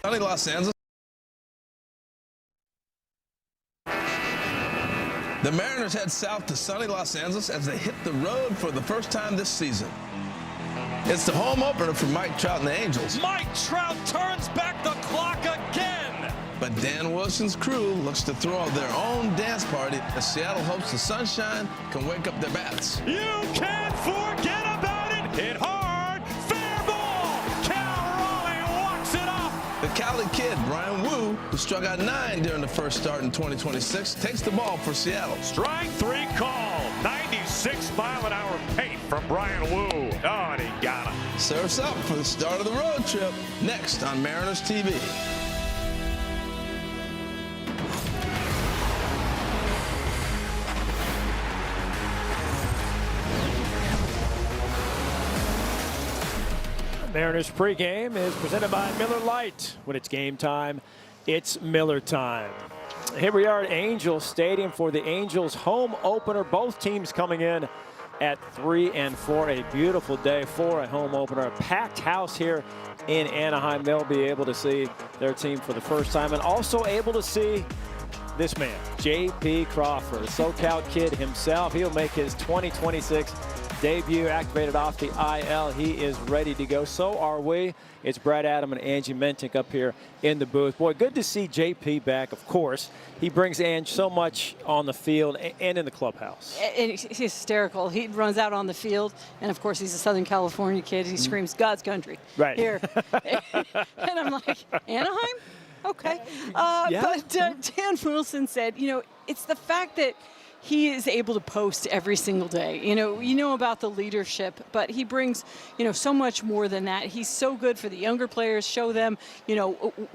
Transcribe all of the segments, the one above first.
Sunny Los Angeles. The Mariners head south to sunny Los Angeles as they hit the road for the first time this season. It's the home opener for Mike Trout and the Angels. Mike Trout turns back the clock again. But Dan Wilson's crew looks to throw their own dance party as Seattle hopes the sunshine can wake up their bats. You can't forget about it. Hit hard. Fair ball. Cal Raleigh walks it off. The Cali kid, Brian Wu, who struck out 9 during the first start in 2026, takes the ball for Seattle. Strike 3 call. 96-mile-an-hour pace from Brian Wu. Oh, and he got him. Surfs up for the start of the road trip next on Mariners TV. Mariners pregame is presented by Miller Lite. When it's game time, it's Miller time. Here we are at Angels Stadium for the Angels home opener. Both teams coming in at 3 and 4. A beautiful day for a home opener. A packed house here in Anaheim. They'll be able to see their team for the first time and also able to see this man, J.P. Crawford, a SoCal kid himself. He'll make his 2026 debut, activated off the IL. He is ready to go. So are we. It's Brad Adam and Angie Mentink up here in the booth. Boy, good to see JP back, of course. He brings Ange so much on the field and in the clubhouse. And he's hysterical. He runs out on the field, and of course he's a Southern California kid. He screams God's country right here. And I'm like, Anaheim? Okay. But Dan Wilson said, you know, it's the fact that he is able to post every single day. You know about the leadership, but he brings, so much more than that. He's so good for the younger players, show them,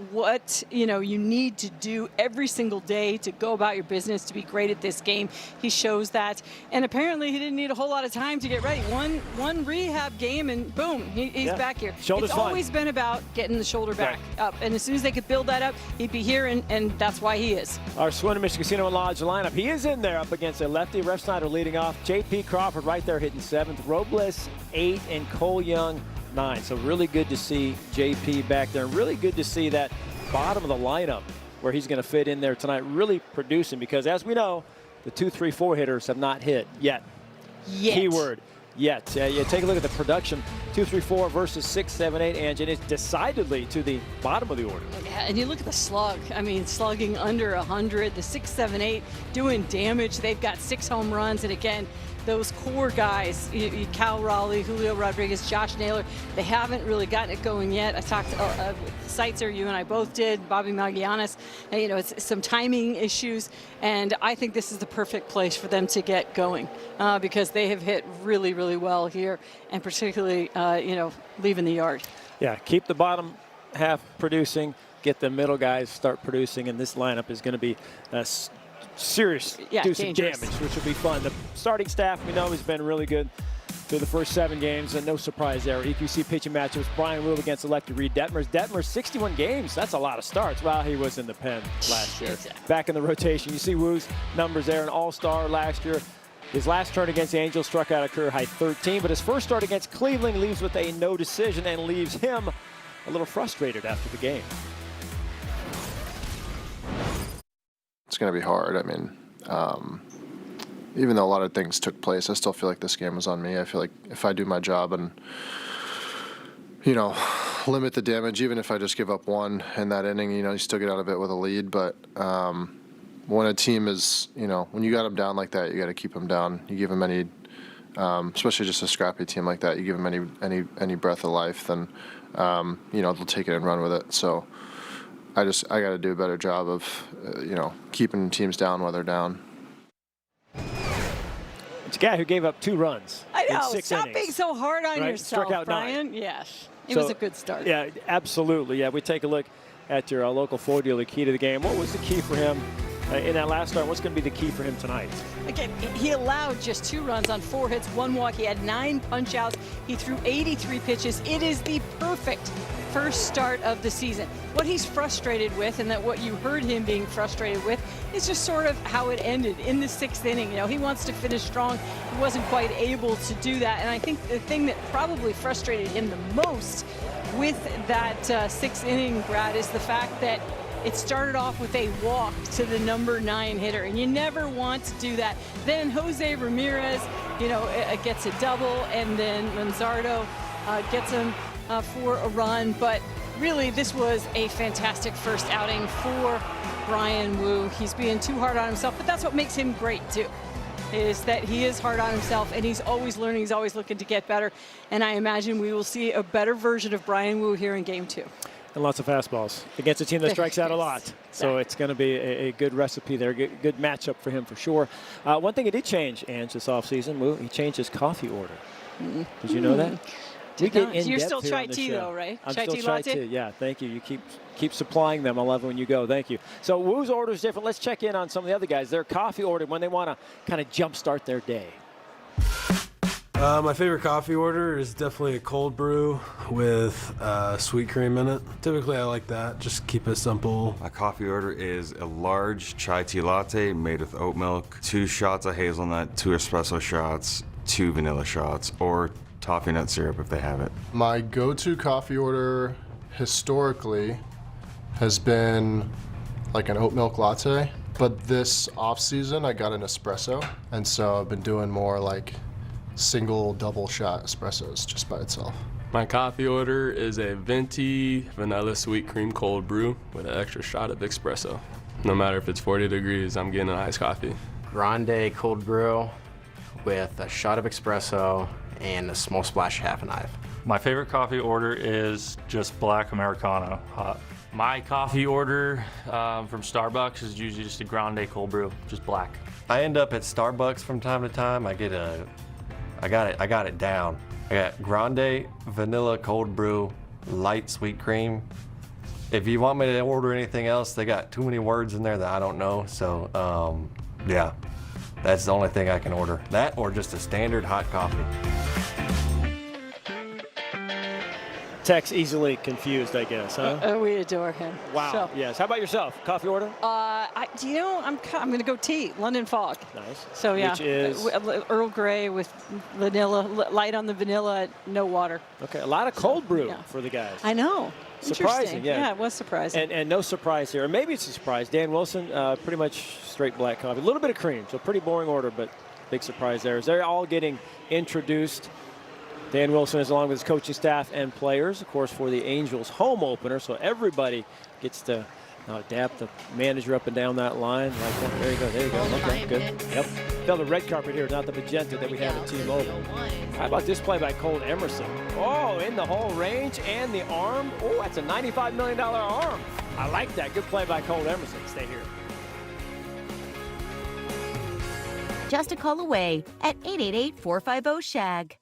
what, you need to do every single day to go about your business, to be great at this game. He shows that. And apparently he didn't need a whole lot of time to get ready. One rehab game and boom, he's back here. Shoulder's it's always been about getting the shoulder back up. And as soon as they could build that up, he'd be here, and that's why he is. Our Swindon Mission Casino and Lodge lineup. He is in there up against a lefty. Rev Snyder leading off. J.P. Crawford right there hitting 7th. Robles 8 and Cole Young 9. So really good to see J.P. back there. And really good to see that bottom of the lineup where he's going to fit in there tonight, really producing, because as we know, the 2, 3, 4 hitters have not hit yet. Keyword. Yet. You take a look at the production, 2, 3, 4 versus 6, 7, 8, and it's decidedly to the bottom of the order. Yeah, and you look at the slug. I mean, slugging under 100, the 6, 7, 8 doing damage. They've got 6 home runs, and again, those core guys, Cal Raleigh, Julio Rodriguez, Josh Naylor, they haven't really gotten it going yet. I talked to Seitzer, you and I both did, Bobby Magianis, and it's some timing issues, and I think this is the perfect place for them to get going because they have hit really, really well here, and particularly, leaving the yard. Yeah, keep the bottom half producing, get the middle guys start producing, and this lineup is going to be serious, do some damage, which will be fun. The starting staff, we know, has been really good through the first 7 games, and no surprise there. EQC pitching matchups, Brian Wu against elected Reed Detmers. Detmers, 61 games. That's a lot of starts. Wow, he was in the pen last year. Back in the rotation. You see Wu's numbers there, an all-star last year. His last turn against the Angels struck out a career high 13, but his first start against Cleveland leaves with a no decision and leaves him a little frustrated after the game. It's going to be hard. I mean, even though a lot of things took place, I still feel like this game was on me. I feel like if I do my job and, limit the damage, even if I just give up 1 in that inning, you still get out of it with a lead. But when a team is, when you got them down like that, you got to keep them down. You give them any, especially just a scrappy team like that, you give them any breath of life, then, they'll take it and run with it. So I got to do a better job of, keeping teams down while they're down. It's a guy who gave up 2 runs. I know. In 6 Stop innings, being so hard on yourself, Struck out Brian. 9. Yes. It was a good start. Yeah, absolutely. Yeah, we take a look at your local 4-dealer key to the game. What was the key for him in that last start? What's going to be the key for him tonight? Again, he allowed just 2 runs on 4 hits, 1 walk. He had 9 punch-outs. He threw 83 pitches. It is the perfect first start of the season. What he's frustrated with, and that what you heard him being frustrated with, is just sort of how it ended in the 6th inning. He wants to finish strong. He wasn't quite able to do that. And I think the thing that probably frustrated him the most with that sixth inning, Brad, is the fact that it started off with a walk to the number 9 hitter, and you never want to do that. Then Jose Ramirez, gets a double, and then Manzardo gets him for a run. But really, this was a fantastic first outing for Bryan Woo. He's being too hard on himself, but that's what makes him great too, is that he is hard on himself, and he's always learning, he's always looking to get better. And I imagine we will see a better version of Bryan Woo here in Game 2. And lots of fastballs against a team that strikes out a lot. So it's going to be a good recipe there, good matchup for him for sure. One thing he did change, Ange, this offseason, he changed his coffee order. Did you know that? You're still chai tea, though, right? I'm chai still tea chai latte? tea. Yeah, thank you. You keep supplying them. I love it when you go. Thank you. So Woo's order is different. Let's check in on some of the other guys. Their coffee order when they want to kind of jumpstart their day. My favorite coffee order is definitely a cold brew with sweet cream in it. Typically, I like that. Just keep it simple. My coffee order is a large chai tea latte made with oat milk, 2 shots of hazelnut, 2 espresso shots, 2 vanilla shots, or toffee nut syrup if they have it. My go-to coffee order historically has been like an oat milk latte, but this off season I got an espresso, and so I've been doing more like single double shot espressos just by itself. My coffee order is a venti vanilla sweet cream cold brew with an extra shot of espresso. No matter if it's 40 degrees, I'm getting an iced coffee. Grande cold brew with a shot of espresso and a small splash half an knife. My favorite coffee order is just black Americano, hot. My coffee order from Starbucks is usually just a grande cold brew, just black. I end up at Starbucks from time to time. I got it down. I got grande vanilla cold brew, light sweet cream. If you want me to order anything else, they got too many words in there that I don't know. So yeah, that's the only thing I can order. That or just a standard hot coffee. Tex easily confused, I guess, huh? We adore him. Wow. So, Yes. How about yourself? Coffee order? I'm going to go tea, London Fog. Nice. So yeah, Which is? Earl Grey with vanilla, light on the vanilla, no water. Okay, a lot of cold brew for the guys. I know. Surprising, Interesting. yeah. It was surprising. And no surprise here. Or maybe it's a surprise. Dan Wilson, pretty much straight black coffee. A little bit of cream, so pretty boring order, but big surprise there. As they're all getting introduced. Dan Wilson is along with his coaching staff and players, of course, for the Angels home opener. So everybody gets to dap the manager up and down that line like that. There you go. There you go. Okay, good. Yep. Feel the red carpet here, not the magenta that we have at T-Mobile. How about this play by Cole Emerson? Oh, in the whole range and the arm. Oh, that's a $95 million arm. I like that. Good play by Cole Emerson. Stay here. Just a call away at 888-450-SHAG.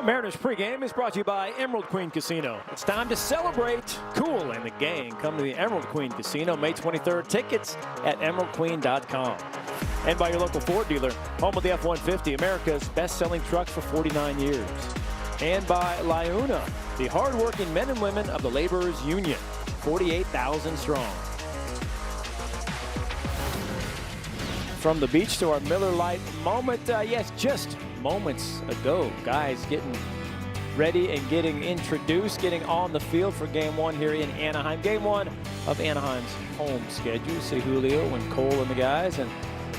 Mariners pregame is brought to you by Emerald Queen Casino. It's time to celebrate. Cool and the gang come to the Emerald Queen Casino May 23rd. Tickets at emeraldqueen.com. And by your local Ford dealer, home of the F-150, America's best-selling truck for 49 years. And by Liuna, the hardworking men and women of the Laborers Union, 48,000 strong. From the beach to our Miller Lite moment, yes, just moments ago, guys getting ready and getting introduced, getting on the field for Game 1 here in Anaheim. Game 1 of Anaheim's home schedule. See Julio and Cole and the guys, and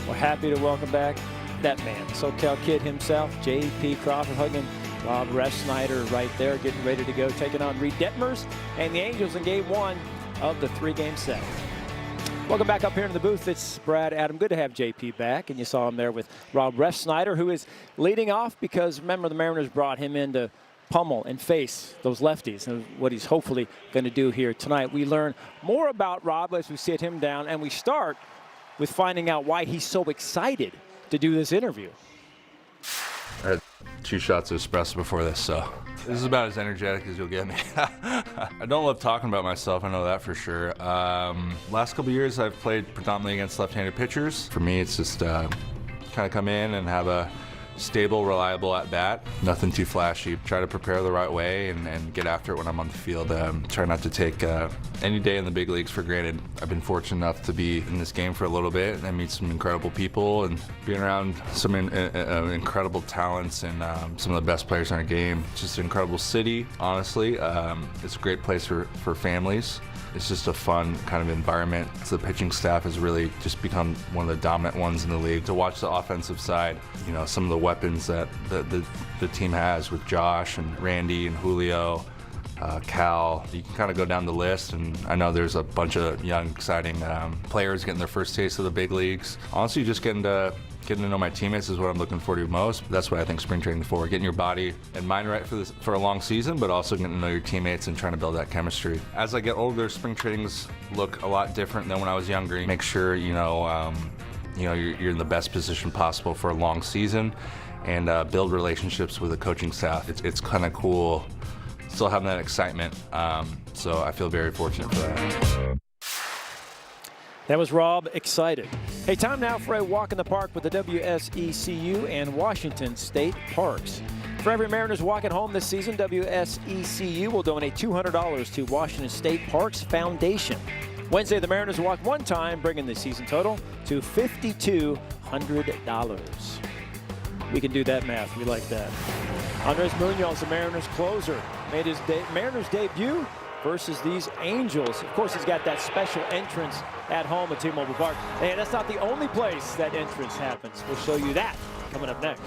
we're happy to welcome back that man, SoCal kid himself, J.P. Crawford, hugging Rob Refsnyder right there, getting ready to go, taking on Reed Detmers and the Angels in Game 1 of the 3-game set. Welcome back up here in the booth. It's Brad, Adam. Good to have JP back. And you saw him there with Rob Refsnyder, who is leading off because, remember, the Mariners brought him in to pummel and face those lefties, and what he's hopefully going to do here tonight. We learn more about Rob as we sit him down, and we start with finding out why he's so excited to do this interview. I had 2 shots of espresso before this, so this is about as energetic as you'll get me. I don't love talking about myself, I know that for sure. Last couple years I've played predominantly against left-handed pitchers. For me, it's just kind of come in and have a stable, reliable at bat. Nothing too flashy. Try to prepare the right way and get after it when I'm on the field. Try not to take any day in the big leagues for granted. I've been fortunate enough to be in this game for a little bit and meet some incredible people and being around some incredible talents and some of the best players in our game. It's just an incredible city, honestly. It's a great place for families. It's just a fun kind of environment. So the pitching staff has really just become one of the dominant ones in the league. To watch the offensive side, you know, some of the weapons that the team has with Josh and Randy and Julio, Cal, you can kind of go down the list, and I know there's a bunch of young, exciting players getting their first taste of the big leagues. Honestly, just getting to know my teammates is what I'm looking forward to most. That's what I think spring training is for, getting your body and mind right for a long season, but also getting to know your teammates and trying to build that chemistry. As I get older, spring trainings look a lot different than when I was younger. Make sure you're in the best position possible for a long season and build relationships with the coaching staff. It's kind of cool still having that excitement, so I feel very fortunate for that. That was Rob excited. Hey, time now for a walk in the park with the WSECU and Washington State Parks. For every Mariners walk at home this season, WSECU will donate $200 to Washington State Parks Foundation. Wednesday, the Mariners walked one time, bringing the season total to $5,200. We can do that math. We like that. Andres Munoz, the Mariners closer, made his Mariners debut versus these Angels. Of course, he's got that special entrance at home at T-Mobile Park. And that's not the only place that entrance happens. We'll show you that coming up next.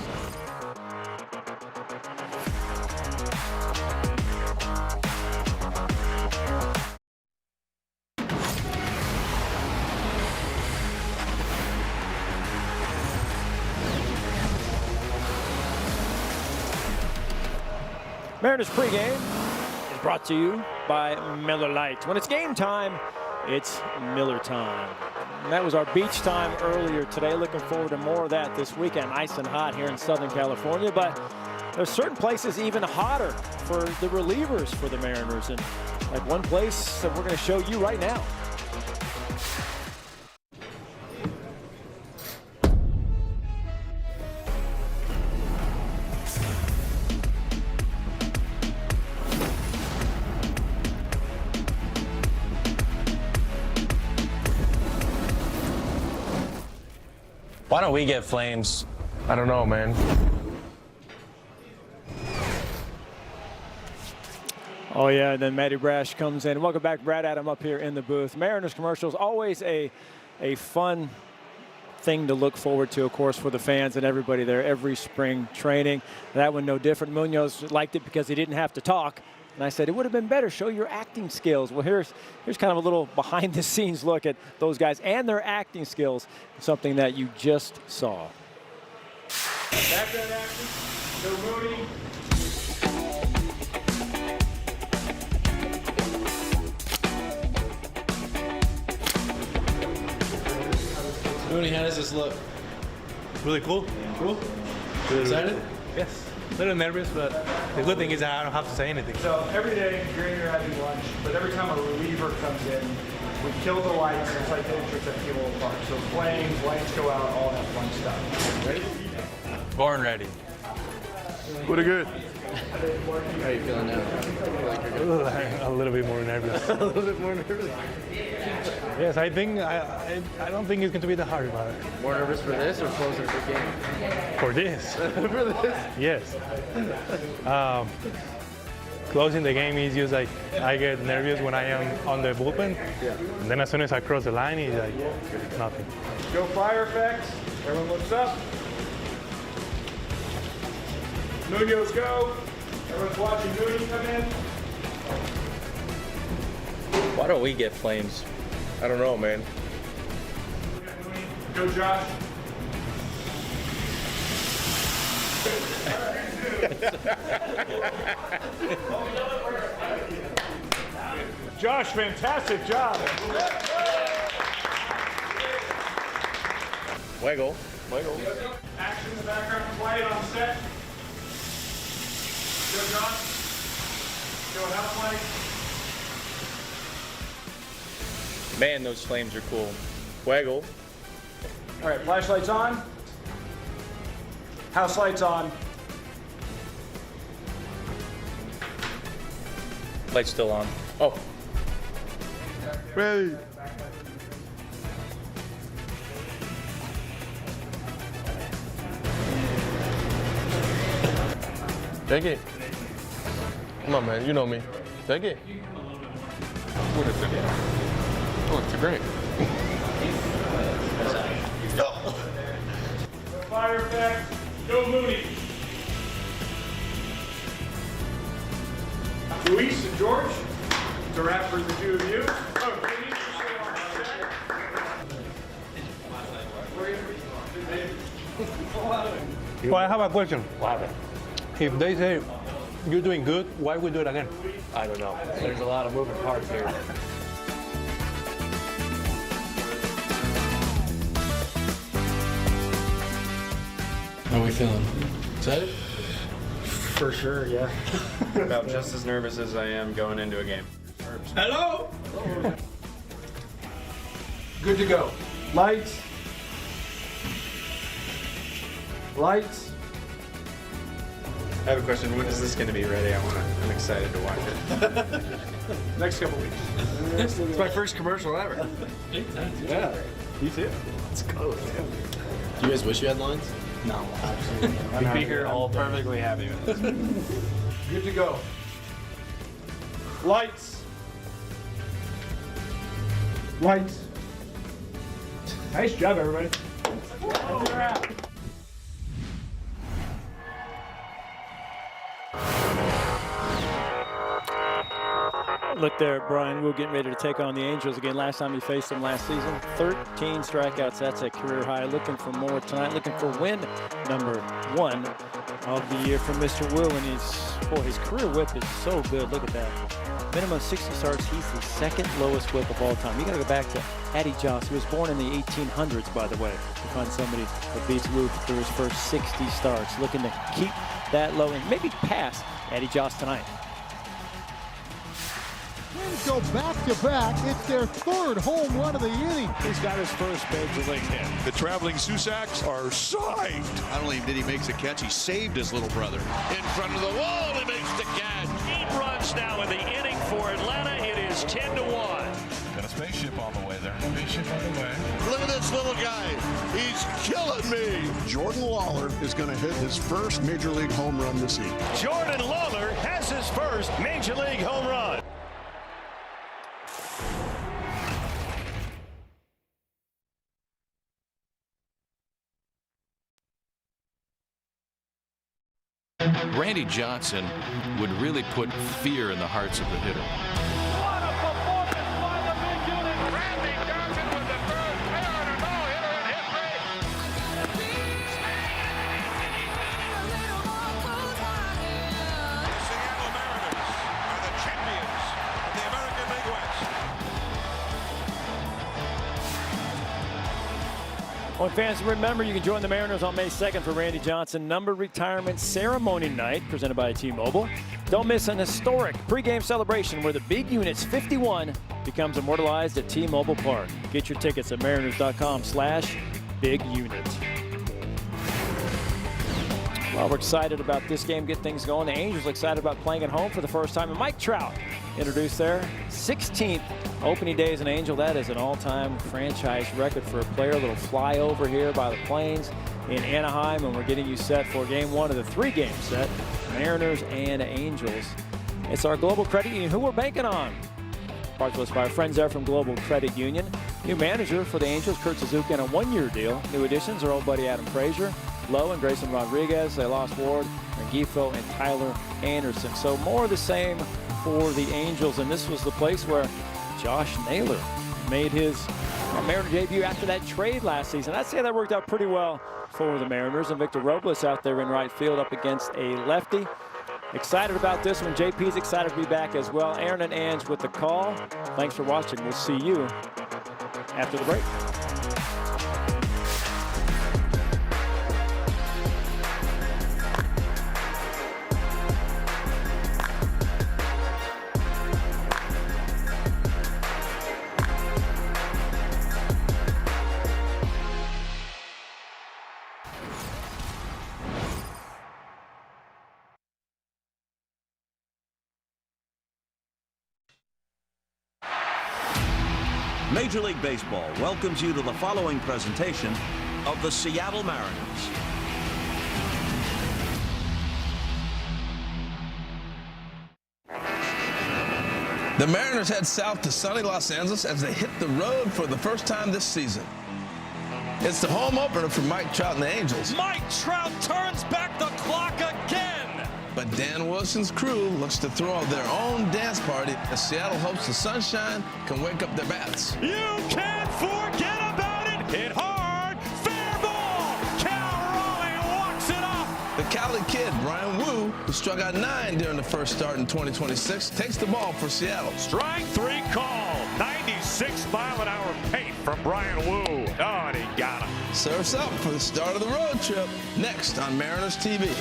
Mariners pregame is brought to you by Miller Lite. When it's game time, it's Miller time. And that was our beach time earlier today. Looking forward to more of that this weekend. Nice and hot here in Southern California, but there's certain places even hotter for the relievers for the Mariners. And like one place that we're going to show you right now. Why don't we get Flames? I don't know, man. Oh, yeah, and then Matty Brash comes in. Welcome back, Brad Adam, up here in the booth. Mariners commercials, always a fun thing to look forward to, of course, for the fans and everybody there every spring training. That one no different. Munoz liked it because he didn't have to talk. And I said, it would have been better, show your acting skills. Well, here's kind of a little behind-the-scenes look at those guys and their acting skills, something that you just saw. Background action, no Mooney. Mooney, how does this look? Really cool. Cool? Excited? Yes. A little nervous, but the good thing is I don't have to say anything. So every day during your having lunch, but every time a reliever comes in, we kill the lights. It's like the entrance at T-Mobile Park. So flames, lights go out, all that fun stuff. Ready? Born ready. Pretty good. How are you feeling now? A little bit more nervous. A little bit more nervous. Yes, I think I don't think it's going to be that hard about it. More nervous for this or closing the game? For this. For this? Yes. Closing the game is just like I get nervous when I am on the bullpen. Yeah. And then as soon as I cross the line, it's like nothing. Go fire effects. Everyone looks up. Munoz go. Everyone's watching Mooney come in. Why don't we get Flames? I don't know, man. Go Josh. Josh, fantastic job. Wiggle. Action in the background, quiet on set. Go John. Go house light. Man, those Flames are cool. Waggle. All right, flashlights on. House lights on. Light's still on. Oh. Ready. Take it. Come on, man. You know me. Take it. What is it? Oh, it's great. Fire effect. Joe Mooney. Luis and George. It's a wrap for the two of you. Oh, can you just stay on check? Well, I have a question. What happened? If they say you're doing good, why we do it again? I don't know. There's a lot of moving parts here. How are we feeling? Excited? For sure, yeah. About just as nervous as I am going into a game. Hello. Good to go. Lights. Lights. I have a question. When is this going to be ready? I'm excited to watch it. Next couple weeks. It's my first commercial ever. Yeah. Me too. Let's go. Do you guys wish you had lines? No, absolutely. We'd be here all perfectly happy with this. Good to go. Lights. Lights. Nice job, everybody. Look there, Brian. We're getting ready to take on the Angels again. Last time you faced them last season, 13 strikeouts. That's a career high. Looking for more tonight. Looking for win number 1 of the year from Mr. Wu. And his career whip is so good. Look at that. Minimum 60 starts. He's the second lowest whip of all time. You got to go back to Addie Joss, who was born in the 1800s, by the way, to find somebody that beats Wu through his first 60 starts. Looking to keep that low and maybe pass Addie Joss tonight. Twins go back-to-back. It's their third home run of the inning. He's got his first major league hit. The traveling Susaks are psyched. Not only did he make the catch, he saved his little brother. In front of the wall, he makes the catch. 8 runs now in the inning for Atlanta. It is 10-1. Got a spaceship on the way there. Spaceship on the way. Look at this little guy. He's killing me. Jordan Lawler is going to hit his first Major League home run this evening. Jordan Lawler has his first Major League home run. Randy Johnson would really put fear in the hearts of the hitter. What a performance by the big unit. Randy Johnson with the first Mariner no-hitter in history. The Seattle Mariners are the champions of the American League West. Well, fans, remember you can join the Mariners on May 2nd for Randy Johnson number retirement ceremony night presented by T-Mobile. Don't miss an historic pregame celebration where the Big Unit's 51 becomes immortalized at T-Mobile Park. Get your tickets at mariners.com/Big Unit. Well, we're excited about this game. Get things going. The Angels excited about playing at home for the first time. And Mike Trout introduced there. 16th opening day as an Angel. That is an all-time franchise record for a player. A little flyover here by the Plains in Anaheim. And we're getting you set for game 1 of the 3-game set. Mariners and Angels. It's our Global Credit Union, who we're banking on. Brought to us by our friends there from Global Credit Union. New manager for the Angels, Kurt Suzuki, on a 1-year deal. New additions are old buddy Adam Frazier, Lowe and Grayson Rodriguez. They lost Ward, Rengifo, and Tyler Anderson. So more of the same for the Angels. And this was the place where Josh Naylor made his Mariner debut after that trade last season. I'd say that worked out pretty well for the Mariners. And Victor Robles out there in right field up against a lefty. Excited about this one. JP's excited to be back as well. Aaron and Ange with the call. Thanks for watching. We'll see you after the break. Major League Baseball welcomes you to the following presentation of the Seattle Mariners. The Mariners head south to sunny Los Angeles as they hit the road for the first time this season. It's the home opener for Mike Trout and the Angels. Mike Trout turns back the clock again. But Dan Wilson's crew looks to throw their own dance party as Seattle hopes the sunshine can wake up their bats. You can't forget about it. Hit hard. Fair ball. Cal Raleigh walks it off. The Cali kid, Brian Wu, who struck out 9 during the first start in 2026, takes the ball for Seattle. Strike 3 call. 96-mile-an-hour pace from Brian Wu. Oh, and he got him. Surfs up for the start of the road trip. Next on Mariners TV.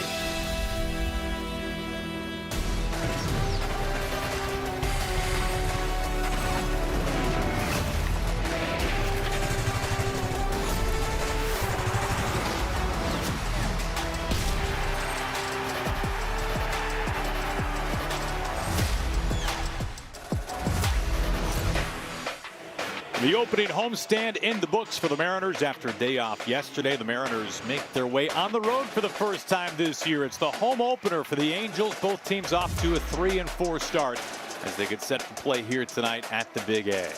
The opening homestand in the books for the Mariners after a day off yesterday. The Mariners make their way on the road for the first time this year. It's the home opener for the Angels. Both teams off to a 3-4 start as they get set for play here tonight at the Big A.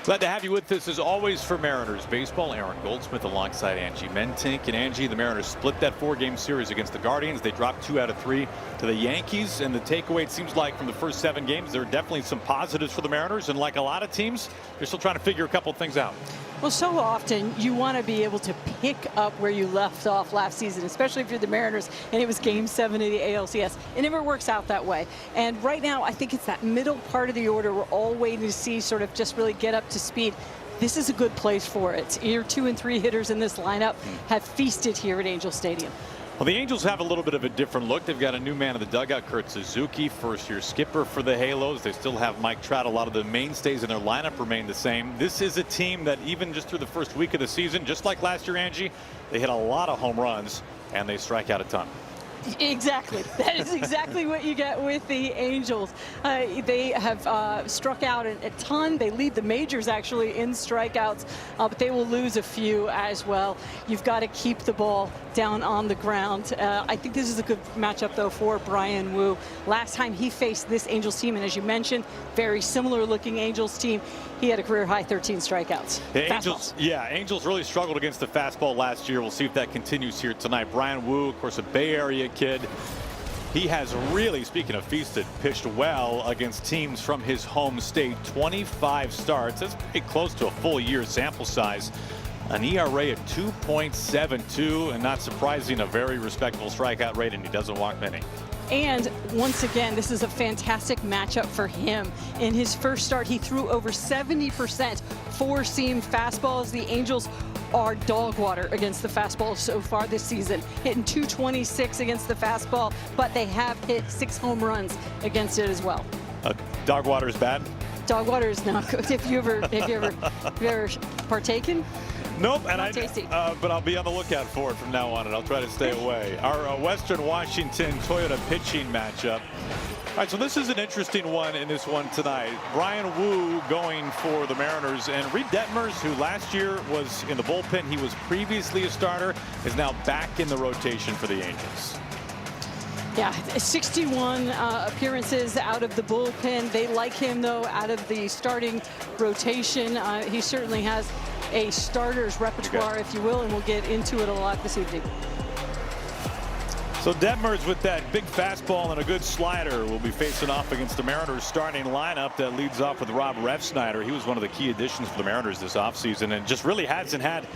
Glad to have you with us as always for Mariners Baseball. Aaron Goldsmith alongside Angie Mentink. And Angie, the Mariners split that 4-game series against the Guardians. They dropped 2 out of 3 to the Yankees. And the takeaway, it seems like from the first 7 games, there are definitely some positives for the Mariners. And like a lot of teams, they're still trying to figure a couple things out. Well, so often you want to be able to pick up where you left off last season, especially if you're the Mariners and it was Game 7 of the ALCS. It never works out that way. And right now, I think it's that middle part of the order we're all waiting to see sort of just really get up to speed. This is a good place for it. Your 2 and 3 hitters in this lineup have feasted here at Angel Stadium. Well, the Angels have a little bit of a different look. They've got a new man in the dugout, Kurt Suzuki, first-year skipper for the Halos. They still have Mike Trout. A lot of the mainstays in their lineup remain the same. This is a team that even just through the first week of the season, just like last year, Angie, they hit a lot of home runs, and they strike out a ton. Exactly. That is exactly what you get with the Angels. They have struck out a ton. They lead the majors actually in strikeouts, but they will lose a few as well. You've got to keep the ball down on the ground. I think this is a good matchup though for Brian Wu. Last time he faced this Angels team, and as you mentioned, very similar looking Angels team, he had a career high 13 strikeouts. The Angels really struggled against the fastball last year. We'll see if that continues here tonight. Brian Wu, of course, a Bay Area kid. He has really, speaking of feasted, pitched well against teams from his home state. 25 starts. That's pretty close to a full year sample size. An ERA of 2.72, and not surprising, a very respectable strikeout rate, and he doesn't walk many. And once again, this is a fantastic matchup for him. In his first start, he threw over 70% four-seam fastballs. The Angels are dog water against the fastball so far this season, hitting 226 against the fastball, but they have hit 6 home runs against it as well. Dog water is bad? Dog water is not good. Have you ever partaken? Nope, and tasty. But I'll be on the lookout for it from now on, and I'll try to stay away. Our Western Washington Toyota pitching matchup. All right, so this is an interesting one in this one tonight. Brian Wu going for the Mariners, and Reed Detmers, who last year was in the bullpen, he was previously a starter, is now back in the rotation for the Angels. Yeah, 61 appearances out of the bullpen. They like him, though, out of the starting rotation. He certainly has a starter's repertoire, if you will, and we'll get into it a lot this evening. So Detmers with that big fastball and a good slider will be facing off against the Mariners starting lineup that leads off with Rob Refsnyder. He was one of the key additions for the Mariners this offseason and just really hasn't had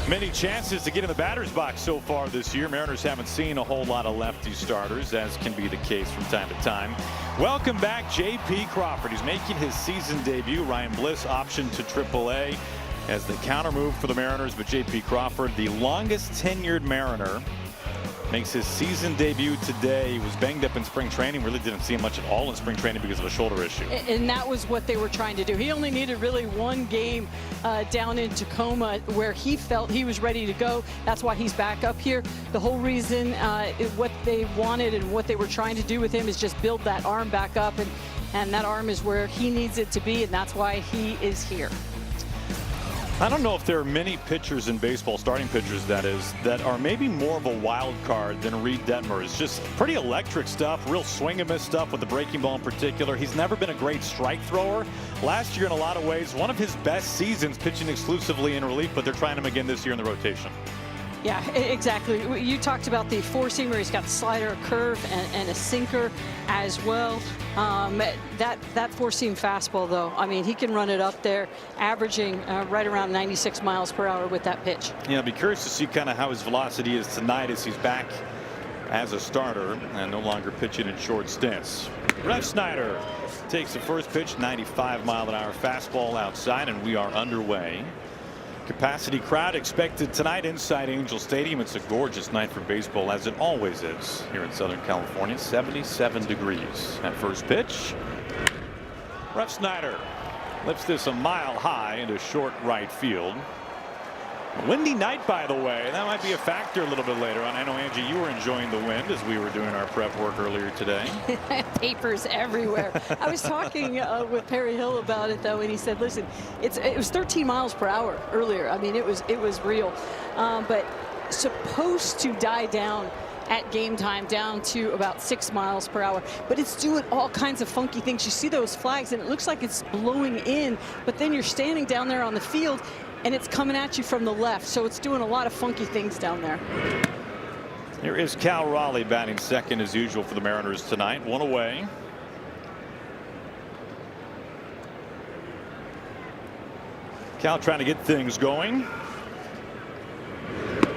many chances to get in the batter's box so far this year. Mariners haven't seen a whole lot of lefty starters, as can be the case from time to time. Welcome back, J.P. Crawford. He's making his season debut. Ryan Bliss optioned to AAA as the counter move for the Mariners, but J.P. Crawford, the longest tenured Mariner, makes his season debut today. He was banged up in spring training. Really didn't see him much at all in spring training because of a shoulder issue. And that was what they were trying to do. He only needed really one game down in Tacoma where he felt he was ready to go. That's why he's back up here. The whole reason what they wanted and what they were trying to do with him is just build that arm back up. And and that arm is where he needs it to be, and that's why he is here. I don't know if there are many pitchers in baseball, starting pitchers that is, that are maybe more of a wild card than Reed Detmers. Just pretty electric stuff, real swing and miss stuff with the breaking ball in particular. He's never been a great strike thrower. Last year, in a lot of ways, one of his best seasons pitching exclusively in relief, but they're trying him again this year in the rotation. Yeah, exactly. You talked about the four-seamer. He's got a slider, a curve, and a sinker as well. That four-seam fastball, though, I mean, he can run it up there, averaging right around 96 miles per hour with that pitch. Yeah, I'd be curious to see kind of how his velocity is tonight as he's back as a starter and no longer pitching in short stints. Refsnyder takes the first pitch, 95-mile-an-hour fastball outside, and we are underway. Capacity crowd expected tonight inside Angel Stadium. It's a gorgeous night for baseball, as it always is here in Southern California. 77 degrees at first pitch. Refsnyder lifts this a mile high into short right field. Windy night, by the way. That might be a factor a little bit later on. I know, Angie, you were enjoying the wind as we were doing our prep work earlier today. Papers everywhere. I was talking with Perry Hill about it, though, and he said, listen, it was 13 miles per hour earlier. I mean, it was real. But supposed to die down at game time down to about 6 miles per hour, but it's doing all kinds of funky things. You see those flags and it looks like it's blowing in, but then you're standing down there on the field and it's coming at you from the left, so it's doing a lot of funky things down there. Here is Cal Raleigh batting second as usual for the Mariners tonight. One away. Cal trying to get things going.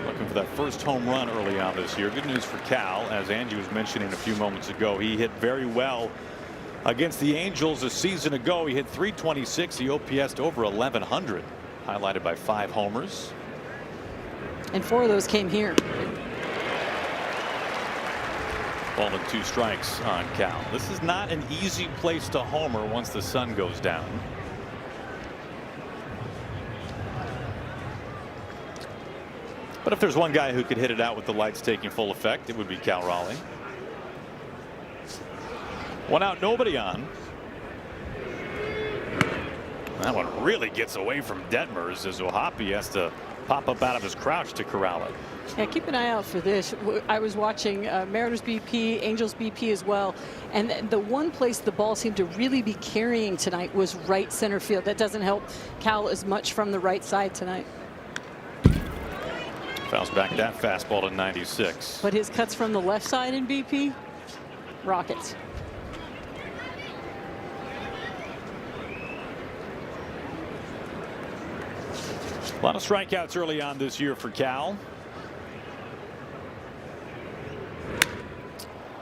Looking for that first home run early on this year. Good news for Cal, as Angie was mentioning a few moments ago. He hit very well against the Angels a season ago. He hit .326. He OPS'd over 1,100. Highlighted by 5 homers. And 4 of those came here. Ball and 2 strikes on Cal. This is not an easy place to homer once the sun goes down. But if there's one guy who could hit it out with the lights taking full effect, it would be Cal Raleigh. 1 out, nobody on. That one really gets away from Detmers as Ohapi has to pop up out of his crouch to corral it. Yeah, keep an eye out for this. I was watching Mariners BP, Angels BP as well, and the one place the ball seemed to really be carrying tonight was right center field. That doesn't help Cal as much from the right side tonight. Fouls back that fastball to 96. But his cuts from the left side in BP, rockets. A lot of strikeouts early on this year for Cal.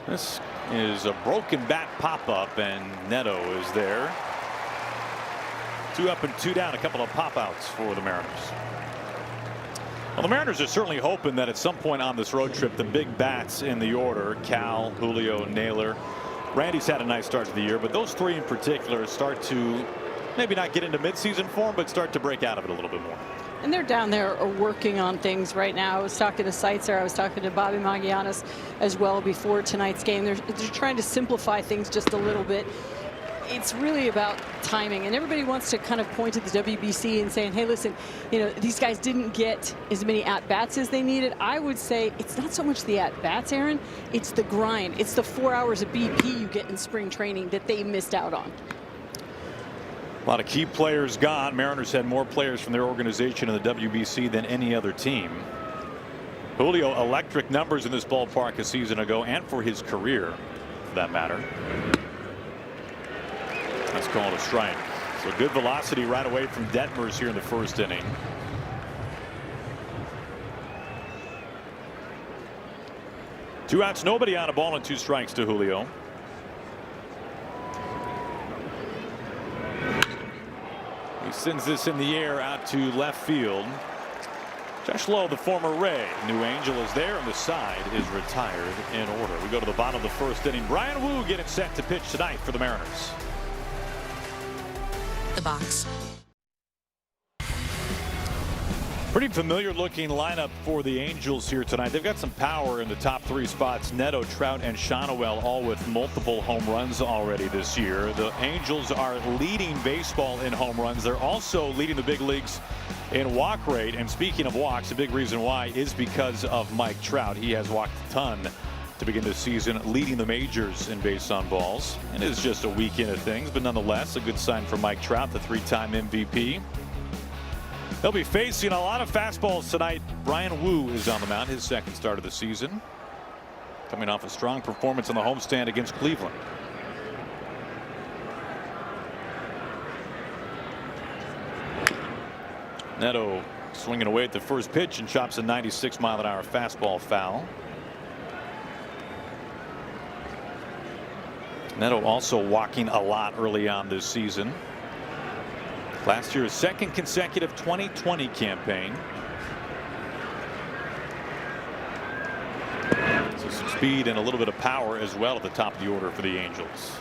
This is a broken bat pop-up, and Neto is there. 2 up and 2 down, a couple of pop-outs for the Mariners. Well, the Mariners are certainly hoping that at some point on this road trip, the big bats in the order, Cal, Julio, Naylor. Randy's had a nice start to the year, but those 3 in particular start to maybe not get into midseason form, but start to break out of it a little bit more. And they're down there working on things right now. I was talking to Seitzer. I was talking to Bobby Magianis as well before tonight's game. They're trying to simplify things just a little bit. It's really about timing, and everybody wants to kind of point to the WBC and saying, hey, listen, you know, these guys didn't get as many at-bats as they needed. I would say it's not so much the at-bats, Aaron. It's the grind. It's the 4 hours of BP you get in spring training that they missed out on. A lot of key players gone. Mariners had more players from their organization in the WBC than any other team. Julio, electric numbers in this ballpark a season ago, and for his career, for that matter. That's called a strike. So good velocity right away from Detmers here in the first inning. Two outs, nobody on, a ball and 2 strikes to Julio. He sends this in the air out to left field. Josh Lowe, the former Ray. New Angel is there, and the side is retired in order. We go to the bottom of the first inning. Brian Wu getting set to pitch tonight for the Mariners. The box. Pretty familiar looking lineup for the Angels here tonight. They've got some power in the top 3 spots. Neto, Trout, and Shonowell all with multiple home runs already this year. The Angels are leading baseball in home runs. They're also leading the big leagues in walk rate. And speaking of walks, a big reason why is because of Mike Trout. He has walked a ton to begin this season, leading the majors in base on balls. And it's just a weekend of things, but nonetheless, a good sign for Mike Trout, the 3-time MVP. They'll be facing a lot of fastballs tonight. Brian Wu is on the mound, his second start of the season, coming off a strong performance on the homestand against Cleveland. Neto swinging away at the first pitch and chops a 96-mile-an-hour fastball foul. Neto also walking a lot early on this season. Last year's second consecutive 2020 campaign. So some speed and a little bit of power as well at the top of the order for the Angels.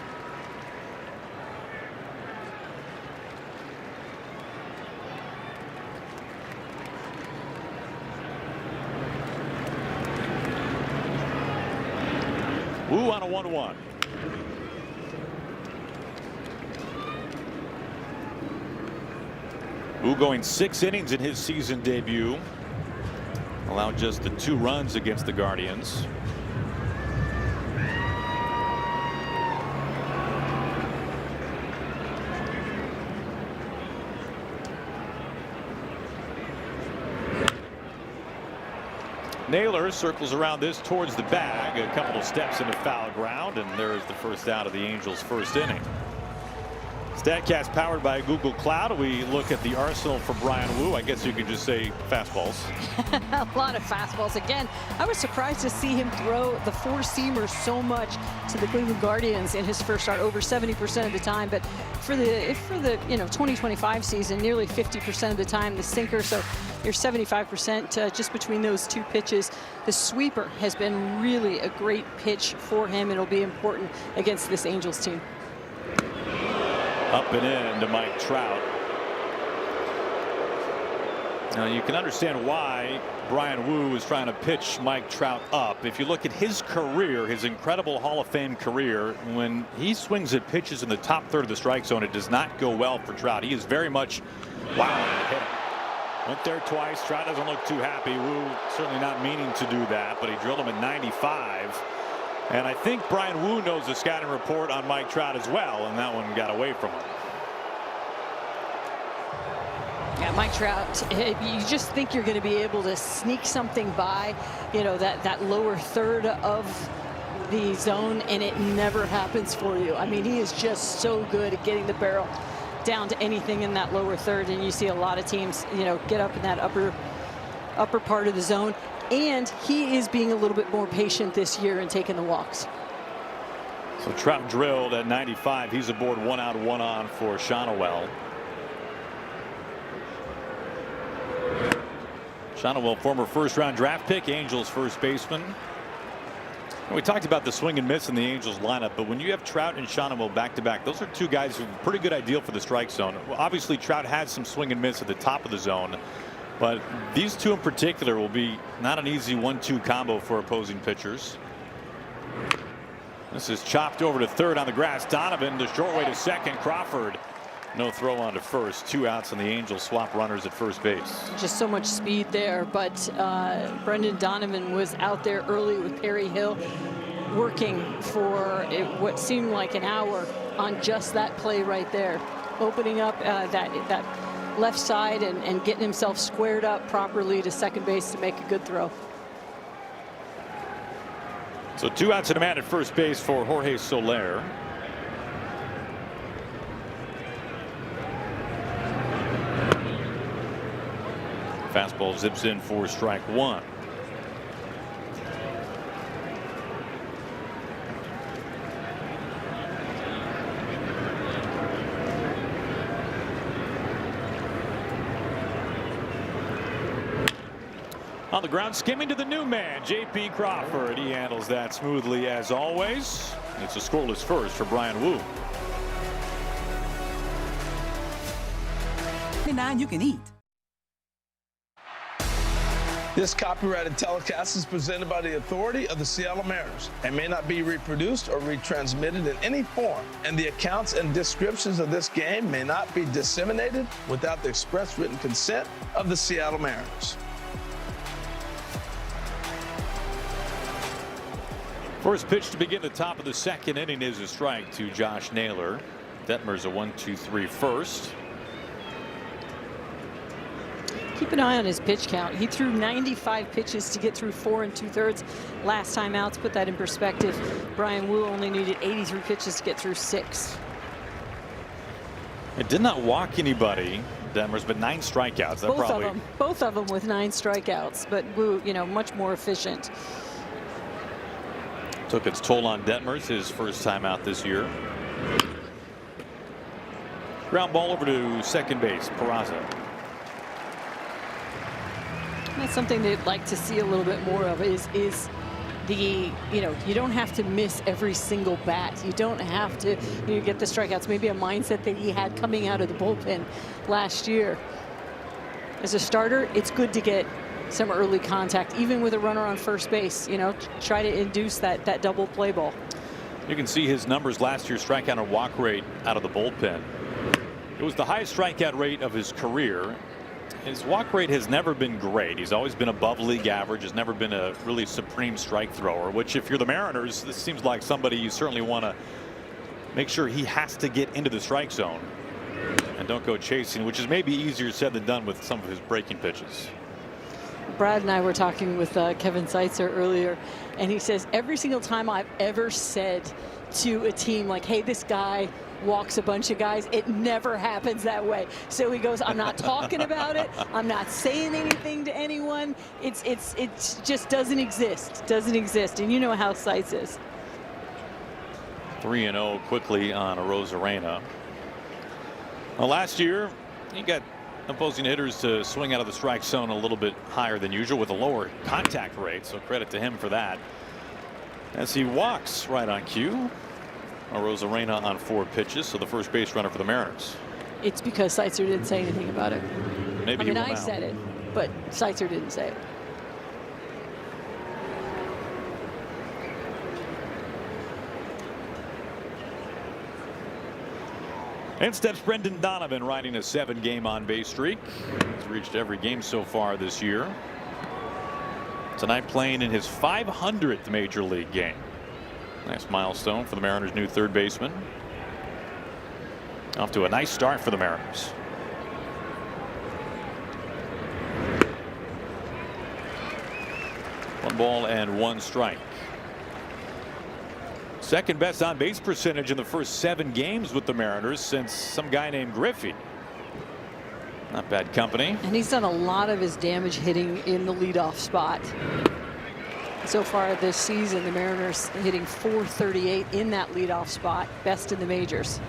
Wu on a 1-1. Wu going 6 innings in his season debut. Allowed just the 2 runs against the Guardians. Naylor circles around this towards the bag, a couple of steps into foul ground, and there is the first out of the Angels' first inning. StatCast powered by Google Cloud. We look at the arsenal for Brian Wu. I guess you could just say fastballs. A lot of fastballs. Again, I was surprised to see him throw the 4-seamer so much to the Cleveland Guardians in his first start, over 70% of the time. But for the 2025 season, nearly 50% of the time the sinker. So you're 75% just between those 2 pitches. The sweeper has been really a great pitch for him. It'll be important against this Angels team. Up and in to Mike Trout. Now you can understand why Brian Wu is trying to pitch Mike Trout up. If you look at his career, his incredible Hall of Fame career, when he swings at pitches in the top third of the strike zone, it does not go well for Trout. He is very much hit it. Went there twice. Trout doesn't look too happy. Wu certainly not meaning to do that, but he drilled him at 95. And I think Brian Wu knows the scouting report on Mike Trout as well, and that one got away from him. Yeah, Mike Trout, you just think you're going to be able to sneak something by, that lower third of the zone, and it never happens for you. I mean, he is just so good at getting the barrel down to anything in that lower third, and you see a lot of teams, get up in that upper part of the zone. And he is being a little bit more patient this year and taking the walks. So Trout drilled at 95. He's aboard 1 out, 1 on for Shonowell. Shonowell, former first-round draft pick, Angels first baseman. And we talked about the swing and miss in the Angels lineup, but when you have Trout and Shonowell back-to-back, those are 2 guys who are pretty good ideal for the strike zone. Well, obviously, Trout has some swing and miss at the top of the zone. But these 2 in particular will be not an easy 1-2 combo for opposing pitchers. This is chopped over to third on the grass. Donovan, the short way to second. Crawford, no throw on to first. 2 outs, and the Angels swap runners at first base. Just so much speed there, but Brendan Donovan was out there early with Perry Hill, working for what seemed like an hour on just that play right there, opening up that left side and getting himself squared up properly to second base to make a good throw. So 2 outs and a man at first base for Jorge Soler. Fastball zips in for strike 1. On the ground, skimming to the new man, J.P. Crawford. He handles that smoothly as always. It's a scoreless first for Brian Wu. Now you can eat. This copyrighted telecast is presented by the authority of the Seattle Mariners and may not be reproduced or retransmitted in any form. And the accounts and descriptions of this game may not be disseminated without the express written consent of the Seattle Mariners. First pitch to begin the top of the second inning is a strike to Josh Naylor. Detmer's a 1-2-3 first. Keep an eye on his pitch count. He threw 95 pitches to get through 4 2/3 last time out. To put that in perspective, Brian Wu only needed 83 pitches to get through 6. It did not walk anybody, Detmer's, but 9 strikeouts. That Both of them with 9 strikeouts, but Wu, much more efficient. Took its toll on Detmer's, his first time out this year. Ground ball over to second base, Peraza. That's something they'd like to see a little bit more of is the, you don't have to miss every single bat. You don't have to get the strikeouts. Maybe a mindset that he had coming out of the bullpen last year. As a starter, it's good to get some early contact, even with a runner on first base. Try to induce that double play ball. You can see his numbers last year, strikeout and walk rate out of the bullpen. It was the highest strikeout rate of his career. His walk rate has never been great. He's always been above league average, has never been a really supreme strike thrower, which if you're the Mariners, this seems like somebody you certainly want to make sure he has to get into the strike zone and don't go chasing, which is maybe easier said than done with some of his breaking pitches. Brad and I were talking with Kevin Seitzer earlier, and he says every single time I've ever said to a team like, hey, this guy walks a bunch of guys, it never happens that way. So he goes, I'm not talking about it. I'm not saying anything to anyone. It just doesn't exist. And you know how Seitz is. 3-0 quickly on Arozarena. Well, last year he got opposing hitters to swing out of the strike zone a little bit higher than usual with a lower contact rate, so credit to him for that. As he walks right on cue, Arozarena on 4 pitches, so the first base runner for the Mariners. It's because Seitzer didn't say anything about it. Maybe I said it, but Seitzer didn't say it. In steps Brendan Donovan, riding a 7-game on-base streak. He's reached every game so far this year. Tonight playing in his 500th major league game. Nice milestone for the Mariners' new third baseman. Off to a nice start for the Mariners. One ball and 1 strike. Second best on base percentage in the first 7 games with the Mariners since some guy named Griffey. Not bad company. And he's done a lot of his damage hitting in the leadoff spot. So far this season, the Mariners hitting .438 in that leadoff spot, best in the majors.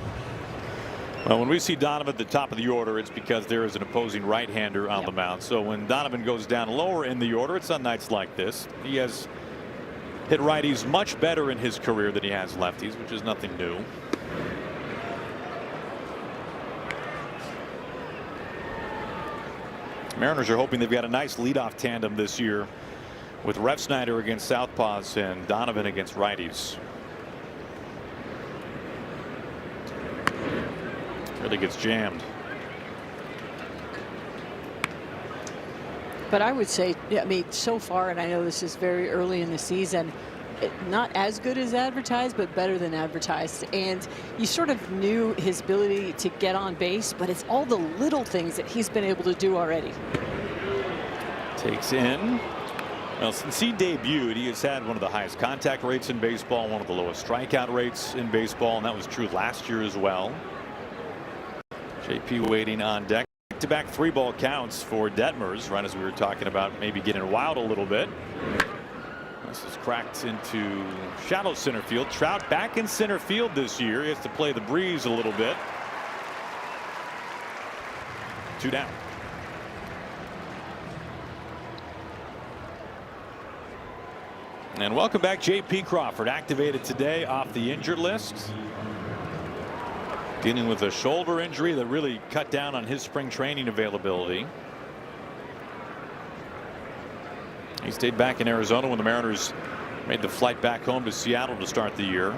Well, when we see Donovan at the top of the order, it's because there is an opposing right-hander on the mound. So when Donovan goes down lower in the order, it's on nights like this. He has hit righties much better in his career than he has lefties, which is nothing new. Mariners are hoping they've got a nice leadoff tandem this year with Refsnyder against southpaws and Donovan against righties. Really gets jammed. But I would say, so far, and I know this is very early in the season, not as good as advertised, but better than advertised. And you sort of knew his ability to get on base, but it's all the little things that he's been able to do already. Takes in. Well, since he debuted, he has had one of the highest contact rates in baseball, one of the lowest strikeout rates in baseball, and that was true last year as well. JP waiting on deck. Back-to-back 3-ball counts for Detmers, right as we were talking about maybe getting wild a little bit. This is cracked into shallow center field. Trout back in center field this year. He has to play the breeze a little bit. 2 down. And welcome back, J.P. Crawford, activated today off the injured list. Dealing with a shoulder injury that really cut down on his spring training availability. He stayed back in Arizona when the Mariners made the flight back home to Seattle to start the year.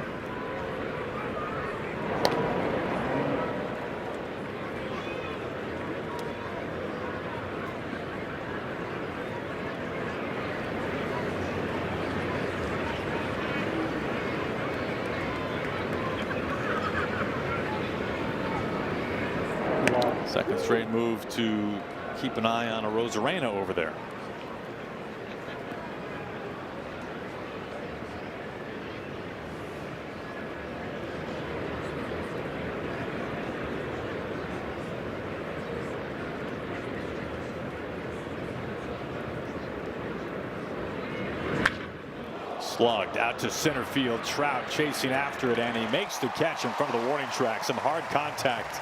Second straight move to keep an eye on a Rosarena over there. Slugged out to center field. Trout chasing after it, and he makes the catch in front of the warning track. Some hard contact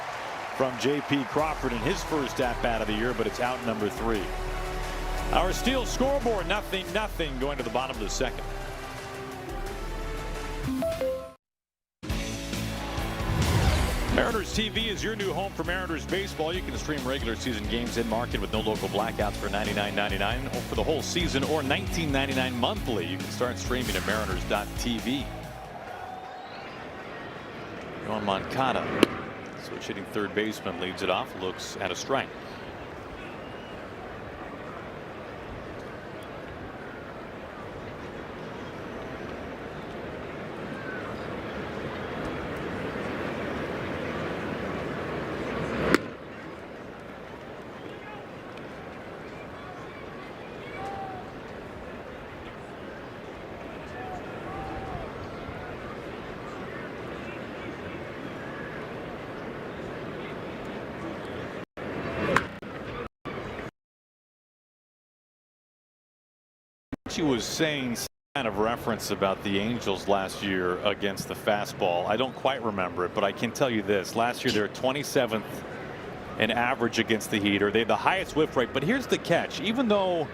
from J.P. Crawford in his first at-bat of the year, but it's out number 3. Our Steel scoreboard, 0-0 going to the bottom of the second. Mariners TV is your new home for Mariners baseball. You can stream regular season games in market with no local blackouts for $99.99 for the whole season, or $19.99 monthly. You can start streaming at mariners.tv. Yohan Moncada, switch hitting third baseman, leads it off, looks at a strike. She was saying some kind of reference about the Angels last year against the fastball. I don't quite remember it, but I can tell you this. Last year, they're 27th in average against the heater. They have the highest whiff rate, but here's the catch. Even though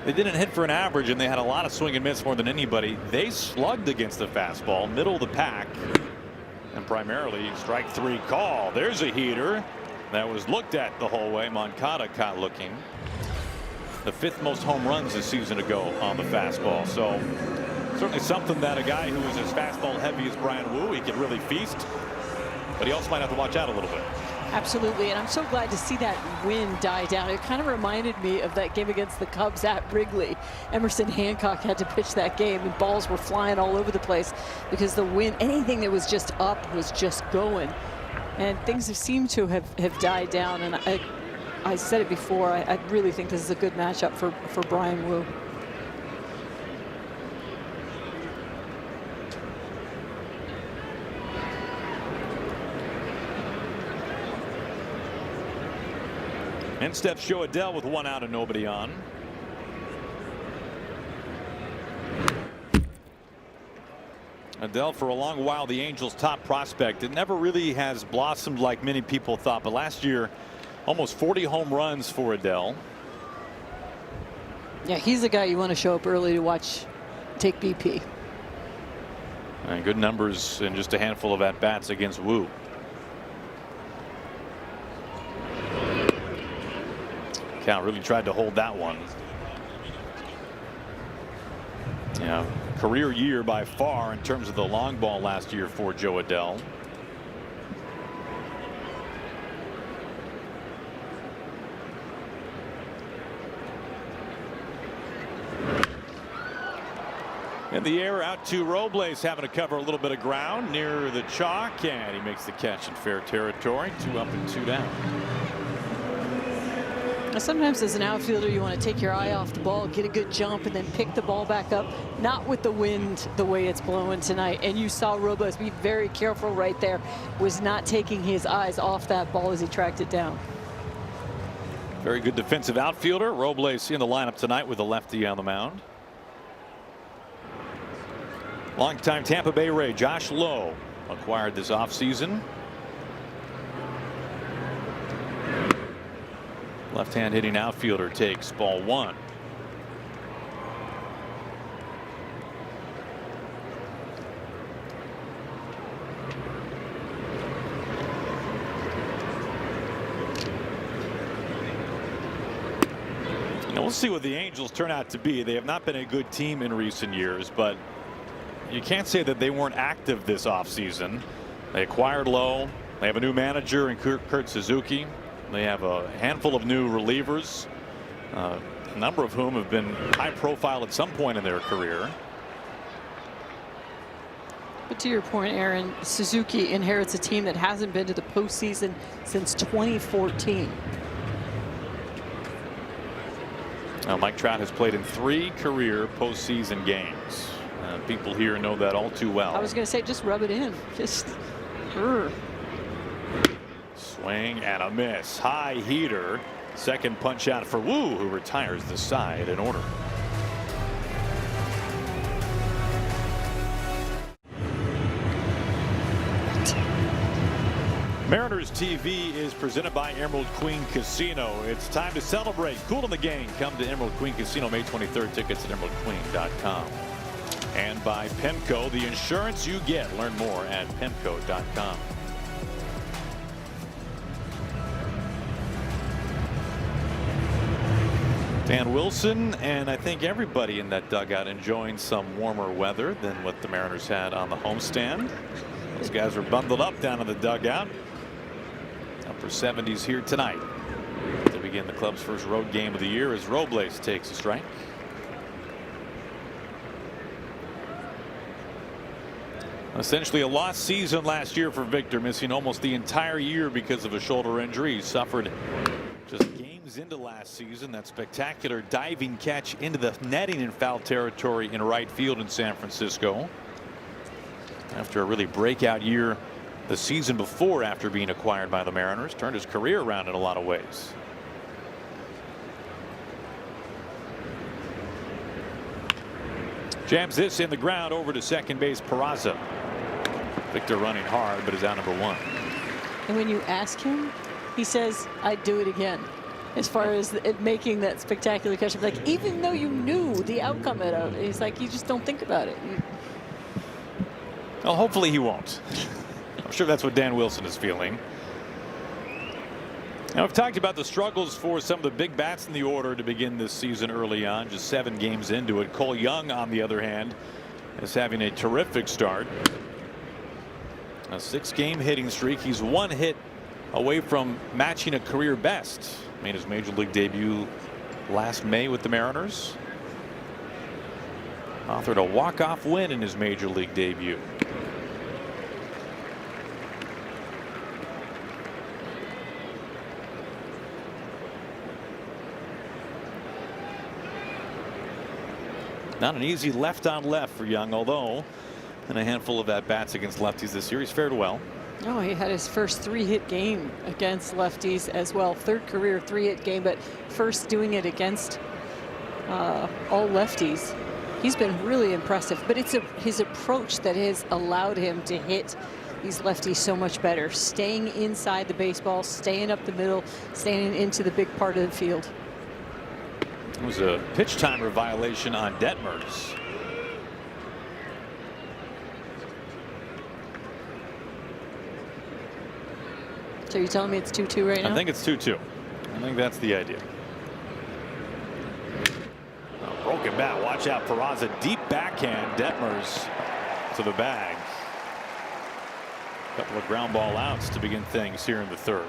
they didn't hit for an average and they had a lot of swing and miss more than anybody, they slugged against the fastball, middle of the pack, and primarily strike 3 call. There's a heater that was looked at the whole way. Moncada caught looking. The 5th most home runs this season to go on the fastball. So certainly something that a guy who is as fastball heavy as Brian Wu, he could really feast, but he also might have to watch out a little bit. Absolutely, and I'm so glad to see that wind die down. It kind of reminded me of that game against the Cubs at Wrigley. Emerson Hancock had to pitch that game, and balls were flying all over the place because the wind, anything that was just up was just going. And things have seemed to have died down, and I said it before, I really think this is a good matchup for Brian Wu. In steps Joe Adell with 1 out and nobody on. Adell, for a long while, the Angels' top prospect. It never really has blossomed like many people thought, but last year, almost 40 home runs for Adell. Yeah, he's the guy you want to show up early to watch take BP. And good numbers in just a handful of at-bats against Wu. Cal really tried to hold that one. Yeah, career year by far in terms of the long ball last year for Joe Adell. In the air out to Robles, having to cover a little bit of ground near the chalk, and he makes the catch in fair territory. 2 up and 2 down. Sometimes as an outfielder, you want to take your eye off the ball, get a good jump, and then pick the ball back up, not with the wind the way it's blowing tonight. And you saw Robles be very careful right there, was not taking his eyes off that ball as he tracked it down. Very good defensive outfielder. Robles in the lineup tonight with a lefty on the mound. Longtime Tampa Bay Ray Josh Lowe acquired this offseason. Left-hand hitting outfielder takes ball 1. And we'll see what the Angels turn out to be. They have not been a good team in recent years, but you can't say that they weren't active this offseason. They acquired Lowe. They have a new manager in Kurt Suzuki. They have a handful of new relievers, a number of whom have been high profile at some point in their career. But to your point, Aaron, Suzuki inherits a team that hasn't been to the postseason since 2014. Now, Mike Trout has played in 3 career postseason games. People here know that all too well. I was going to say, just rub it in. Just. Swing and a miss. High heater. Second punch out for Wu, who retires the side in order. Mariners TV is presented by Emerald Queen Casino. It's time to celebrate. Cool in the game. Come to Emerald Queen Casino May 23rd. Tickets at emeraldqueen.com. And by PEMCO, the insurance you get. Learn more at PEMCO.com. Dan Wilson and I think everybody in that dugout enjoying some warmer weather than what the Mariners had on the homestand. Those guys are bundled up down in the dugout. Upper 70s here tonight to begin the club's first road game of the year as Robles takes a strike. Essentially a lost season last year for Victor, missing almost the entire year because of a shoulder injury. He suffered just games into last season. That spectacular diving catch into the netting in foul territory in right field in San Francisco. After a really breakout year the season before, after being acquired by the Mariners, turned his career around in a lot of ways. Jams this in the ground over to second base. Peraza. Victor running hard, but is out number 1. And when you ask him, he says, I'd do it again. As far as making that spectacular catch, like, even though you knew the outcome of it, he's like, you just don't think about it. Well, hopefully he won't. I'm sure that's what Dan Wilson is feeling. Now, we've talked about the struggles for some of the big bats in the order to begin this season early on, just 7 games into it. Cole Young, on the other hand, is having a terrific start. A 6-game hitting streak. He's 1 hit away from matching a career best. Made his major league debut last May with the Mariners. Authored a walk-off win in his major league debut. Not an easy left on left for Young, although in a handful of at-bats against lefties this year, he's fared well. Oh, he had his first 3-hit game against lefties as well. 3rd career 3-hit game, but first doing it against all lefties. He's been really impressive, but it's his approach that has allowed him to hit these lefties so much better. Staying inside the baseball, staying up the middle, staying into the big part of the field. It was a pitch timer violation on Detmers. So you're telling me it's 2-2 right now? I think it's 2-2. I think that's the idea. A broken bat. Watch out. Peraza, deep backhand. Detmers to the bag. A couple of ground ball outs to begin things here in the 3rd.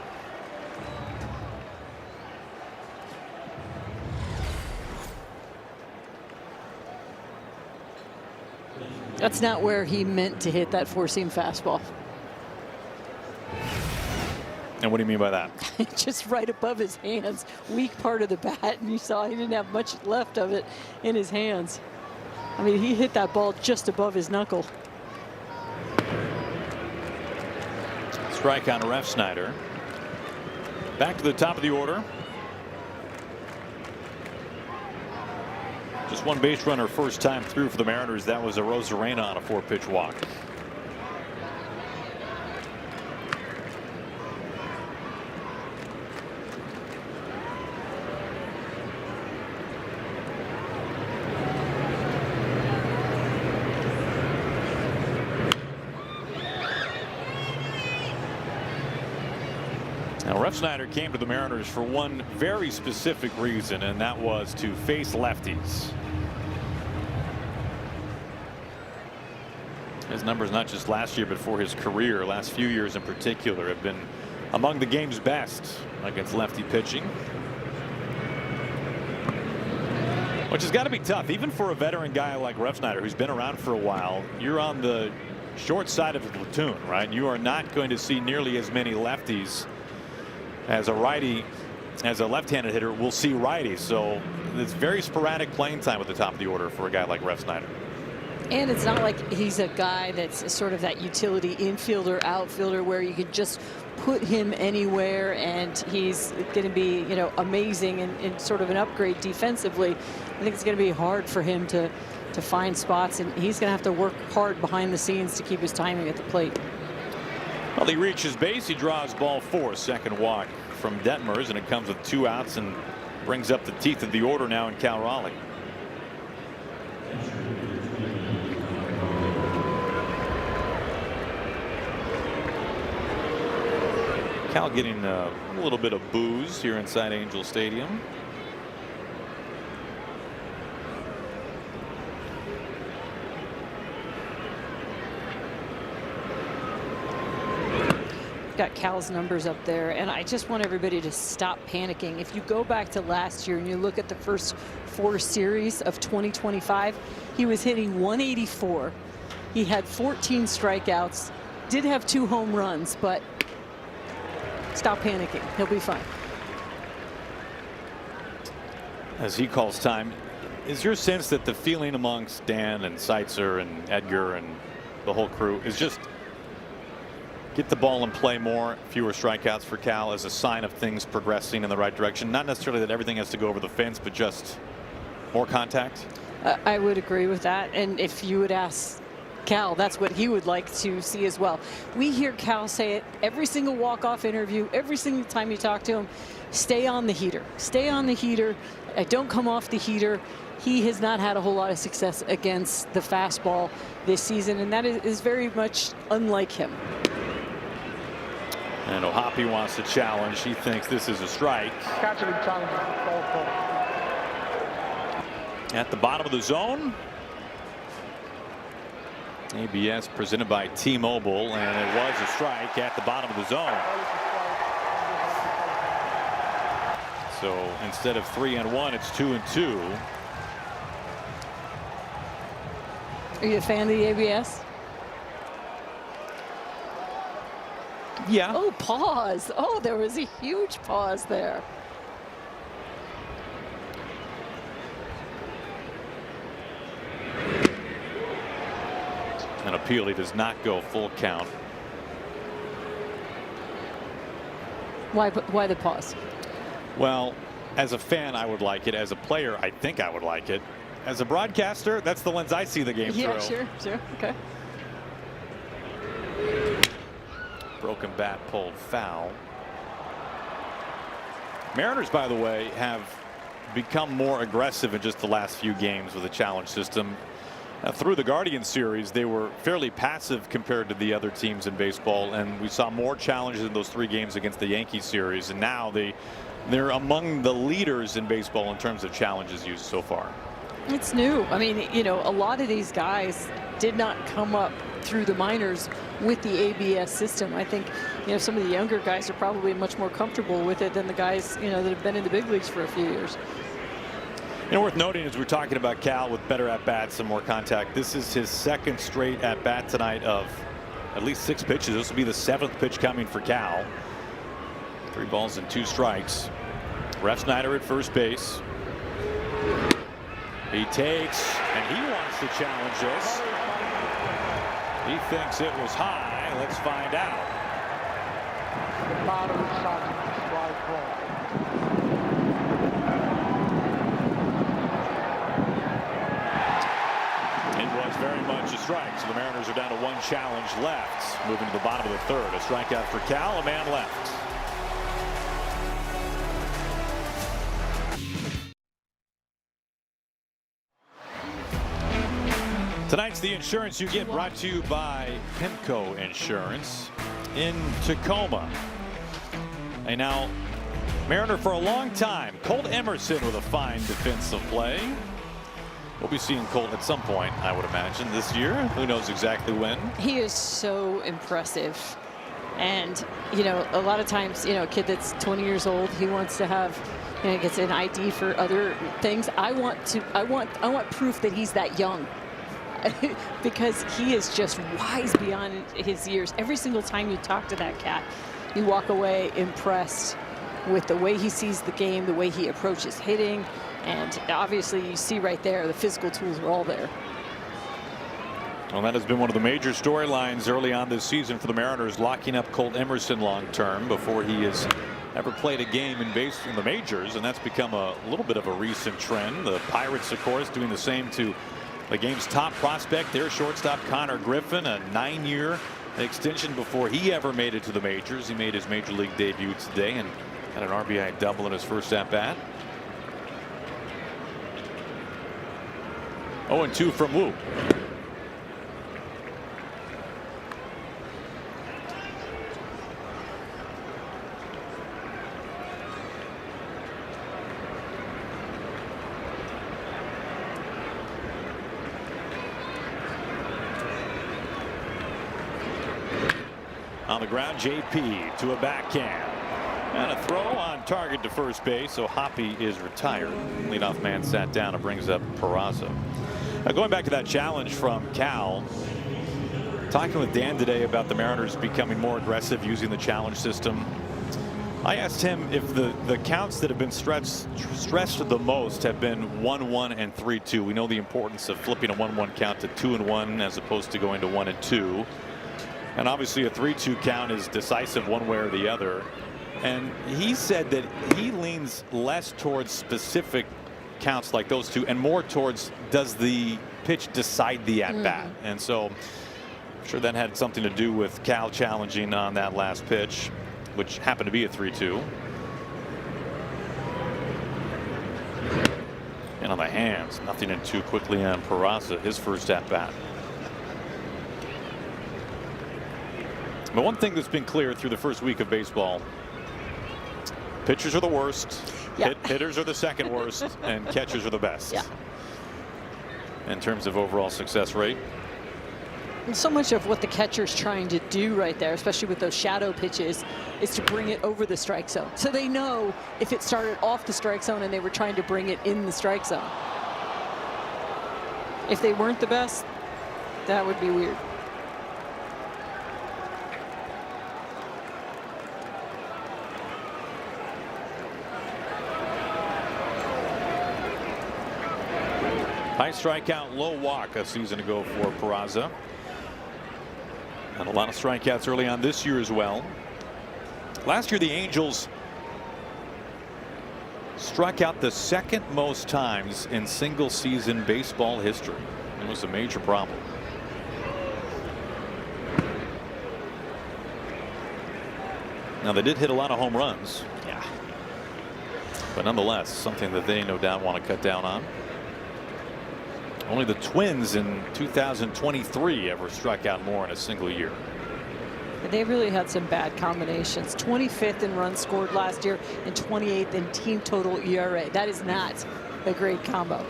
That's not where he meant to hit that 4-seam fastball. And what do you mean by that? Just right above his hands, weak part of the bat, and you saw he didn't have much left of it in his hands. I mean, he hit that ball just above his knuckle. Strike on Refsnyder. Back to the top of the order. Just 1 base runner first time through for the Mariners. That was a Rosarena on a 4-pitch walk. Now, Refsnyder came to the Mariners for one very specific reason, and that was to face lefties. His numbers, not just last year, but for his career, last few years in particular, have been among the game's best against lefty pitching. Which has got to be tough, even for a veteran guy like Refsnyder, who's been around for a while. You're on the short side of the platoon, right? You are not going to see nearly as many lefties as a righty, as a left-handed hitter will see righties. So it's very sporadic playing time at the top of the order for a guy like Refsnyder. And it's not like he's a guy that's sort of that utility infielder, outfielder, where you could just put him anywhere and he's going to be, you know, amazing and sort of an upgrade defensively. I think it's going to be hard for him to find spots, and he's going to have to work hard behind the scenes to keep his timing at the plate. Well, he reaches base. He draws ball 4, second walk from Detmers, and it comes with 2 outs and brings up the teeth of the order now in Cal Raleigh. Cal getting a little bit of booze here inside Angel Stadium. Got Cal's numbers up there, and I just want everybody to stop panicking. If you go back to last year and you look at the first 4 series of 2025, he was hitting 184. He had 14 strikeouts, did have 2 home runs, but stop panicking. He'll be fine. As he calls time, is your sense that the feeling amongst Dan and Seitzer and Edgar and the whole crew is just get the ball and play more, fewer strikeouts for Cal as a sign of things progressing in the right direction? Not necessarily that everything has to go over the fence, but just more contact? I would agree with that. And if you would ask Cal, that's what he would like to see as well. We hear Cal say it every single walk-off interview, every single time you talk to him. Stay on the heater. Stay on the heater. Don't come off the heater. He has not had a whole lot of success against the fastball this season, and that is very much unlike him. And O'Hoppe wants to challenge. He thinks this is a strike. At the bottom of the zone. ABS presented by T-Mobile, and it was a strike at the bottom of the zone. So instead of 3-1, it's 2-2. Are you a fan of the ABS? Yeah. Oh, pause. Oh, there was a huge pause there. An appeal. He does not go full count. Why the pause? Well, as a fan, I would like it. As a player, I think I would like it. As a broadcaster, that's the lens I see the game through. Yeah, sure. Okay. Broken bat pulled foul. Mariners, by the way, have become more aggressive in just the last few games with the challenge system. Through the Guardian series, they were fairly passive compared to the other teams in baseball, and we saw more challenges in those 3 games against the Yankees series, and now they're among the leaders in baseball in terms of challenges used so far. It's new. I mean, you know, a lot of these guys did not come up through the minors with the ABS system. I think, you know, some of the younger guys are probably much more comfortable with it than the guys, you know, that have been in the big leagues for a few years. You know, worth noting as we're talking about Cal with better at-bats and more contact, this is his 2nd straight at-bat tonight of at least 6 pitches. This will be the 7th pitch coming for Cal. 3 balls and 2 strikes. Refsnyder at first base. He takes, and he wants to challenge this. He thinks it was high. Let's find out. It was very much a strike, so the Mariners are down to 1 challenge left. Moving to the bottom of the 3rd. A strikeout for Cal, a man left. Tonight's The Insurance You Get, brought to you by Pimco Insurance in Tacoma. And now, Mariner for a long time. Colt Emerson with a fine defensive play. We'll be seeing Colt at some point, I would imagine, this year. Who knows exactly when. He is so impressive. And, you know, a lot of times, you know, a kid that's 20 years old, he wants to have, you know, gets an ID for other things. I want proof that he's that young. Because he is just wise beyond his years. Every single time you talk to that cat, you walk away impressed with the way he sees the game, the way he approaches hitting, and obviously you see right there the physical tools are all there. Well, that has been one of the major storylines early on this season for the Mariners, locking up Colt Emerson long term before he has ever played a game in the majors, and that's become a little bit of a recent trend. The Pirates, of course, doing the same to the game's top prospect, their shortstop Connor Griffin, a 9-year extension before he ever made it to the majors. He made his major league debut today and had an RBI double in his first at bat. 0-2 from Wu. On the ground, JP to a backhand. And a throw on target to first base, so Hoppy is retired. Leadoff man sat down and brings up Peraza. Now going back to that challenge from Cal, talking with Dan today about the Mariners becoming more aggressive using the challenge system. I asked him if the counts that have been stressed the most have been 1-1 and 3-2. We know the importance of flipping a 1-1 count to 2-1 as opposed to going to 1-2. And obviously a 3-2 count is decisive one way or the other. And he said that he leans less towards specific counts like those two and more towards does the pitch decide the at-bat. And so I'm sure that had something to do with Cal challenging on that last pitch, which happened to be a 3-2. And on the hands, nothing in too quickly on Peraza, his first at-bat. But one thing that's been clear through the first week of baseball, pitchers are the worst, hitters are the second worst, and catchers are the best. In terms of overall success rate. And so much of what the catcher's trying to do right there, especially with those shadow pitches, is to bring it over the strike zone. So they know if it started off the strike zone and they were trying to bring it in the strike zone. If they weren't the best, that would be weird. High strikeout, low walk a season ago for Peraza. And a lot of strikeouts early on this year as well. Last year, the Angels struck out the second most times in single season baseball history. It was a major problem. Now, they did hit a lot of home runs. But nonetheless, something that they no doubt want to cut down on. Only the Twins in 2023 ever struck out more in a single year. They really had some bad combinations. 25th in runs scored last year and 28th in team total ERA. That is not a great combo.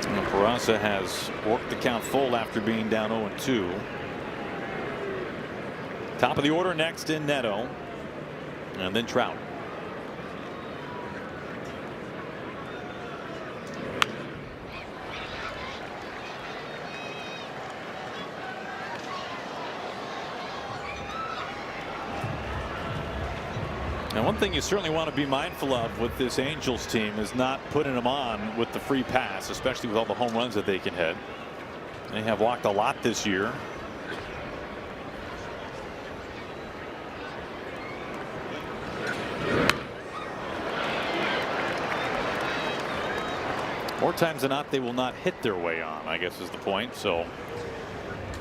And Peraza has worked the count full after being down 0-2. Top of the order next in Neto, and then Trout. And one thing you certainly want to be mindful of with this Angels team is not putting them on with the free pass, especially with all the home runs that they can hit. They have walked a lot this year. More times than not, they will not hit their way on, I guess is the point. So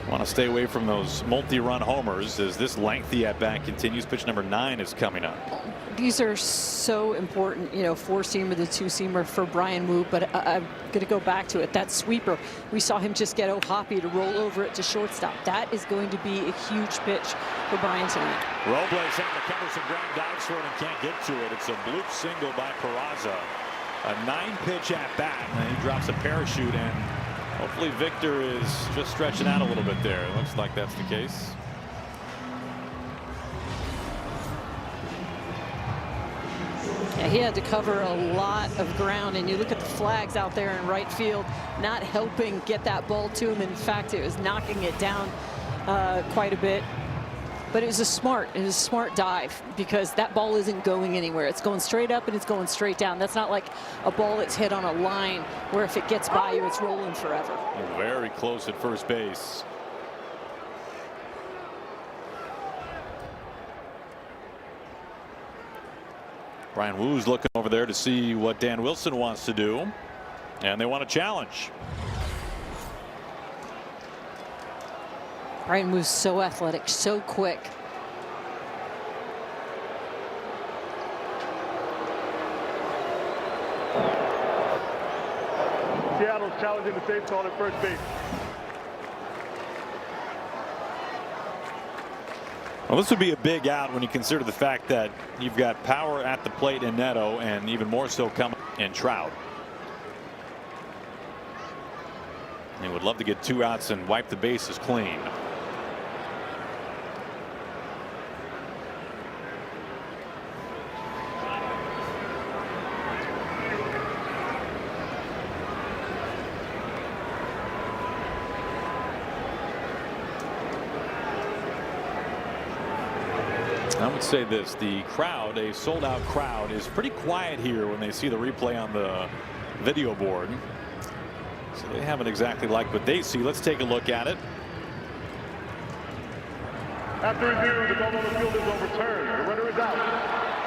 Want to stay away from those multi-run homers as this lengthy at-bat continues. Pitch number 9 is coming up. These are so important, you know, 4-seamer, the 2-seamer for Brian Wu, but I'm going to go back to it. That sweeper, we saw him just get O'Hoppe to roll over it to shortstop. That is going to be a huge pitch for Brian tonight. Robles having to cover some ground dives for it and can't get to it. It's a bloop single by Peraza. A 9-pitch at-bat, and he drops a parachute, and hopefully Victor is just stretching out a little bit there. It looks like that's the case. Yeah, he had to cover a lot of ground, and you look at the flags out there in right field, not helping get that ball to him. In fact, it was knocking it down quite a bit. But it was a smart dive, because that ball isn't going anywhere. It's going straight up and it's going straight down. That's not like a ball that's hit on a line where if it gets by you, it's rolling forever. Very close at first base. Brian Wu's looking over there to see what Dan Wilson wants to do, and they want a challenge. Brian Wu's so athletic, so quick. Seattle's challenging the safe call at first base. Well, this would be a big out when you consider the fact that you've got power at the plate in Neto, and even more so coming in Trout. He would love to get 2 outs and wipe the bases clean. I would say this, the crowd, a sold-out crowd, is pretty quiet here when they see the replay on the video board. So they haven't exactly liked what they see. Let's take a look at it. After review, the call on the field is overturned. The runner is out.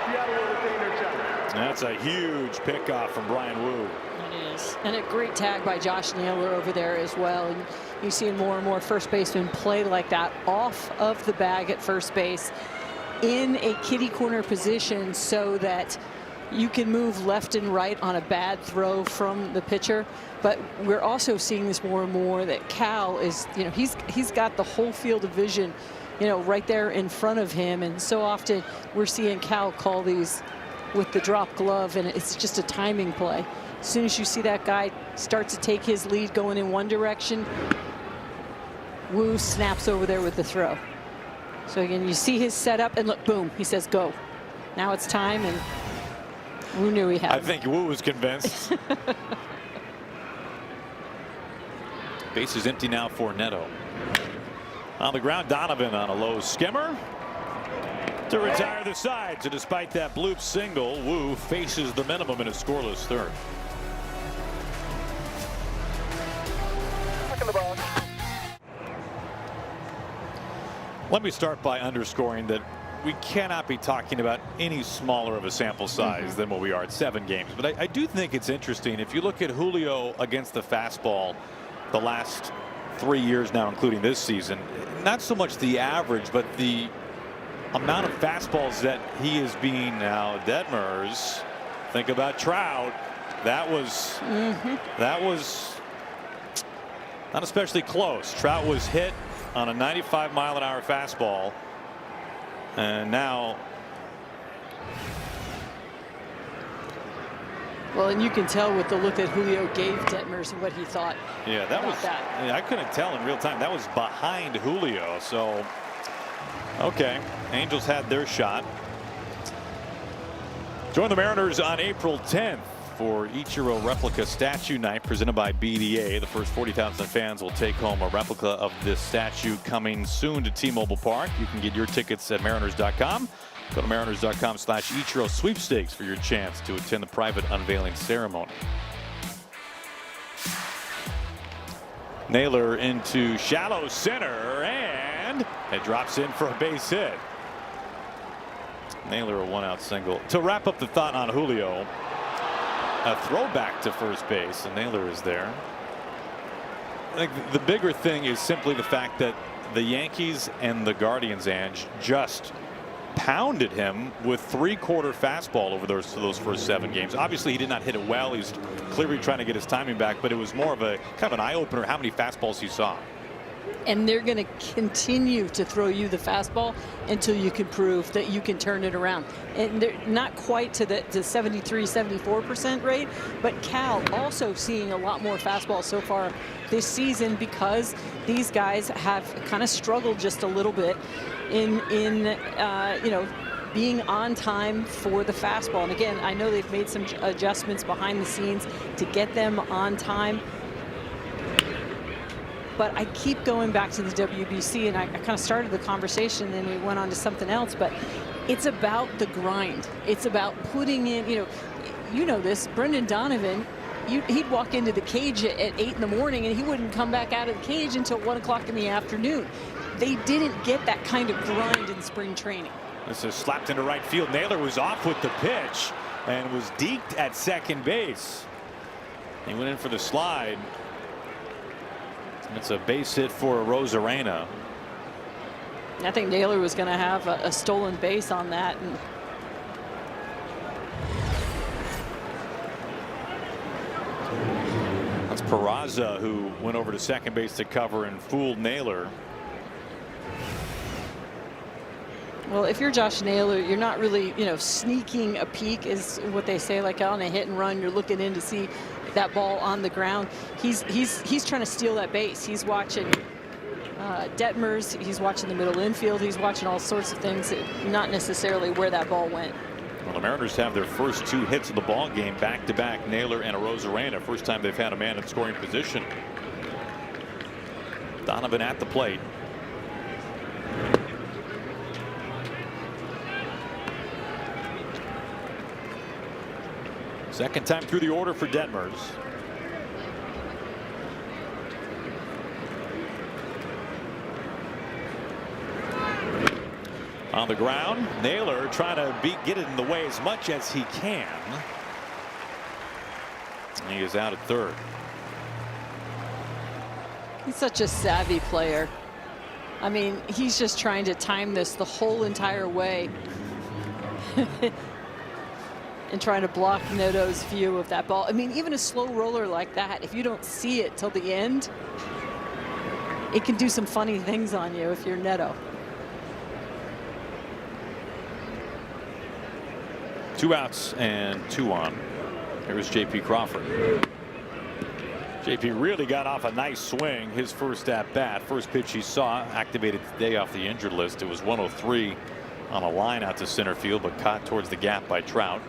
Seattle will retain their challenge. That's a huge pickoff from Brian Wu. It is. And a great tag by Josh Naylor over there as well. And you see more and more first basemen play like that, off of the bag at first base, in a kitty corner position, so that you can move left and right on a bad throw from the pitcher. But we're also seeing this more and more, that Cal is, you know, he's got the whole field of vision, you know, right there in front of him. And so often we're seeing Cal call these with the drop glove, and it's just a timing play. As soon as you see that guy start to take his lead going in one direction, Wu snaps over there with the throw. So again, you see his setup, and look, boom, he says go. Now it's time, and Wu knew he had. I think Wu was convinced. Base is empty now for Neto. On the ground, Donovan on a low skimmer to retire the side. So despite that bloop single, Wu faces the minimum in a scoreless third. Back in the box. Let me start by underscoring that we cannot be talking about any smaller of a sample size than what we are at 7 games. But I do think it's interesting. If you look at Julio against the fastball the last 3 years now, including this season, not so much the average, but the amount of fastballs that he is being now. Detmers, think about Trout. That was not especially close. Trout was hit on a 95-mile-an-hour fastball, and now. Well, and you can tell with the look that Julio gave Detmers what he thought. Yeah, that was. Yeah, I couldn't tell in real time. That was behind Julio. So, okay, Angels had their shot. Join the Mariners on April 10th for Ichiro replica statue night presented by BDA. The first 40,000 fans will take home a replica of this statue, coming soon to T-Mobile Park. You can get your tickets at mariners.com. Go to mariners.com/Ichiro sweepstakes for your chance to attend the private unveiling ceremony. Naylor into shallow center, and it drops in for a base hit. Naylor a 1-out single. To wrap up the thought on Julio, a throwback to first base, and Naylor is there. think the bigger thing is simply the fact that the Yankees and the Guardians, Ange, just pounded him with three-quarter fastball over those first 7 games. Obviously, he did not hit it well. He's clearly trying to get his timing back, but it was more of a kind of an eye-opener how many fastballs he saw. And they're going to continue to throw you the fastball until you can prove that you can turn it around. And they're not quite to the 73-74% rate, but Cal also seeing a lot more fastball so far this season because these guys have kind of struggled just a little bit in you know, being on time for the fastball. And again, I know they've made some adjustments behind the scenes to get them on time. But I keep going back to the WBC, and I kind of started the conversation and we went on to something else, but it's about the grind. It's about putting in, you know this, Brendan Donovan, he'd walk into the cage at 8 in the morning and he wouldn't come back out of the cage until 1 o'clock in the afternoon. They didn't get that kind of grind in spring training. This is slapped into right field. Naylor was off with the pitch and was deked at second base. He went in for the slide. It's a base hit for Rosarena. I think Naylor was going to have a stolen base on that. And that's Peraza who went over to second base to cover and fooled Naylor. Well, if you're Josh Naylor, you're not really, sneaking a peek is what they say, like on a hit and run. You're looking in to see that ball on the ground. He's trying to steal that base. He's watching Detmers. He's watching the middle infield. He's watching all sorts of things, not necessarily where that ball went. Well, the Mariners have their first 2 hits of the ball game back-to-back, Naylor and Rosarena. First time they've had a man in scoring position. Donovan at the plate. Second time through the order for Detmers. On the ground, Naylor trying to get it in the way as much as he can. He is out at third. He's such a savvy player. I mean, he's just trying to time this the whole entire way. And trying to block Neto's view of that ball. I mean, even a slow roller like that, if you don't see it till the end, it can do some funny things on you if you're Neto. 2 outs and 2 on. Here's J.P. Crawford. J.P. really got off a nice swing his first at bat. First pitch he saw, activated today off the injured list. It was 103 on a line out to center field, but caught towards the gap by Trout.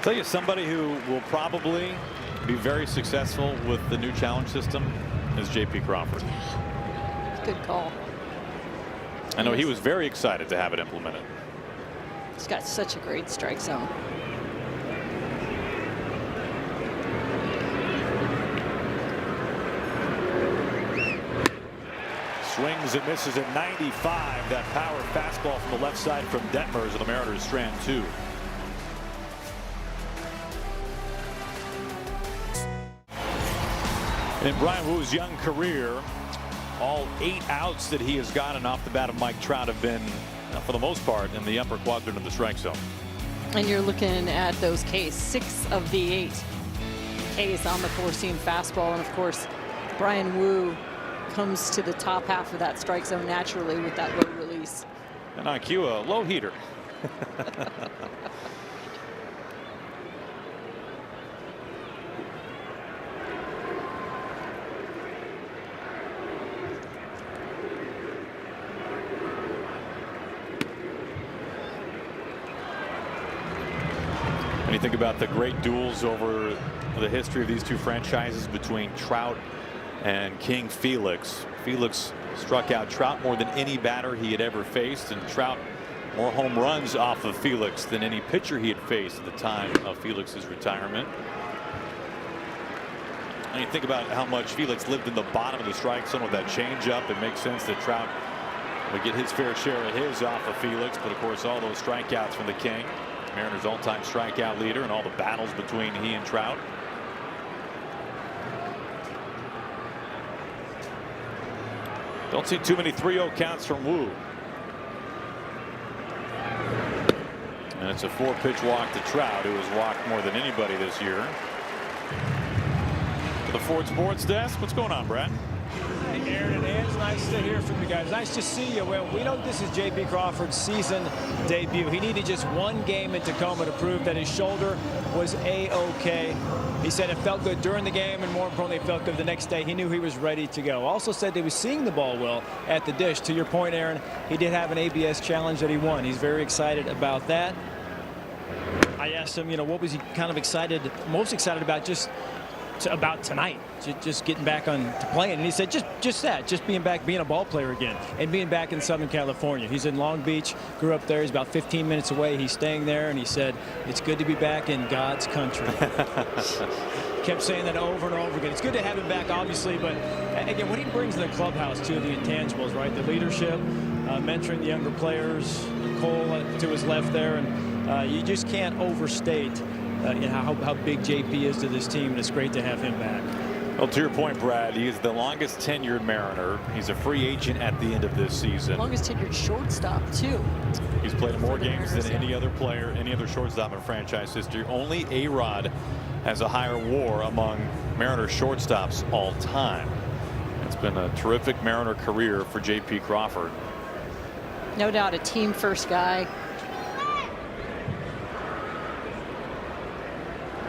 Tell you somebody who will probably be very successful with the new challenge system is J.P. Crawford. Good call. I know he was very excited to have it implemented. He's got such a great strike zone. Swings and misses at 95. That power fastball from the left side from Detmers, and the Mariners strand 2. In Brian Woo's young career, all 8 outs that he has gotten off the bat of Mike Trout have been, for the most part, in the upper quadrant of the strike zone. And you're looking at those Ks, 6 of the 8 Ks on the 4-seam fastball. And of course, Brian Woo comes to the top half of that strike zone naturally with that low release. And on cue, a low heater. When you think about the great duels over the history of these 2 franchises between Trout and King Felix. Felix struck out Trout more than any batter he had ever faced, and Trout More home runs off of Felix than any pitcher he had faced at the time of Felix's retirement. And you think about how much Felix lived in the bottom of the strike zone with that changeup. It makes sense that Trout would get his fair share of his off of Felix. But of course, all those strikeouts from the King, Mariners' all-time strikeout leader, and all the battles between he and Trout. Don't see too many 3-0 counts from Wu. And it's a 4-pitch walk to Trout, who has walked more than anybody this year. To the Ford Sports Desk, what's going on, Brad? Hey, Aaron and Ann, it's nice to hear from you guys. Nice to see you. Well, we know this is J.P. Crawford's season debut. He needed just one game in Tacoma to prove that his shoulder was A-OK. He said it felt good during the game, and more importantly, it felt good the next day. He knew he was ready to go. Also said he was seeing the ball well at the dish. To your point, Aaron, he did have an ABS challenge that he won. He's very excited about that. I asked him, what was he kind of most excited about about tonight, just getting back on to playing, and he said just being back, being a ball player again, and being back in Southern California. He's in Long Beach, grew up there. He's about 15 minutes away. He's staying there, and he said it's good to be back in God's country. Kept saying that over and over again. It's good to have him back, obviously, but again, what he brings in the clubhouse too, the intangibles, right? The leadership, mentoring the younger players, Cole to his left there, and you just can't overstate how big JP is to this team, and it's great to have him back. Well, to your point, Brad, he is the longest tenured Mariner. He's a free agent at the end of this season. Longest tenured shortstop, too. He's played more games than any other player, any other shortstop in franchise history. Only A-Rod has a higher WAR among Mariner shortstops all time. It's been a terrific Mariner career for J.P. Crawford. No doubt a team-first guy.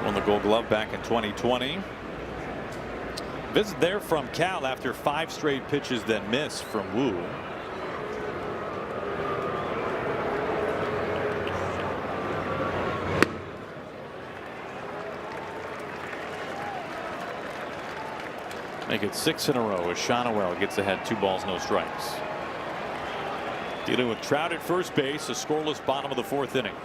Won the Gold Glove back in 2020. Visit there from Cal after 5 straight pitches that missed from Wu. Make it 6 in a row as Shonowell gets ahead 2 balls, no strikes. Dealing with Trout at first base, a scoreless bottom of the 4th inning.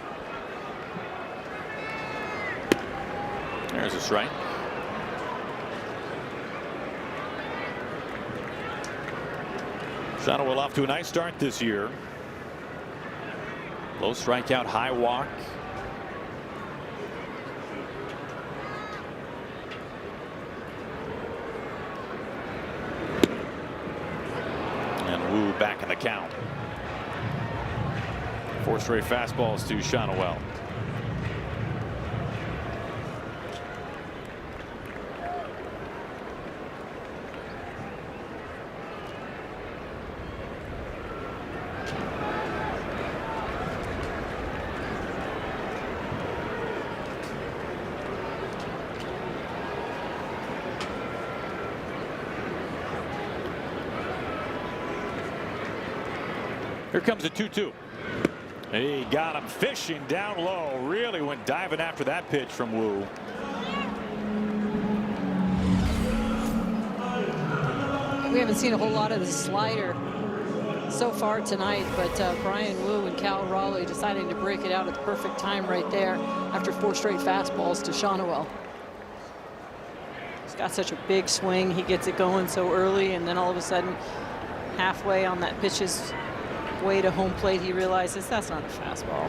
There's a strike. Shonowell off to a nice start this year. Low strikeout, high walk. And Wu back in the count. 4 straight fastballs to Shonowell. Here comes a 2-2. He got him fishing down low. Really went diving after that pitch from Wu. We haven't seen a whole lot of the slider so far tonight, but Brian Wu and Cal Raleigh deciding to break it out at the perfect time right there after 4 straight fastballs to Shonowell. He's got such a big swing. He gets it going so early, and then all of a sudden, halfway on that pitch's way to home plate, he realizes that's not a fastball.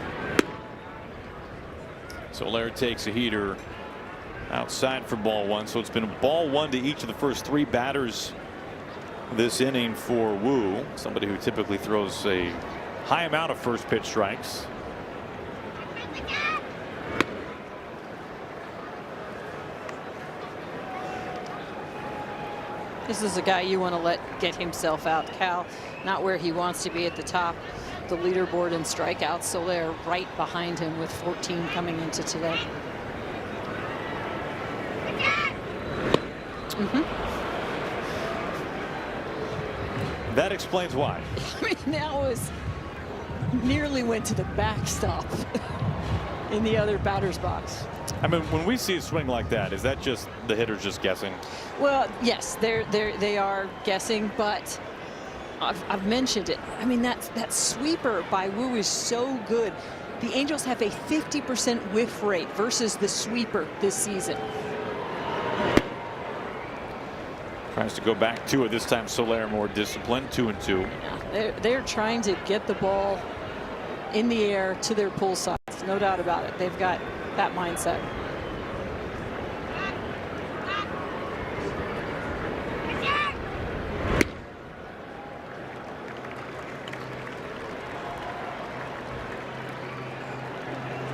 Soler takes a heater outside for ball 1. So it's been ball 1 to each of the first 3 batters this inning for Wu, somebody who typically throws a high amount of first pitch strikes. This is a guy you want to let get himself out. Cal, not where he wants to be at the top, the leaderboard in strikeouts. So they're right behind him with 14 coming into today. That explains why. I mean, that was nearly went to the backstop in the other batter's box. I mean, when we see a swing like that, is that just the hitter just guessing? Well, yes, they are guessing, but I've mentioned it. I mean, that sweeper by Wu is so good. The Angels have a 50% whiff rate versus the sweeper this season. Tries to go back to it. This time Soler more disciplined, 2-2. Yeah, they're trying to get the ball in the air to their pull sides. No doubt about it. They've got that mindset.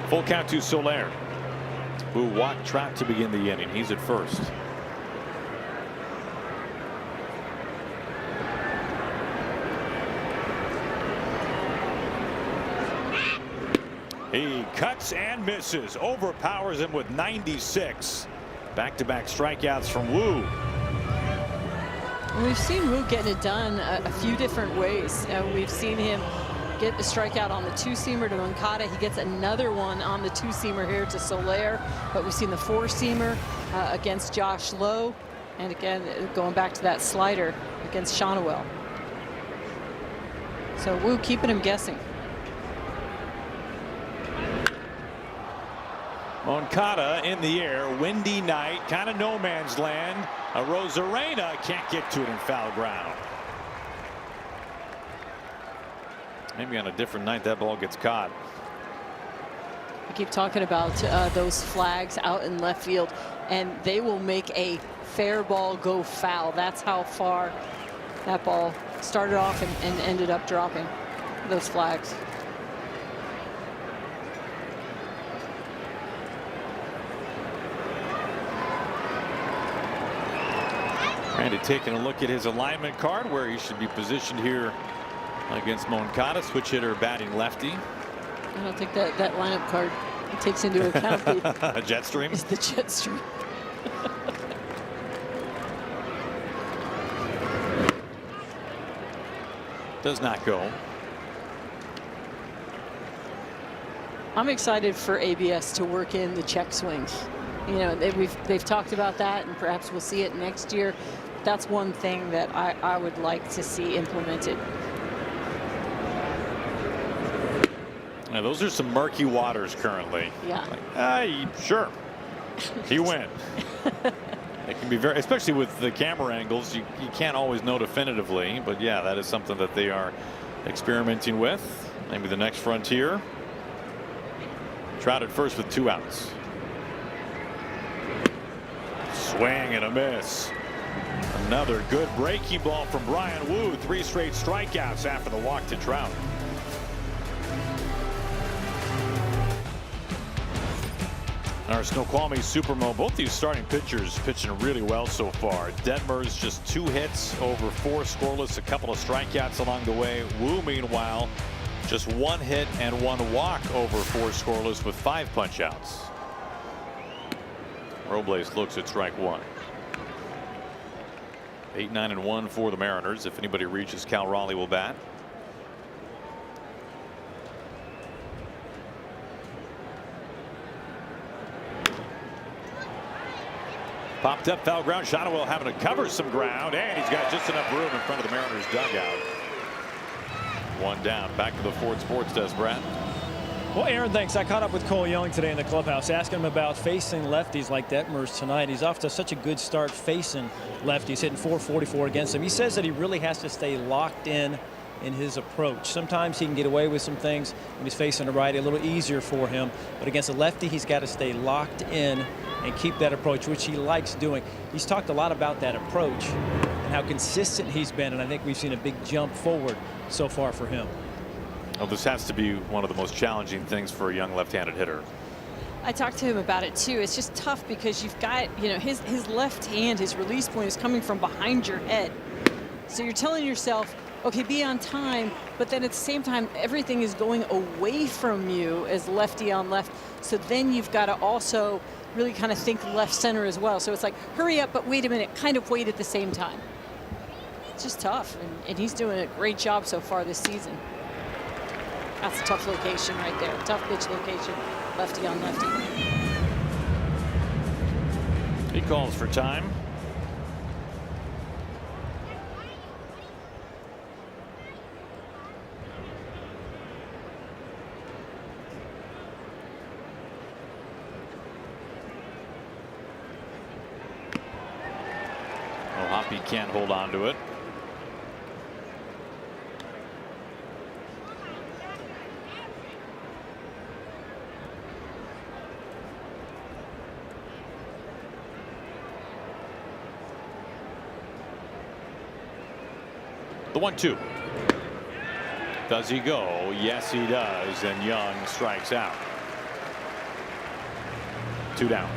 Full count to Soler, who walked track to begin the inning. He's at first. He cuts and misses, overpowers him with 96. Back-to-back strikeouts from Wu. We've seen Wu getting it done a few different ways. We've seen him get the strikeout on the two-seamer to Moncada. He gets another one on the two-seamer here to Soler. But we've seen the four-seamer against Josh Lowe. And again, going back to that slider against Shonowell. So Wu keeping him guessing. Moncada in the air, windy night, kind of no man's land. Rosarena can't get to it in foul ground. Maybe on a different night that ball gets caught. I keep talking about those flags out in left field, and they will make a fair ball go foul. That's how far that ball started off and ended up dropping, those flags. Randy taking a look at his alignment card, where he should be positioned here against Moncada, switch hitter batting lefty. I don't think that lineup card takes into account the jet stream. Is the jet stream. Does not go. I'm excited for ABS to work in the check swings. You know, they've talked about that, and perhaps we'll see it next year. That's one thing that I would like to see implemented. Now, those are some murky waters currently. Yeah. Sure. He went. It can be very, especially with the camera angles, you can't always know definitively. But yeah, that is something that they are experimenting with. Maybe the next frontier. Trout at first with 2 outs. Swing and a miss. Another good breaking ball from Brian Wu. 3 straight strikeouts after the walk to Trout. Our Snoqualmie Supermo, both these starting pitchers pitching really well so far. Detmer's just 2 hits over 4 scoreless, a couple of strikeouts along the way. Wu, meanwhile, just 1 hit and 1 walk over 4 scoreless with 5 punch-outs. Robles looks at strike 1. 8-9-1 for the Mariners. If anybody reaches, Cal Raleigh will bat. Popped up, foul ground. Shonowell having to cover some ground, and he's got just enough room in front of the Mariners dugout. 1 down. Back to the Ford Sports desk, Brad. Well, Aaron, thanks. I caught up with Cole Young today in the clubhouse, asking him about facing lefties like Detmers tonight. He's off to such a good start facing lefties, hitting .444 against him. He says that he really has to stay locked in his approach. Sometimes he can get away with some things when he's facing a righty, a little easier for him. But against a lefty, he's got to stay locked in and keep that approach, which he likes doing. He's talked a lot about that approach and how consistent he's been, and I think we've seen a big jump forward so far for him. Well, this has to be one of the most challenging things for a young left-handed hitter. I talked to him about it too. It's just tough because you've got, you know, his left hand, his release point is coming from behind your head. So you're telling yourself, okay, be on time, but then at the same time, everything is going away from you as lefty on left. So then you've got to also really kind of think left center as well. So it's like, hurry up, but wait a minute, kind of wait at the same time. It's just tough, and he's doing a great job so far this season. That's a tough location right there. Tough pitch location, lefty on lefty. He calls for time. Hoppy can't hold on to it. The 1-2. Does he go? Yes, he does. And Young strikes out. 2 down.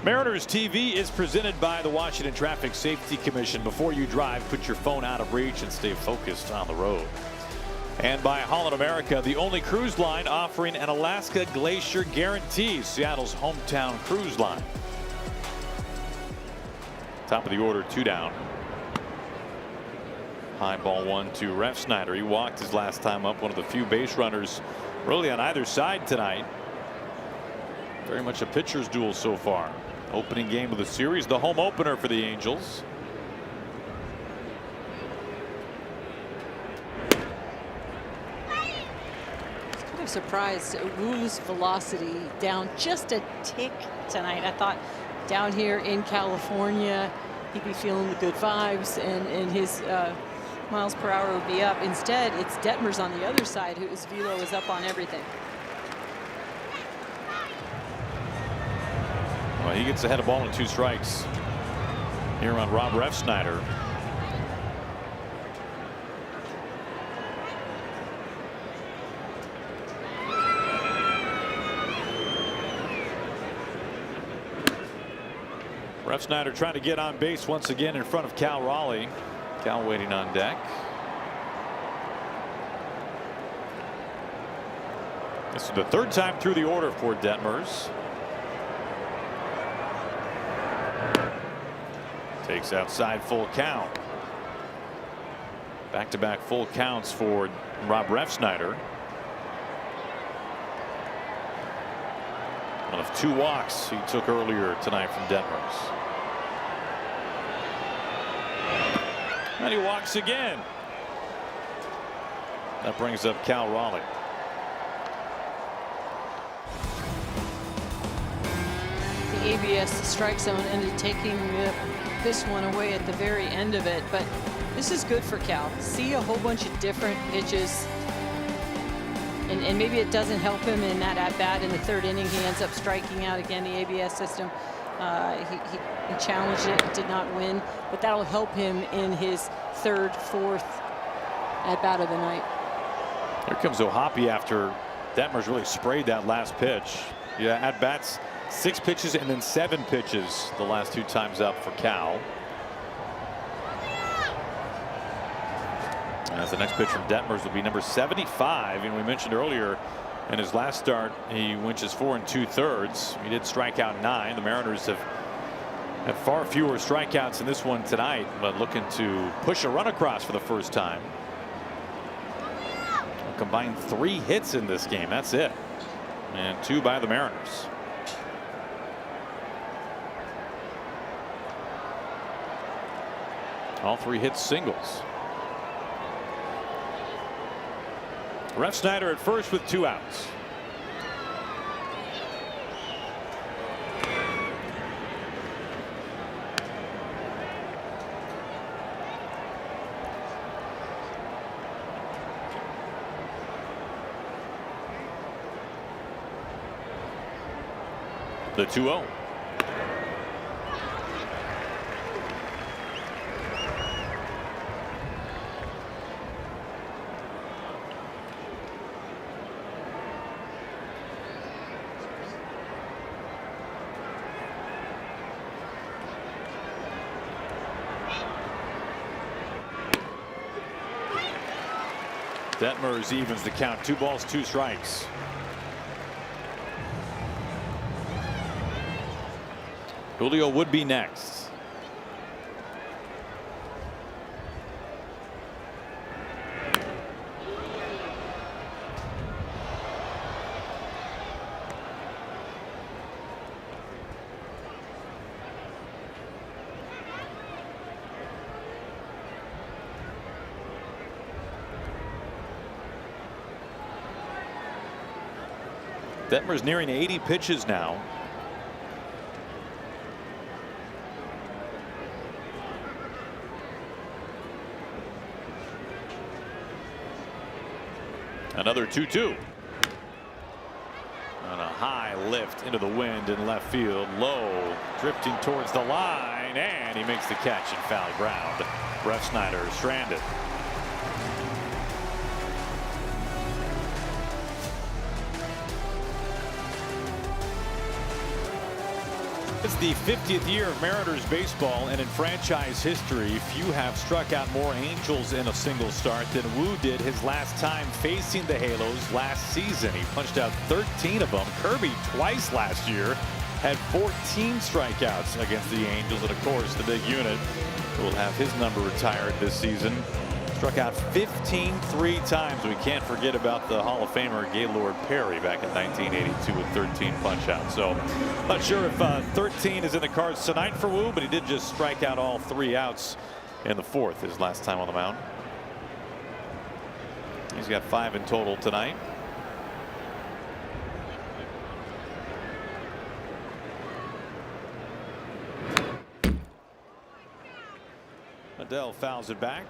Mariners TV is presented by the Washington Traffic Safety Commission. Before you drive, put your phone out of reach and stay focused on the road. And by Holland America, the only cruise line offering an Alaska Glacier guarantee. Seattle's hometown cruise line. Top of the order, 2 down. High ball 1 to Refsnyder. He walked his last time up. One of the few base runners really on either side tonight. Very much a pitcher's duel so far. Opening game of the series, the home opener for the Angels. Kind of surprised Wu's velocity down just a tick tonight. I thought down here in California he'd be feeling the good vibes and his miles per hour would be up. Instead, it's Detmers on the other side whose velo is up on everything. Well, he gets ahead of ball and 2 strikes here on Rob Refsnyder. Refsnyder trying to get on base once again in front of Cal Raleigh. Cal waiting on deck. This is the 3rd time through the order for Detmers. Takes outside, full count. Back-to-back full counts for Rob Refsnyder. One of 2 walks he took earlier tonight from Detmers. And he walks again. That brings up Cal Raleigh. The ABS strike zone ended taking this one away at the very end of it, but this is good for Cal. See a whole bunch of different pitches, and maybe it doesn't help him in that at bat in the 3rd inning. He ends up striking out again. The ABS system, he challenged it, did not win, but that'll help him in his 3rd, 4th at bat of the night. Here comes O'Hoppy after Detmers really sprayed that last pitch. Yeah, at bats 6 pitches and then 7 pitches the last 2 times up for Cal. As the next pitch from Detmers will be number 75, and we mentioned earlier in his last start he winches 4 2/3. He did strike out 9. The Mariners have had far fewer strikeouts in this one tonight, but looking to push a run across for the first time. A combined 3 hits in this game. That's it, and 2 by the Mariners. All 3 hits singles. Refsnyder at first with 2 outs. The 2-0. Detmers evens the count. 2 balls, 2 strikes. Julio would be next. Detmers nearing 80 pitches now. Another 2-2. On a high lift into the wind in left field. Low, drifting towards the line, and he makes the catch in foul ground. Refsnyder stranded. It's the 50th year of Mariners baseball, and in franchise history, few have struck out more Angels in a single start than Wu did his last time facing the Halos last season. He punched out 13 of them. Kirby twice last year had 14 strikeouts against the Angels, and of course the big unit will have his number retired this season. Struck out 15 3 times. We can't forget about the Hall of Famer Gaylord Perry back in 1982 with 13 punch-outs. So not sure if 13 is in the cards tonight for Wu, but he did just strike out all 3 outs in the 4th his last time on the mound. He's got 5 in total tonight. Adele fouls it back.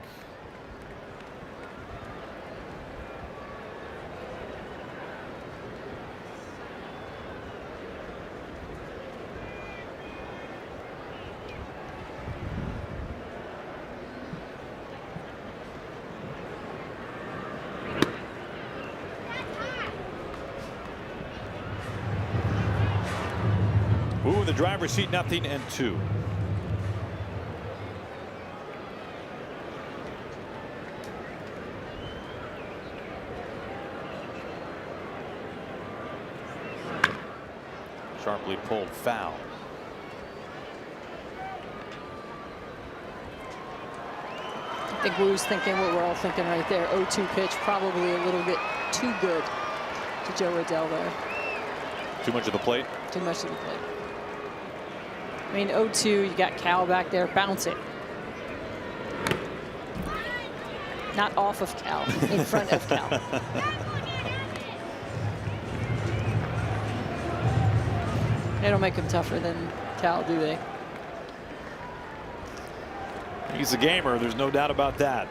Ooh, the driver's seat, 0-2. Sharply pulled foul. I think Wu's thinking what we're all thinking right there. 0-2 pitch, probably a little bit too good to Joe Adele there. Too much of the plate? Too much of the plate. I mean, 0-2, you got Cal back there, bounce it. Not off of Cal, in front of Cal. They don't make him tougher than Cal, do they? He's a gamer, there's no doubt about that.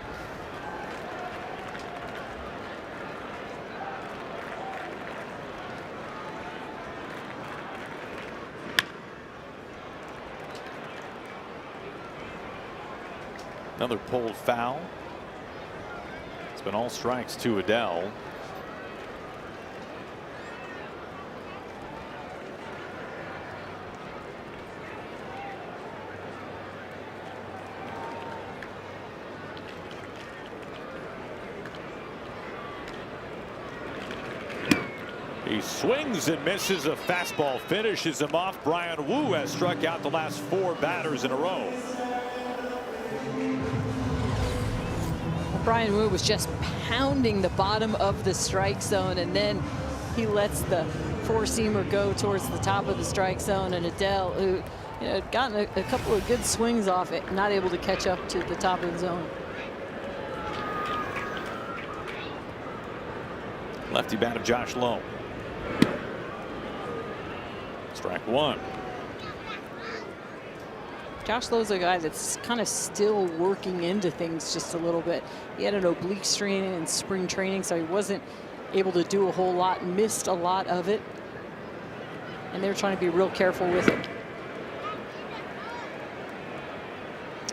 Another pulled foul. It's been all strikes to Adele. He swings and misses. A fastball finishes him off. Brian Wu has struck out the last 4 batters in a row. Brian Wu was just pounding the bottom of the strike zone, and then he lets the 4-seamer go towards the top of the strike zone, and Adele, who had gotten a couple of good swings off it, not able to catch up to the top of the zone. Lefty bat of Josh Lowe. Strike 1. Josh Lowe's a guy that's kind of still working into things just a little bit. He had an oblique strain in spring training, so he wasn't able to do a whole lot, missed a lot of it. And they're trying to be real careful with it.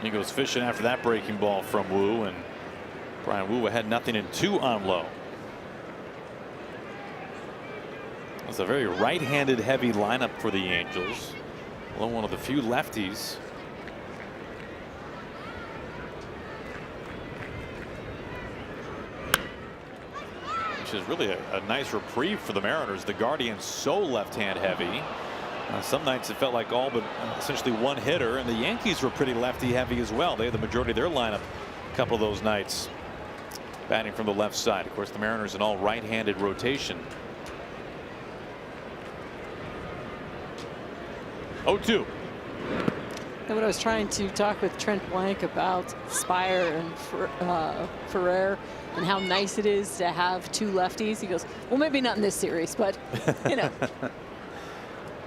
He goes fishing after that breaking ball from Wu, and Brian Wu had 0-2 on Lowe. It's a very right-handed heavy lineup for the Angels. Lowe, one of the few lefties. Which is really a nice reprieve for the Mariners. The Guardians so left-hand heavy. Some nights it felt like all but essentially one hitter, and the Yankees were pretty lefty heavy as well. They had the majority of their lineup a couple of those nights batting from the left side. Of course, the Mariners an all right-handed rotation. 0-2. And when I was trying to talk with Trent Blank about Spire and Ferrer and how nice it is to have 2 lefties, he goes, well, maybe not in this series, but you know.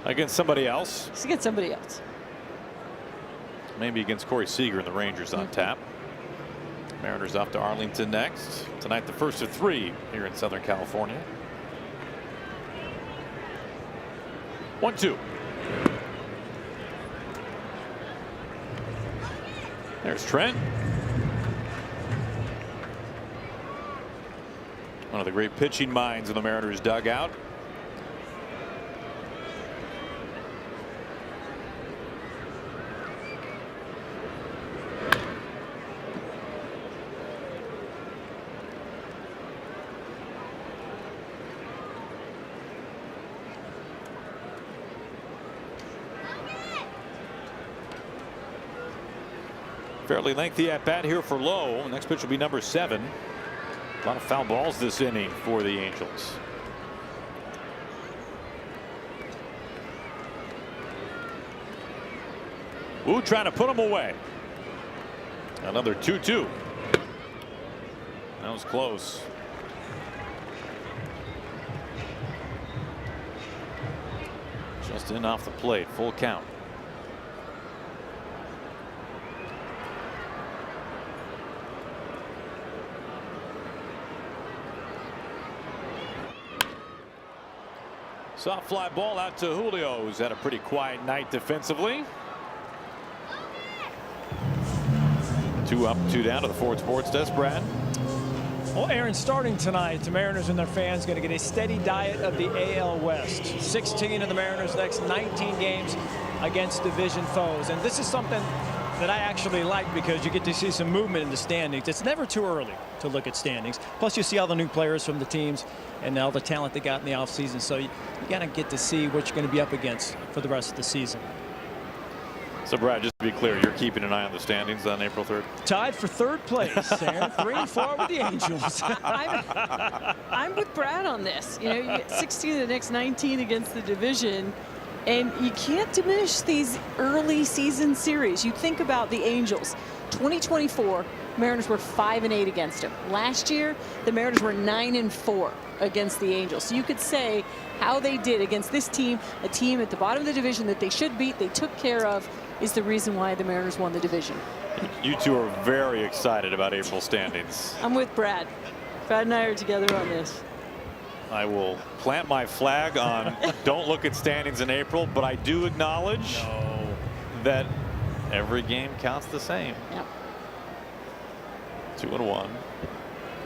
Against somebody else. It's against somebody else. Maybe against Corey Seager and the Rangers on tap. Mariners off to Arlington next. Tonight, the first of 3 here in Southern California. 1-2. There's Trent. One of the great pitching minds in the Mariners dugout. Fairly lengthy at bat here for Lowe. Next pitch will be number 7. A lot of foul balls this inning for the Angels. Wu trying to put him away. Another 2-2. That was close. Just in off the plate. Full count. Soft fly ball out to Julio, who's had a pretty quiet night defensively. 2 up, 2 down to the Ford Sports Desk. Brad. Well, Aaron, starting tonight, the Mariners and their fans going to get a steady diet of the AL West. 16 of the Mariners' next 19 games against division foes. And this is something that I actually like because you get to see some movement in the standings. It's never too early to look at standings. Plus, you see all the new players from the teams and all the talent they got in the offseason. So you got to get to see what you're going to be up against for the rest of the season. So, Brad, just to be clear, you're keeping an eye on the standings on April 3rd? Tied for 3rd place, Aaron. 3-4 with the Angels. I'm with Brad on this. You know, you get 16 of the next 19 against the division, and you can't diminish these early season series. You think about the Angels. 2024, Mariners were 5-8 against them. Last year, the Mariners were 9-4 against the Angels. So you could say how they did against this team, a team at the bottom of the division that they should beat, they took care of, is the reason why the Mariners won the division. You two are very excited about April standings. I'm with Brad. Brad and I are together on this. I will plant my flag on don't look at standings in April, but I do acknowledge that every game counts the same. Yep. 2-1.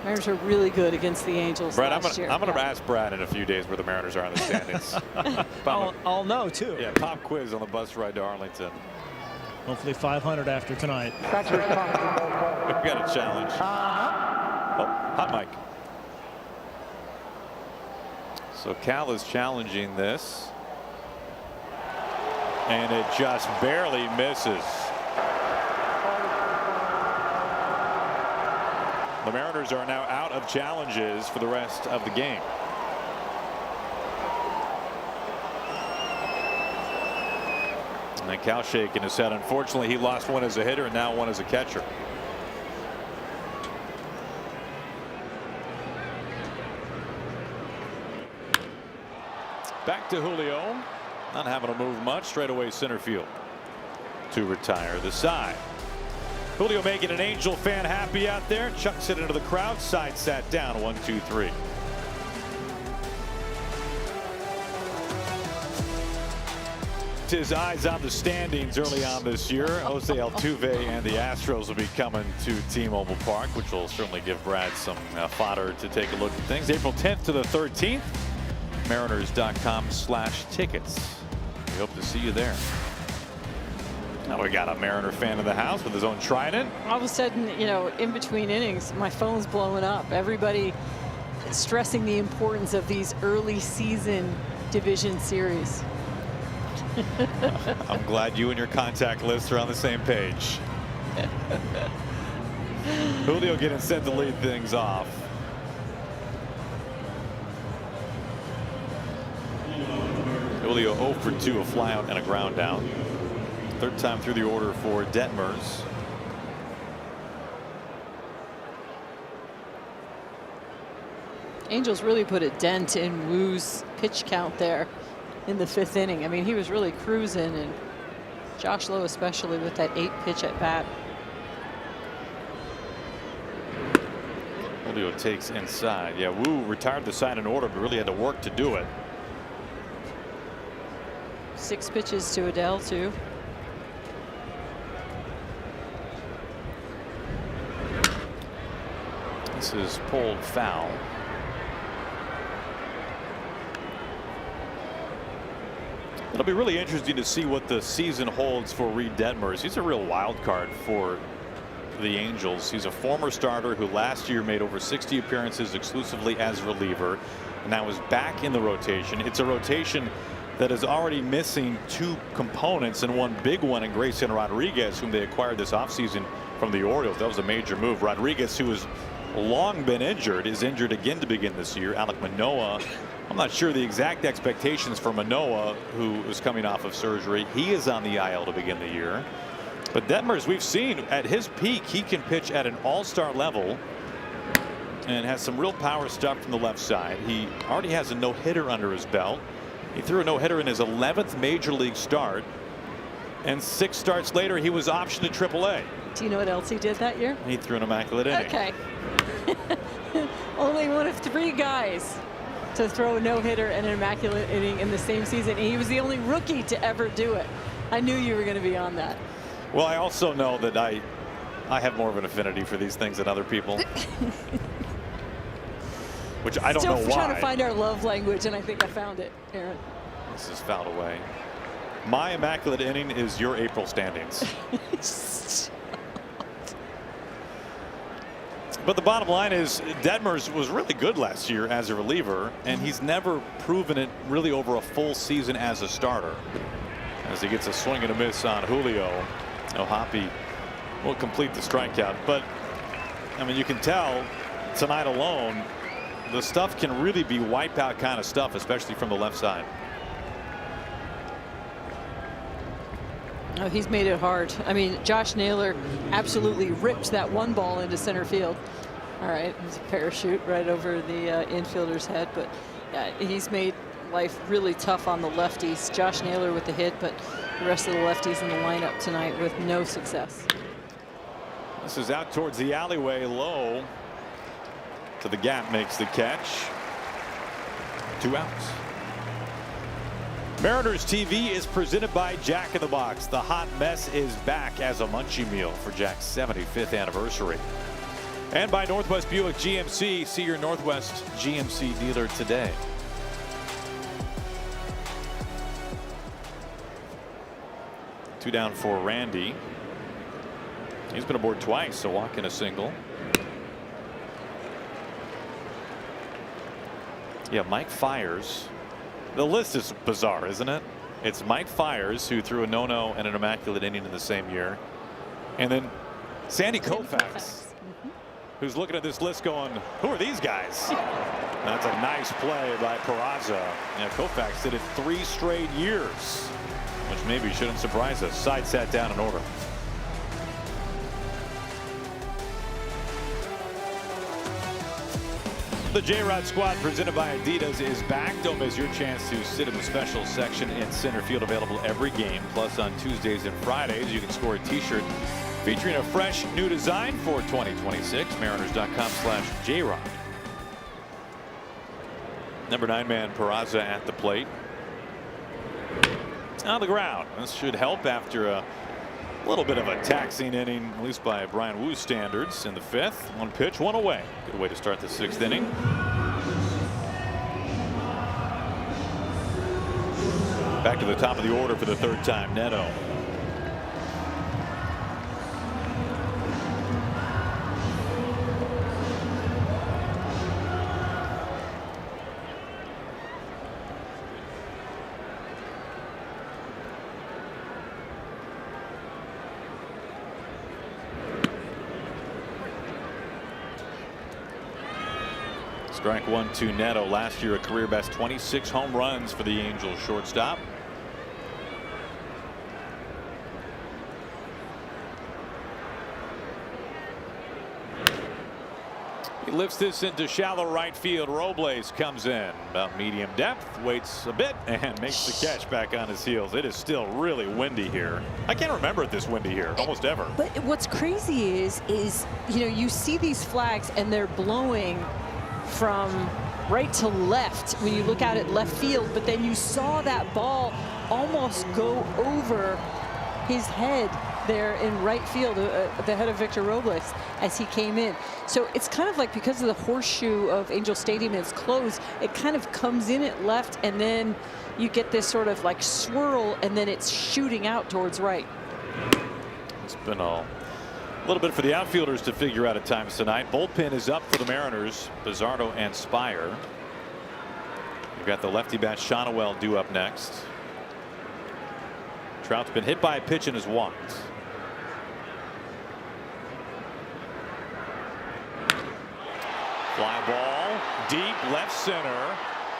Mariners are really good against the Angels Brad, last year. I'm going to ask Brad in a few days where the Mariners are in the standings. I'll know, too. Yeah, pop quiz on the bus ride to Arlington. Hopefully 500 after tonight. We've got a challenge. Oh, hot mic. So Cal is challenging this. And it just barely misses. The Mariners are now out of challenges for the rest of the game. And Cal shaking his head. Unfortunately, he lost one as a hitter and now one as a catcher. Back to Julio. Not having to move much. Straight away center field to retire the side. Julio making an Angel fan happy out there. Chucks it into the crowd. Side sat down. 1-2-3. His eyes on the standings early on this year. Jose Altuve and the Astros will be coming to T-Mobile Park, which will certainly give Brad some fodder to take a look at things. April 10th to the 13th. Mariners.com/tickets. We hope to see you there. Now we got a Mariner fan in the house with his own trident. All of a sudden, you know, in between innings, my phone's blowing up. Everybody stressing the importance of these early season division series. I'm glad you and your contact list are on the same page. Julio getting set to lead things off. Julio 0 for 2, a fly out and a ground out. 3rd time through the order for Detmers. Angels really put a dent in Wu's pitch count there in the 5th inning. I mean, he was really cruising, and Josh Lowe especially with that 8 pitch at bat. Julio takes inside. Yeah, Wu retired the sign in order, but really had to work to do it. 6 pitches to Adele, too. This is pulled foul. It'll be really interesting to see what the season holds for Reed Detmers. He's a real wild card for the Angels. He's a former starter who last year made over 60 appearances exclusively as reliever, and now is back in the rotation. It's a rotation that is already missing 2 components, and one big one in Grayson Rodriguez, whom they acquired this offseason from the Orioles. That was a major move. Rodriguez, who has long been injured, is injured again to begin this year. Alek Manoah, I'm not sure the exact expectations for Manoah, who is coming off of surgery. He is on the IL to begin the year. But Detmers, we've seen at his peak, he can pitch at an all-star level and has some real power stuff from the left side. He already has a no-hitter under his belt. He threw a no-hitter in his 11th major league start, and 6 starts later he was optioned to AAA. Do you know what else he did that year? He threw an immaculate inning. Okay. Only one of 3 guys to throw a no-hitter and an immaculate inning in the same season, and he was the only rookie to ever do it. I knew you were going to be on that. Well, I also know that I have more of an affinity for these things than other people. Which I don't know why. Still trying to find our love language, and I think I found it, Aaron. This is fouled away. My immaculate inning is your April standings. But the bottom line is Detmers was really good last year as a reliever, and he's never proven it really over a full season as a starter. As he gets a swing and a miss on Julio. No, Hoppy will complete the strikeout. But I mean, you can tell tonight alone, the stuff can really be wipeout kind of stuff, especially from the left side. Oh, he's made it hard. I mean, Josh Naylor absolutely ripped that 1 ball into center field. All right, it was a parachute right over the infielder's head, but he's made life really tough on the lefties. Josh Naylor with the hit, but the rest of the lefties in the lineup tonight with no success. This is out towards the alleyway, low to the gap, makes the catch. 2 outs. Mariners TV is presented by Jack in the Box. The hot mess is back as a munchie meal for Jack's 75th anniversary. And by Northwest Buick GMC. See your Northwest GMC dealer today. Two down for Randy. He's been aboard twice, so walk in a single. Yeah, Mike Fiers. The list is bizarre, isn't it? It's Mike Fiers, who threw a no-no and an immaculate inning in the same year. And then Sandy Koufax, who's looking at this list going, who are these guys? That's a nice play by Peraza. Yeah, Koufax did it 3 straight years, which maybe shouldn't surprise us. Side sat down in order. The J-Rod Squad presented by Adidas is back. Don't miss your chance to sit in the special section in center field, available every game. Plus on Tuesdays and Fridays you can score a t-shirt featuring a fresh new design for 2026. Mariners.com/J-Rod. Number 9 man Peraza at the plate. On the ground. This should help after a little bit of a taxing inning, at least by Brian Wu's standards, in the 5th. 1 pitch, 1 away. Good way to start the 6th inning. Back to the top of the order for the 3rd time, Neto. Strike 1 to Neto. Last year a career best 26 home runs for the Angels shortstop. Lifts this into shallow right field. Robles comes in about medium depth, waits a bit, and makes the catch back on his heels. It is still really windy here. I can't remember it this windy here almost ever. But what's crazy is you know, you see these flags and they're blowing from right to left when you look out at left field, but then you saw that ball almost go over his head there in right field, the head of Victor Robles as he came in. So it's kind of like, because of the horseshoe of Angel Stadium is closed, it kind of comes in at left, and then you get this sort of like swirl, and then it's shooting out towards right. It's been a little bit for the outfielders to figure out at times tonight. Bullpen is up for the Mariners. Bizzardo and Spire. You've got the lefty bat Shonowell due up next. Trout's been hit by a pitch and has walked. Fly ball deep left center.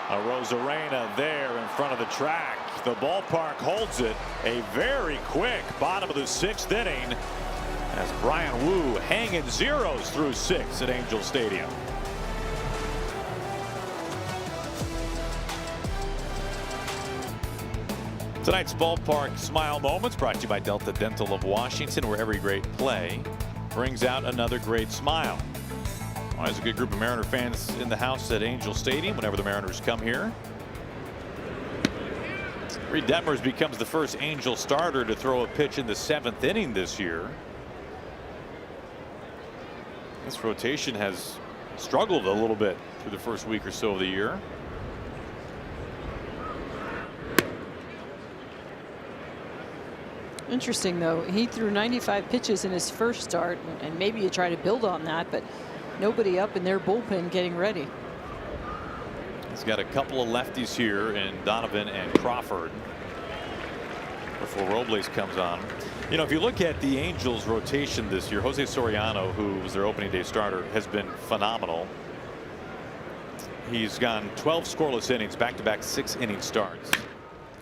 A Rosarena there in front of the track. The ballpark holds it. A very quick bottom of the 6th inning as Brian Wu hanging zeros through 6 at Angel Stadium. Tonight's Ballpark Smile Moments brought to you by Delta Dental of Washington, where every great play brings out another great smile. Always a good group of Mariner fans in the house at Angel Stadium whenever the Mariners come here. Reed Detmers becomes the first Angel starter to throw a pitch in the 7th inning this year. This rotation has struggled a little bit through the first week or so of the year. Interesting, though. He threw 95 pitches in his first start, and maybe you try to build on that, but nobody up in their bullpen getting ready. He's got a couple of lefties here in Donovan and Crawford before Robles comes on. You know, if you look at the Angels rotation this year, Jose Soriano, who was their opening day starter, has been phenomenal. He's gone 12 scoreless innings, back-to-back 6-inning starts.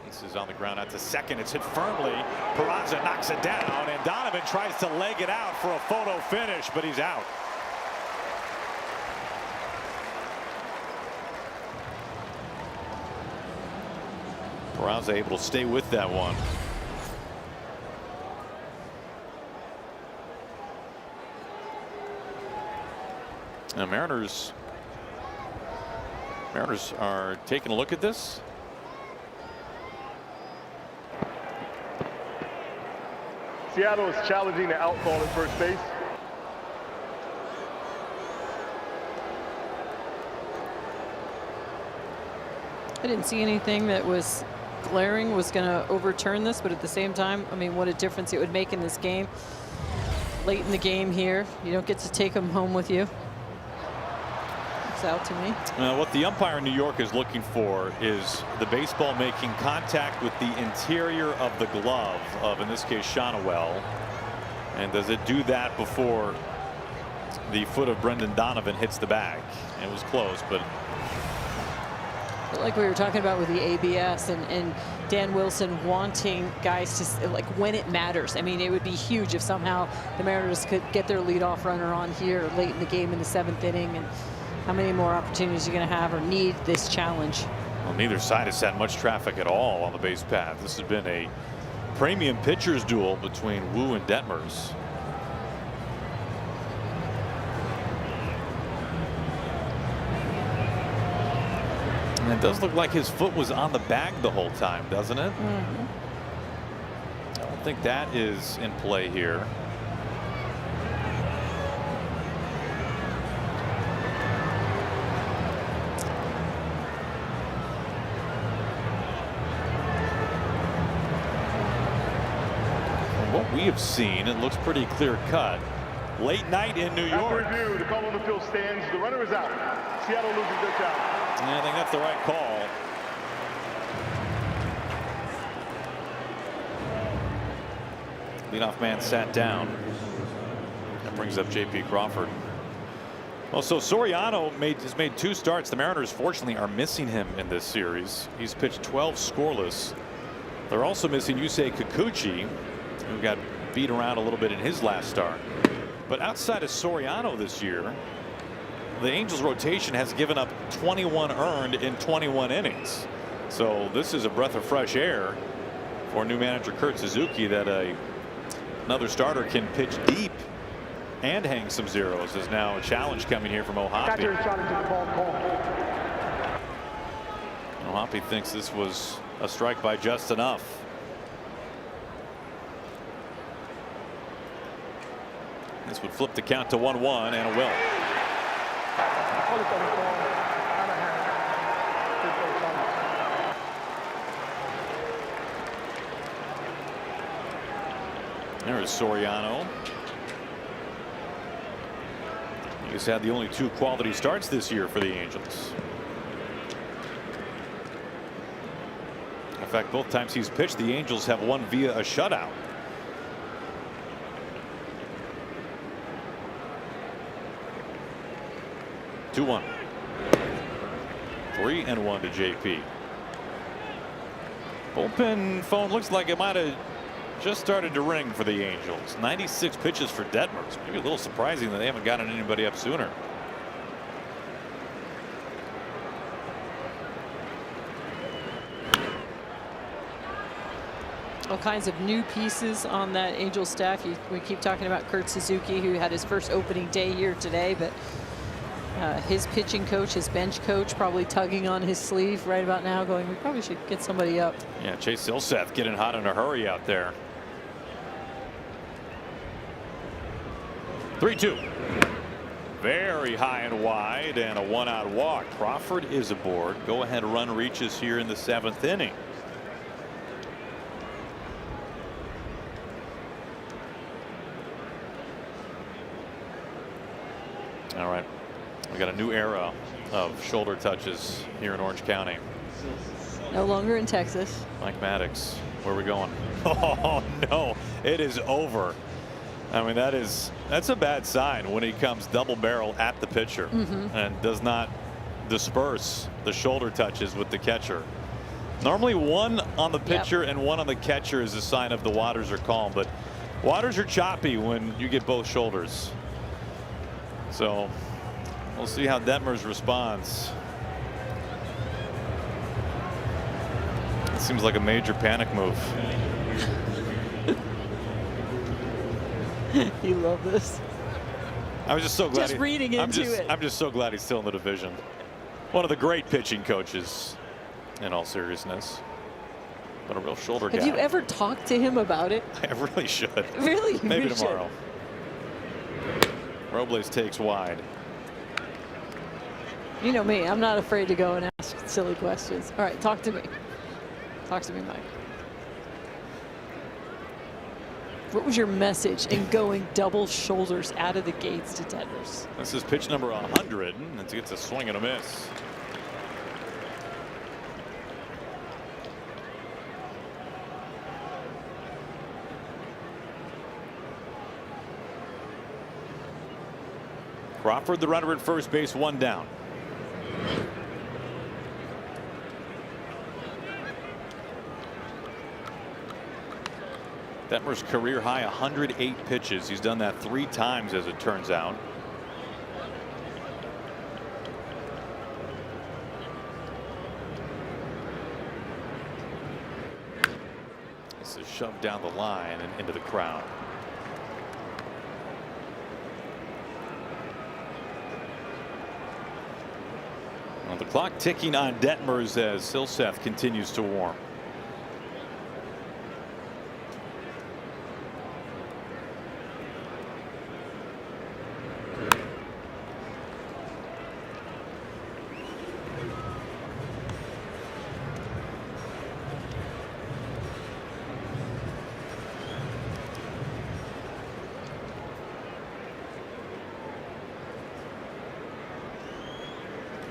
This is on the ground out to second. It's hit firmly. Peraza knocks it down, and Donovan tries to leg it out for a photo finish, but he's out. Peraza able to stay with that one. Now Mariners are taking a look at this. Seattle is challenging the out call at first base. I didn't see anything that was glaring was going to overturn this, but at the same time, I mean, what a difference it would make in this game. Late in the game here, you don't get to take them home with you. It's out to me. What the umpire in New York is looking for is the baseball making contact with the interior of the glove of, in this case, Shonowell. And does it do that before the foot of Brendan Donovan hits the bag? And it was close, but like we were talking about with the ABS and Dan Wilson wanting guys to, like, when it matters. I mean, it would be huge if somehow the Mariners could get their leadoff runner on here late in the game in the 7th inning. And how many more opportunities you're going to have or need this challenge? Well, neither side has had much traffic at all on the base path. This has been a premium pitchers duel between Wu and Detmers. And it does look like his foot was on the bag the whole time, doesn't it? Mm-hmm. I don't think that is in play here. From what we have seen, it looks pretty clear cut. Late night in New York. After review, the call on the field stands. The runner is out. Seattle loses their challenge. And I think that's the right call. Leadoff man sat down. That brings up J.P. Crawford. Well, so Soriano has made 2 starts. The Mariners, fortunately, are missing him in this series. He's pitched 12 scoreless. They're also missing Yusei Kikuchi, who got beat around a little bit in his last start. But outside of Soriano this year, the Angels rotation has given up 21 earned in 21 innings. So this is a breath of fresh air for new manager Kurt Suzuki, that another starter can pitch deep and hang some zeros. There's now a challenge coming here from O'Hoppe. O'Hoppe thinks this was a strike by just enough. This would flip the count to 1-1, and it will. There's Soriano. He's had the only 2 quality starts this year for the Angels. In fact, both times he's pitched, the Angels have won via a shutout. Two-1. 3-1 to JP. Bullpen phone looks like it might have just started to ring for the Angels. 96 pitches for Detmers. Maybe a little surprising that they haven't gotten anybody up sooner. All kinds of new pieces on that Angels staff. We keep talking about Kurt Suzuki, who had his first opening day here today, but his pitching coach, his bench coach, probably tugging on his sleeve right about now, going, we probably should get somebody up. Yeah, Chase Silseth getting hot in a hurry out there. 3-2. Very high and wide, and a 1-out walk. Crawford is aboard. Go ahead run reaches here in the 7th inning. All right. We got a new era of shoulder touches here in Orange County. No longer in Texas. Mike Maddox, where are we going? Oh no, it is over. I mean, that's a bad sign when he comes double barrel at the pitcher and does not disperse the shoulder touches with the catcher. Normally 1 on the pitcher and 1 on the catcher is a sign of the waters are calm, but waters are choppy when you get both shoulders. So we'll see how Detmers responds. It seems like a major panic move. You love this. I was just so glad. Just reading into it. I'm just so glad he's still in the division. One of the great pitching coaches, in all seriousness. But a real shoulder guy. Have you ever talked to him about it? I really should. Really? Maybe you tomorrow. Robles takes wide. You know me, I'm not afraid to go and ask silly questions. All right, talk to me. Talk to me, Mike. What was your message in going double shoulders out of the gates to Detmers? This is pitch number 100, and it gets a swing and a miss. Crawford, the runner at first base, 1 down. Detmer's career high 108 pitches. He's done that 3 times, as it turns out. This is shoved down the line and into the crowd. Well, the clock ticking on Detmers as Silseth continues to warm.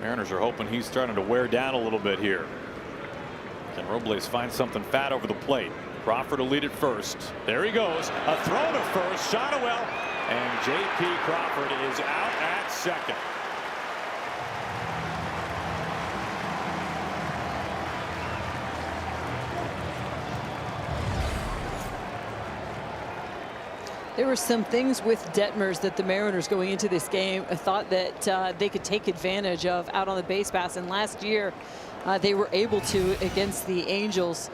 Mariners are hoping he's starting to wear down a little bit here. Can Robles find something fat over the plate? Crawford will lead it first. There he goes. A throw to first. Shot well. And J.P. Crawford is out at second. There were some things with Detmers that the Mariners going into this game thought that they could take advantage of out on the base pass. And last year they were able to against the Angels.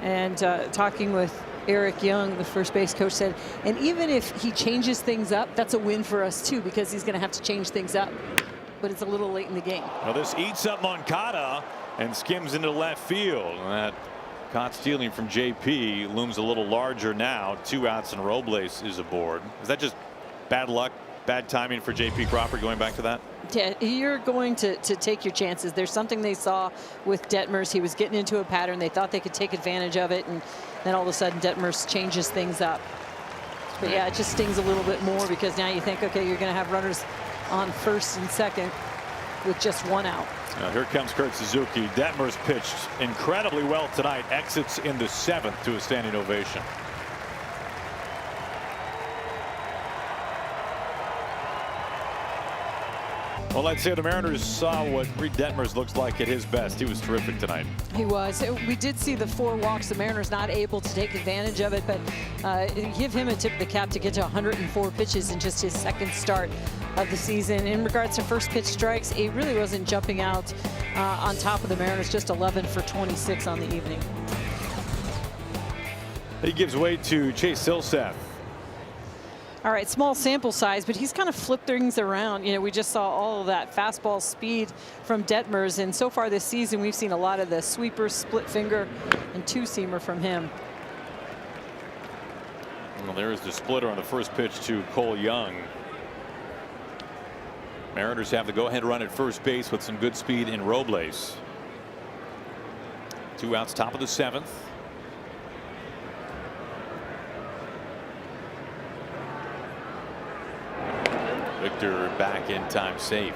And talking with Eric Young, the first base coach, said, and even if he changes things up, that's a win for us too, because he's going to have to change things up. But it's a little late in the game. Well, this eats up Moncada and skims into left field. And that caught stealing from JP looms a little larger now. 2 outs and Robles is aboard. Is that just bad luck, bad timing for JP Crawford going back to that? Yeah, you're going to take your chances. There's something they saw with Detmers. He was getting into a pattern. They thought they could take advantage of it, and then all of a sudden Detmers changes things up. But yeah, it just stings a little bit more because now you think, okay, you're going to have runners on first and second with just 1 out. Now here comes Kurt Suzuki. Detmers pitched incredibly well tonight. Exits in the 7th to a standing ovation. Well, let's say the Mariners saw what Reed Detmers looks like at his best. He was terrific tonight. He was. We did see the 4 walks. The Mariners not able to take advantage of it, but give him a tip of the cap to get to 104 pitches in just his 2nd start of the season. In regards to first pitch strikes, he really wasn't jumping out on top of the Mariners. Just 11 for 26 on the evening. He gives way to Chase Silseth. All right, small sample size, but he's kind of flipped things around. You know, we just saw all of that fastball speed from Detmers, and so far this season we've seen a lot of the sweeper, split finger, and 2-seamer from him. Well, there's the splitter on the first pitch to Cole Young. Mariners have the go-ahead run at first base with some good speed in Robles. 2 outs, top of the 7th. Victor back in time safe.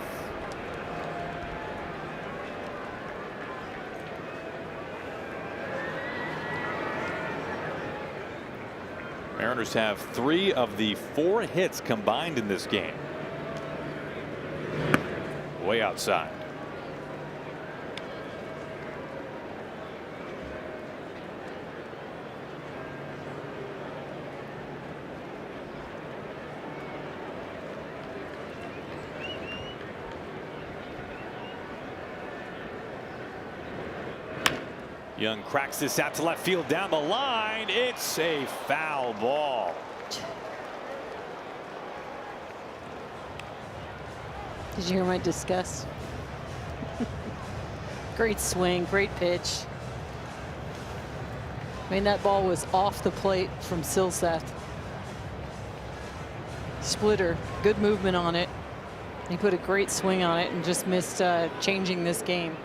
Mariners have 3 of the 4 hits combined in this game. Way outside. Young cracks this out to left field down the line. It's a foul ball. Did you hear my disgust? Great swing, great pitch. I mean, that ball was off the plate from Silseth. Splitter, good movement on it. He put a great swing on it and just missed changing this game.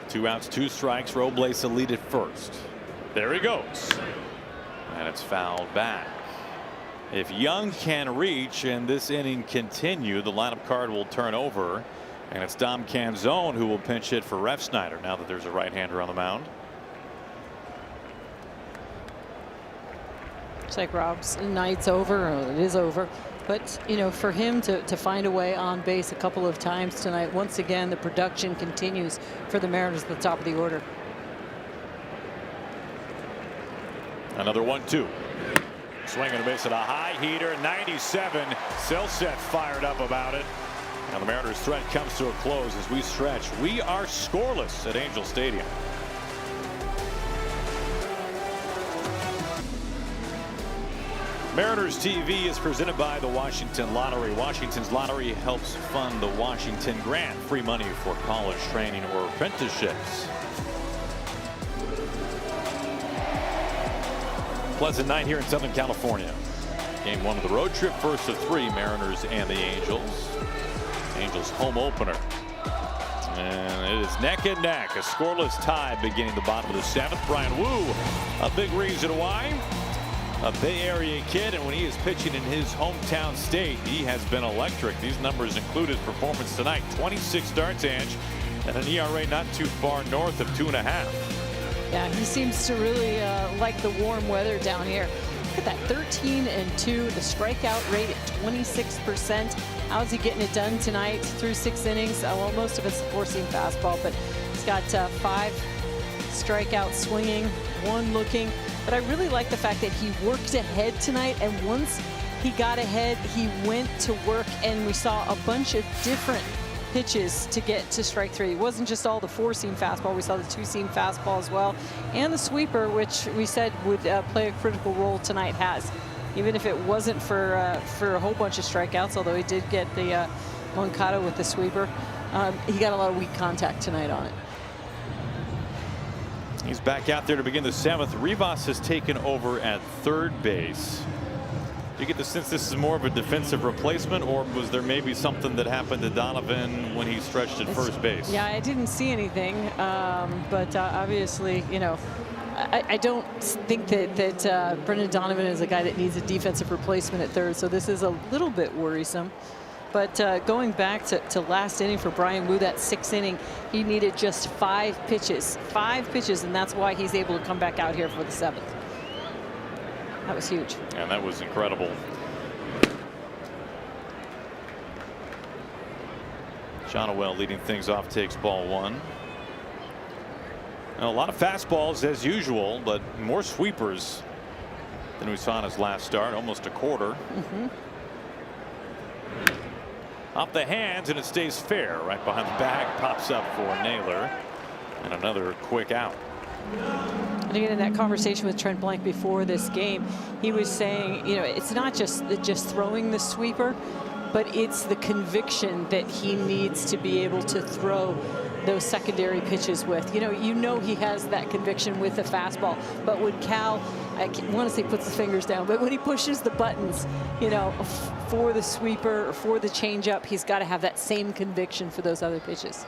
Two outs, 2 strikes. Robles a lead at first. There he goes. And it's fouled back. If Young can reach and this inning continue, the lineup card will turn over. And it's Dom Canzone who will pinch hit for Refsnyder now that there's a right-hander on the mound. It's like Rob's night's over. It is over. But, you know, for him to find a way on base a couple of times tonight, once again, the production continues for the Mariners at the top of the order. Another 1-2. Swing and a miss at a high heater. 97. Silseth fired up about it. Now the Mariners' threat comes to a close as we stretch. We are scoreless at Angel Stadium. Mariners TV is presented by the Washington Lottery. Washington's lottery helps fund the Washington Grant. Free money for college training or apprenticeships. Pleasant night here in Southern California. Game 1 of the road trip, first of 3, Mariners and the Angels. Angels home opener. And it is neck and neck. A scoreless tie beginning the bottom of the 7th. Brian Wu, a big reason why. A Bay Area kid, and when he is pitching in his hometown state, he has been electric. These numbers include his performance tonight. 26 starts, Ange, and an ERA not too far north of 2.5. Yeah, he seems to really like the warm weather down here. Look at that, 13-2, the strikeout rate at 26%. How's he getting it done tonight through 6 innings? Well, most of it's the four-seam fastball, but got 5 strikeouts swinging, 1 looking. But I really like the fact that he worked ahead tonight, and once he got ahead, he went to work, and we saw a bunch of different pitches to get to strike 3. It wasn't just all the 4-seam fastball. We saw the 2-seam fastball as well, and the sweeper, which we said would play a critical role tonight, has. Even if it wasn't for a whole bunch of strikeouts, although he did get the Moncada with the sweeper, he got a lot of weak contact tonight on it. He's back out there to begin the 7th. Rivas has taken over at third base. Do you get the sense this is more of a defensive replacement, or was there maybe something that happened to Donovan when he stretched at first base? Yeah, I didn't see anything, but obviously, you know, I don't think that Brendan Donovan is a guy that needs a defensive replacement at third, so this is a little bit worrisome. But going back to last inning for Brian Wu, that 6th inning, he needed just 5 pitches, and that's why he's able to come back out here for the 7th. That was huge. And that was incredible. Johnwell leading things off, takes ball 1. Now, a lot of fastballs as usual, but more sweepers than we saw in his last start, almost a quarter. Off the hands, and it stays fair. Right behind the bag, pops up for Naylor, and another quick out. And again, in that conversation with Trent Blank before this game, he was saying, you know, it's not just throwing the sweeper, but it's the conviction that he needs to be able to throw those secondary pitches with. You know he has that conviction with the fastball, but when Cal, I want to say puts his fingers down, but when he pushes the buttons, you know, for the sweeper or for the changeup, he's got to have that same conviction for those other pitches.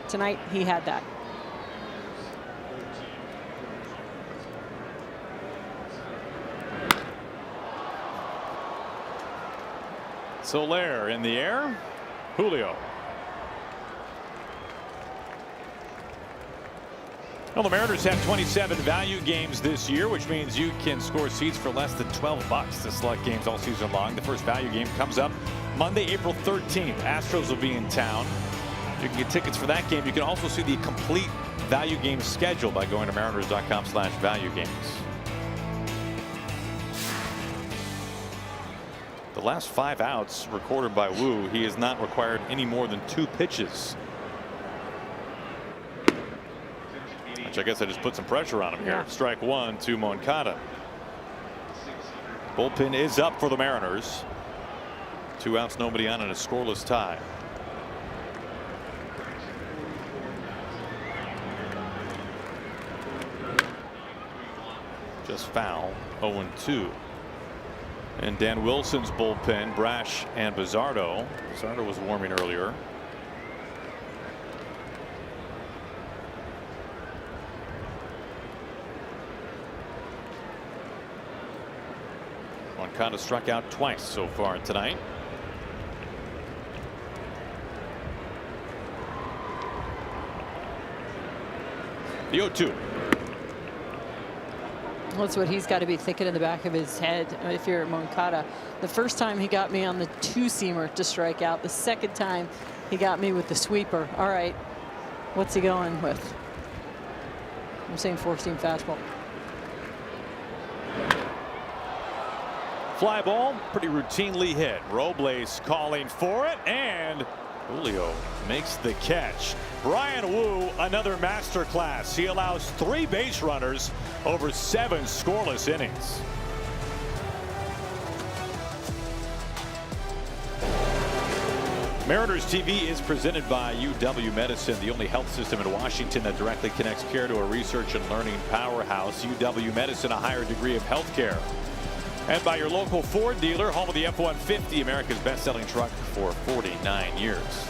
Tonight, he had that. Soler in the air. Julio. Well, the Mariners have 27 value games this year, which means you can score seats for less than $12 to select games all season long. The first value game comes up Monday, April 13th. Astros will be in town. You can get tickets for that game. You can also see the complete value game schedule by going to mariners.com/value games. The last 5 outs recorded by Wu, he has not required any more than 2 pitches. Which I guess I just put some pressure on him here. Strike 1 to Moncada. Bullpen is up for the Mariners. 2 outs, nobody on, and a scoreless tie. Just foul. 0-2. And Dan Wilson's bullpen, Brash and Bizzardo. Bizzardo was warming earlier. Moncada struck out twice so far tonight. The 0-2. Well, that's what he's got to be thinking in the back of his head if you're Moncada. The first time he got me on the 2-seamer to strike out. The second time he got me with the sweeper. All right, what's he going with? I'm saying 4-seam fastball. Fly ball, pretty routinely hit. Robles calling for it, and Julio makes the catch. Brian Wu, another masterclass. He allows 3 base runners over 7 scoreless innings. Mariners TV is presented by UW Medicine, the only health system in Washington that directly connects care to a research and learning powerhouse. UW Medicine, a higher degree of health care. And by your local Ford dealer, home of the F-150, America's best-selling truck for 49 years.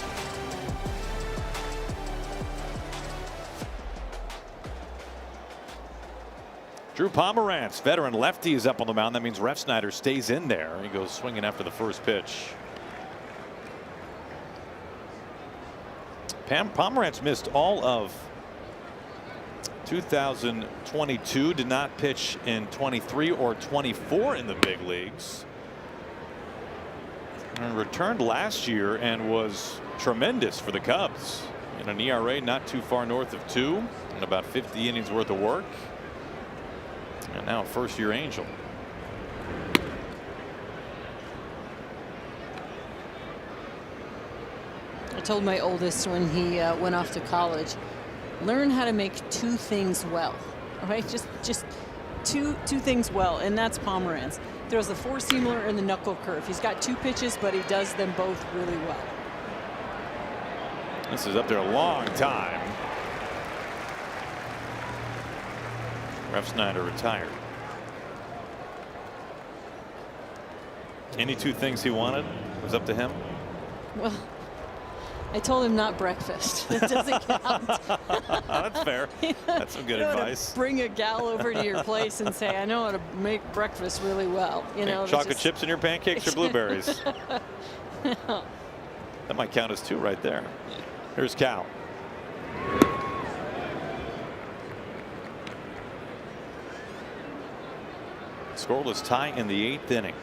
Drew Pomerantz, veteran lefty, is up on the mound. That means Refsnyder stays in there. He goes swinging after the first pitch. Pomerantz missed all of 2022, did not pitch in 23 or 24 in the big leagues, and returned last year and was tremendous for the Cubs. And an ERA not too far north of 2 and about 50 innings worth of work. And now a first-year Angel. I told my oldest when he went off to college, learn how to make 2 things well. All right, just two things well, and that's Pomeranz. Throws the 4-seamer and the knuckle curve. He's got 2 pitches, but he does them both really well. This is up there a long time. Refsnyder retired. Any 2 things he wanted was up to him. Well, I told him not breakfast. That doesn't count. That's fair. That's some good advice. Bring a gal over to your place and say, I know how to make breakfast really well. You know, chocolate chips in your pancakes or blueberries? That might count as 2 right there. Here's Cal. Scoreless tie in the 8th inning.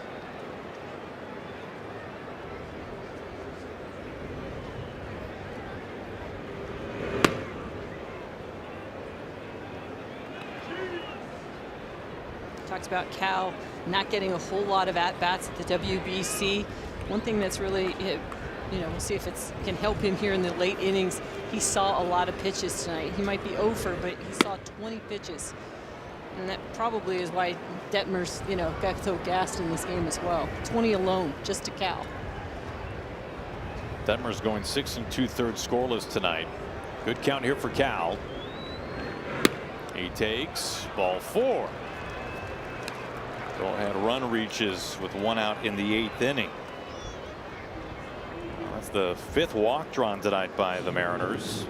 Talks about Cal not getting a whole lot of at-bats at the WBC. One thing that's really, you know, we'll see if it can help him here in the late innings. He saw a lot of pitches tonight. He might be over, but he saw 20 pitches. And that probably is why Detmer's, you know, got so gassed in this game as well. 20 alone, just to Cal. Detmer's going 6 2/3 scoreless tonight. Good count here for Cal. He takes ball 4. Go ahead run reaches with 1 out in the 8th inning. That's the 5th walk drawn tonight by the Mariners.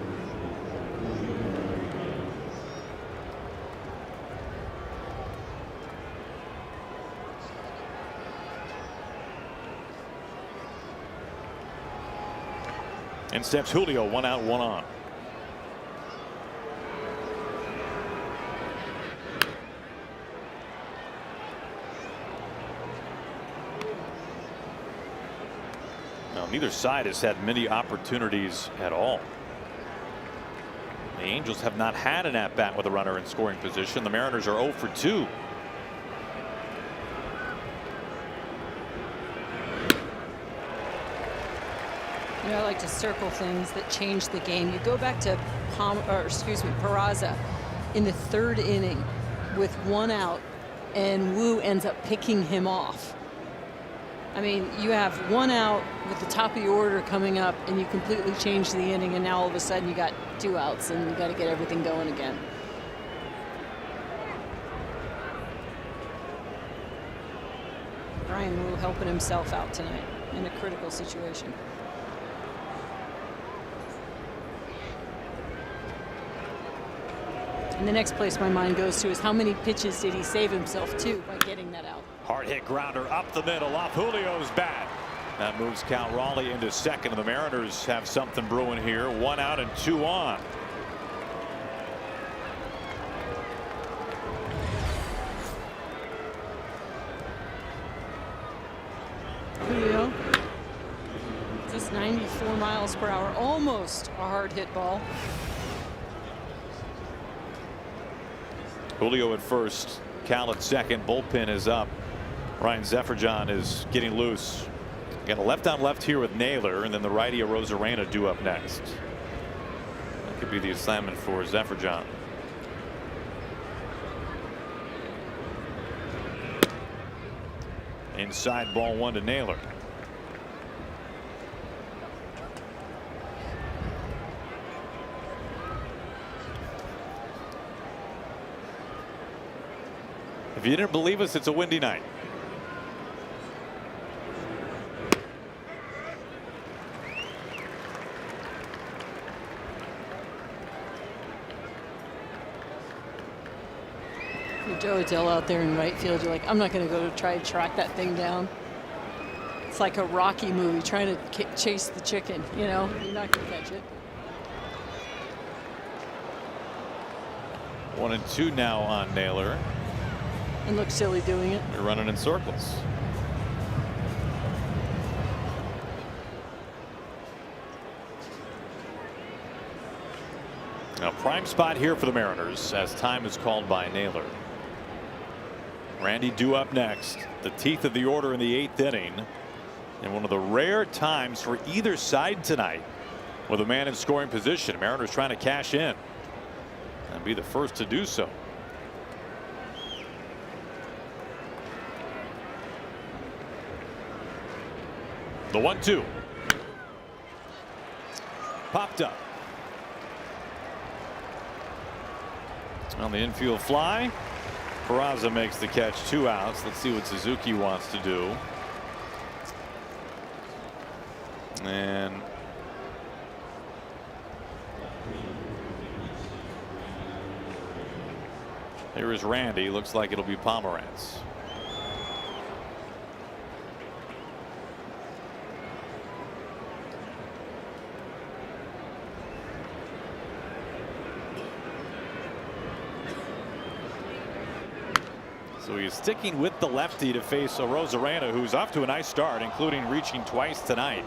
In steps Julio, 1 out, 1 on. Neither side has had many opportunities at all. The Angels have not had an at-bat with a runner in scoring position. The Mariners are 0 for 2. You know, I like to circle things that change the game. You go back to Peraza in the 3rd inning with 1 out, and Wu ends up picking him off. I mean, you have 1 out with the top of your order coming up, and you completely change the inning, and now all of a sudden you got 2 outs, and you got to get everything going again. Brian Wu helping himself out tonight in a critical situation. And the next place my mind goes to is how many pitches did he save himself to by getting that out? Hard hit grounder up the middle off Julio's bat. That moves Cal Raleigh into second, and the Mariners have something brewing here. 1 out and 2 on. Julio, just 94 miles per hour, almost a hard hit ball. Julio at first, Cal at second, bullpen is up. Ryan Zefferjon is getting loose. Got a left on left here with Naylor, and then the righty Arozarena due up next. That could be the assignment for Zefferjon. Inside ball 1 to Naylor. If you didn't believe us, it's a windy night. Joe Adell out there in right field, you're like, I'm not going to go to try to track that thing down. It's like a Rocky movie trying to chase the chicken, you know, you're not going to catch it. 1 and 2 now on Naylor. And look silly doing it. You're running in circles. Now prime spot here for the Mariners as time is called by Naylor. Randy due up next. The teeth of the order in the 8th inning. And one of the rare times for either side tonight with a man in scoring position. Mariners trying to cash in and be the first to do so. The 1-2. Popped up. On the infield fly. Peraza makes the catch, 2 outs. Let's see what Suzuki wants to do. And here is Randy. Looks like it'll be Pomeranz. So he's sticking with the lefty to face Rosarena, who's off to a nice start, including reaching twice tonight.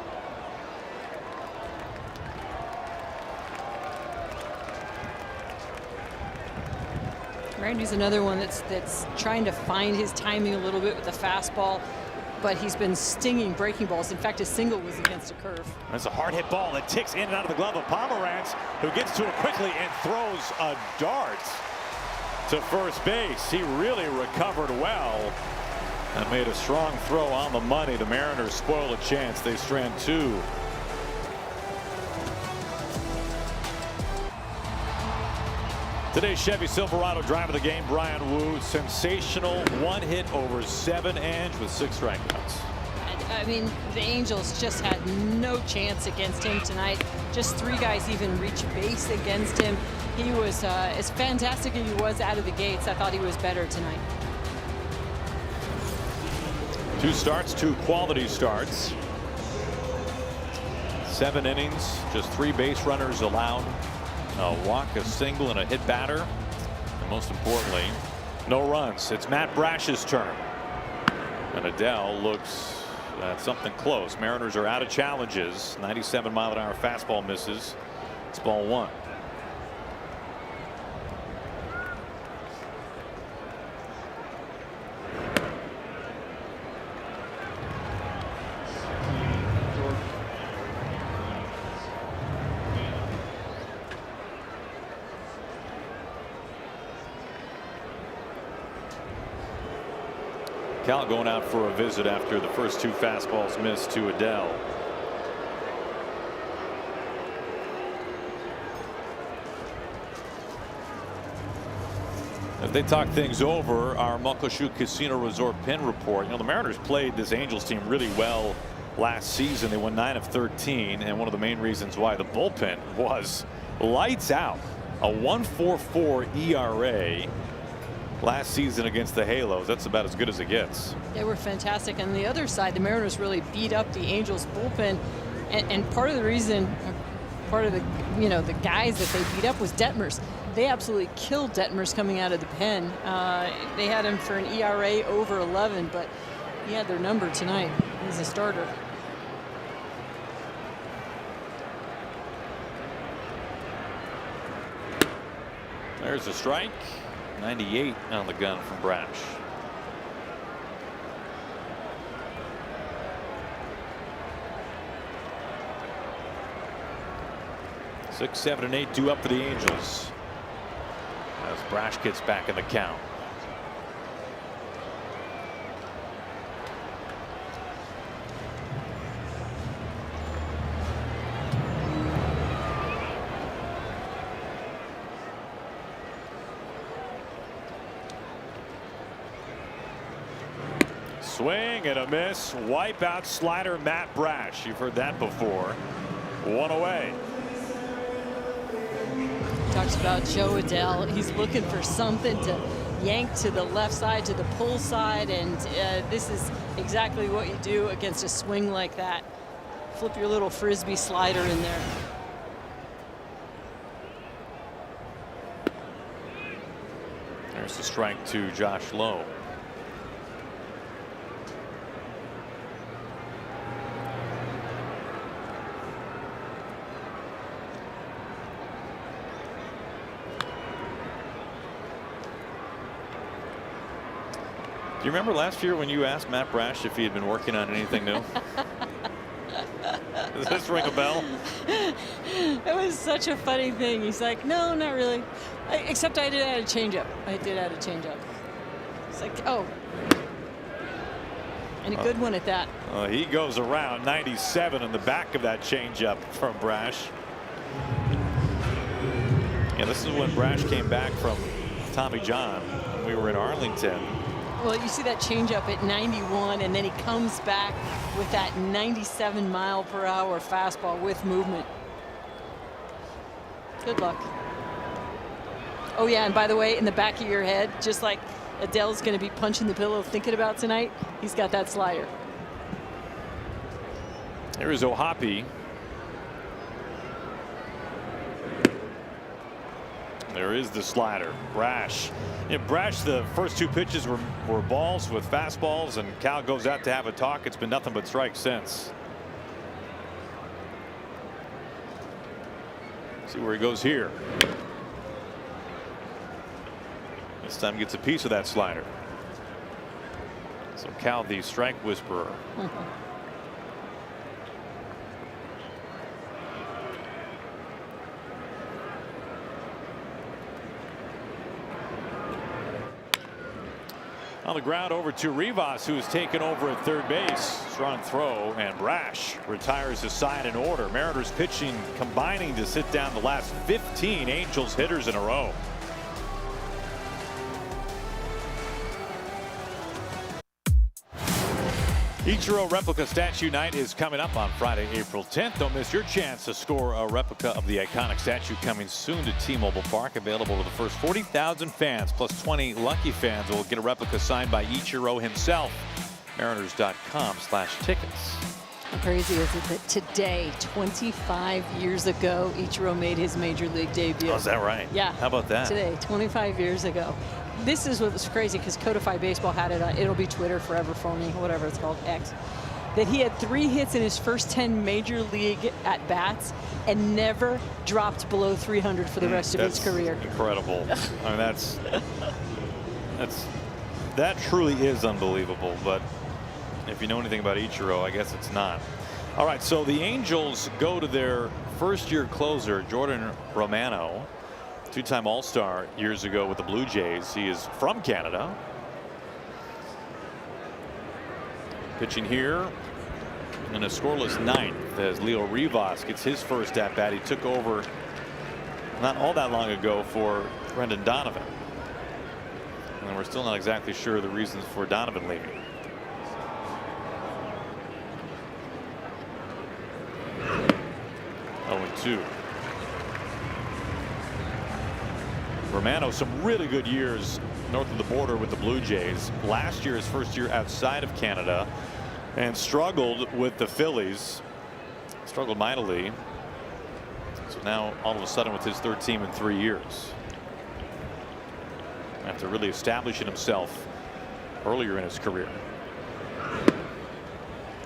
Randy's another one that's trying to find his timing a little bit with the fastball, but he's been stinging breaking balls. In fact, his single was against a curve. That's a hard hit ball that ticks in and out of the glove of Pomeranz, who gets to it quickly and throws a dart to first base. He really recovered well and made a strong throw on the money. The Mariners spoil a chance. They strand 2. Today's Chevy Silverado driver of the game, Brian Wu. Sensational 1 hit over 7 innings with 6 strikeouts. I mean, the Angels just had no chance against him tonight. Just 3 guys even reached base against him. He was as fantastic as he was out of the gates. I thought he was better tonight. 2 starts, 2 quality starts. 7 innings, just 3 base runners allowed. A walk, a single, and a hit batter. And most importantly, no runs. It's Matt Brash's turn. And Adele looks at something close. Mariners are out of challenges. 97-mile-an-hour fastball misses. It's ball 1. Cal going out for a visit after the first 2 fastballs missed to Adele. As they talk things over, our Muckleshoot Casino Resort pin report. You know, the Mariners played this Angels team really well last season. They won 9 of 13, and one of the main reasons why the bullpen was lights out. A 1.44 ERA. Last season against the Halos. That's about as good as it gets. They were fantastic. On the other side, the Mariners really beat up the Angels bullpen, and part of the reason, part of the the guys that they beat up was Detmers. They absolutely killed Detmers coming out of the pen. They had him for an ERA over 11, but he had their number tonight as a starter. There's a strike. 98 on the gun from Brash. Six, 7, and 8 due up for the Angels as Brash gets back in the count. Swing and a miss. Wipeout slider, Matt Brash. You've heard that before. 1 away. Talks about Joe Adele. He's looking for something to yank to the left side, to the pull side, and this is exactly what you do against a swing like that. Flip your little frisbee slider in there. There's the strike to Josh Lowe. Do you remember last year when you asked Matt Brash if he had been working on anything new? Does this ring a bell? It was such a funny thing. He's like, no, not really. Except I did add a changeup. It's like, oh. And a good one at that. He goes around 97 in the back of that changeup from Brash. Yeah, this is when Brash came back from Tommy John when we were in Arlington. Well, you see that changeup at 91, and then he comes back with that 97-mile-per-hour fastball with movement. Good luck. Oh, yeah, and by the way, in the back of your head, just like Adele's going to be punching the pillow thinking about tonight, he's got that slider. Here is O'Hoppe. There is the slider. Brash. Brash, the first 2 pitches were balls with fastballs, and Cal goes out to have a talk. It's been nothing but strikes since. See where he goes here. This time gets a piece of that slider. So Cal, the strike whisperer. On the ground over to Rivas, who is taken over at third base. Strong throw, and Brash retires his side in order. Mariners pitching combining to sit down the last 15 Angels hitters in a row. Ichiro Replica Statue Night is coming up on Friday, April 10th. Don't miss your chance to score a replica of the iconic statue coming soon to T-Mobile Park. Available to the first 40,000 fans, plus 20 lucky fans will get a replica signed by Ichiro himself. Mariners.com/tickets. How crazy is it that today, 25 years ago, Ichiro made his major league debut? Oh, is that right? Yeah. How about that? Today, 25 years ago. This is what's crazy, because Codify Baseball had it on. It'll be Twitter forever for me, whatever it's called, X. That he had 3 hits in his first 10 major league at bats and never dropped below 300 for the rest of his career. Incredible. I mean, that truly is unbelievable. But if you know anything about Ichiro, I guess it's not. All right, so the Angels go to their first-year closer, Jordan Romano. 2-time All-Star years ago with the Blue Jays. He is from Canada. Pitching here in a scoreless 9th as Leo Rivas gets his first at-bat. He took over not all that long ago for Brendan Donovan. And we're still not exactly sure the reasons for Donovan leaving. Oh, 0-2. Romano, some really good years north of the border with the Blue Jays. Last year, his first year outside of Canada, and struggled with the Phillies. Struggled mightily. So now, all of a sudden, with his 3rd team in 3 years, after really establishing himself earlier in his career.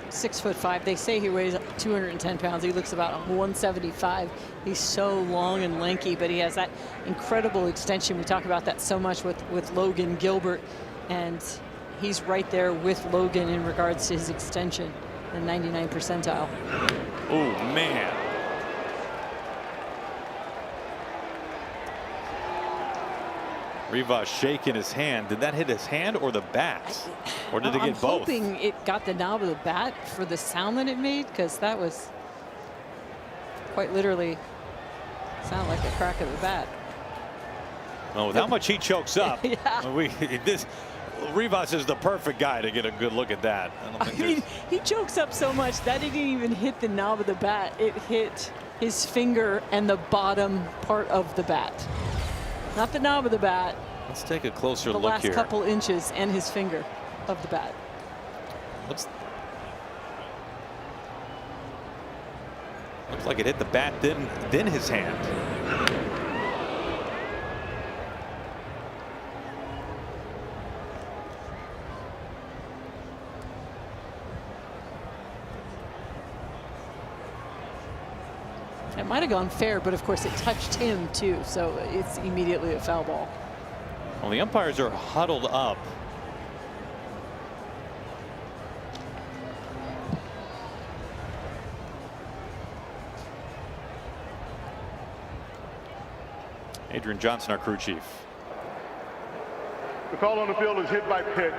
6'5". They say he weighs 210 pounds. He looks about 175. He's so long and lanky, but he has that incredible extension. We talk about that so much with Logan Gilbert, and he's right there with Logan in regards to his extension, the 99th percentile. Oh, man. Rivas shaking his hand. Did that hit his hand or the bat? Or did it get both? I'm hoping it got the knob of the bat for the sound that it made, because that was quite literally sound like a crack of the bat. Well, with how much he chokes up, yeah. Rivas is the perfect guy to get a good look at that. I mean, he chokes up so much that it didn't even hit the knob of the bat. It hit his finger and the bottom part of the bat. Not the knob of the bat. Let's take a closer look here. The last couple inches and his finger of the bat. Looks like it hit the bat, then his hand. It might have gone fair, but of course it touched him too, so it's immediately a foul ball. Well, the umpires are huddled up Adrian Johnson, our crew chief. The call on the field is hit by pitch.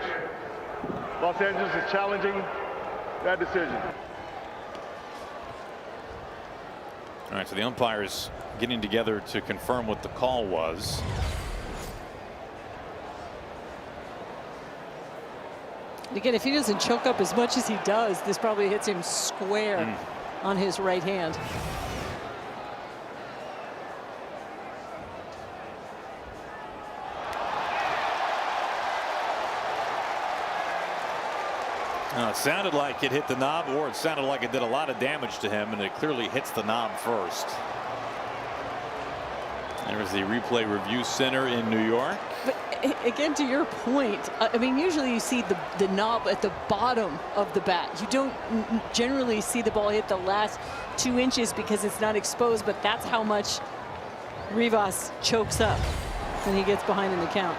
Los Angeles is challenging that decision. All right, so the umpires getting together to confirm what the call was. Again, if he doesn't choke up as much as he does, this probably hits him square on his right hand. It sounded like it hit the knob, or it sounded like it did a lot of damage to him, and it clearly hits the knob first. There's the replay review center in New York. But again, to your point, I mean, usually you see the knob at the bottom of the bat. You don't generally see the ball hit the last 2 inches because it's not exposed, but that's how much Rivas chokes up when he gets behind in the count.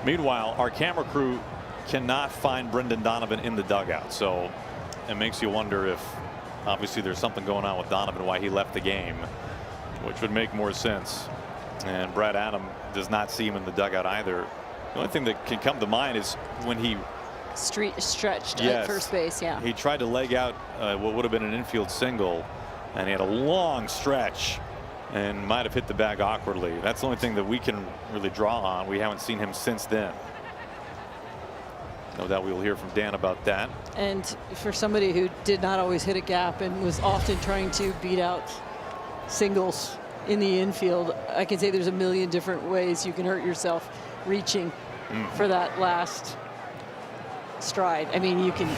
Meanwhile, our camera crew cannot find Brendan Donovan in the dugout, so it makes you wonder if obviously there's something going on with Donovan, why he left the game, which would make more sense. And Brad Adam does not see him in the dugout either. The only thing that can come to mind is when he stretched at first base. Yeah, he tried to leg out what would have been an infield single, and he had a long stretch and might have hit the bag awkwardly. That's the only thing that we can really draw on. We haven't seen him since then. No doubt we will hear from Dan about that. And for somebody who did not always hit a gap and was often trying to beat out singles in the infield, I can say there's a million different ways you can hurt yourself reaching for that last stride. I mean, you can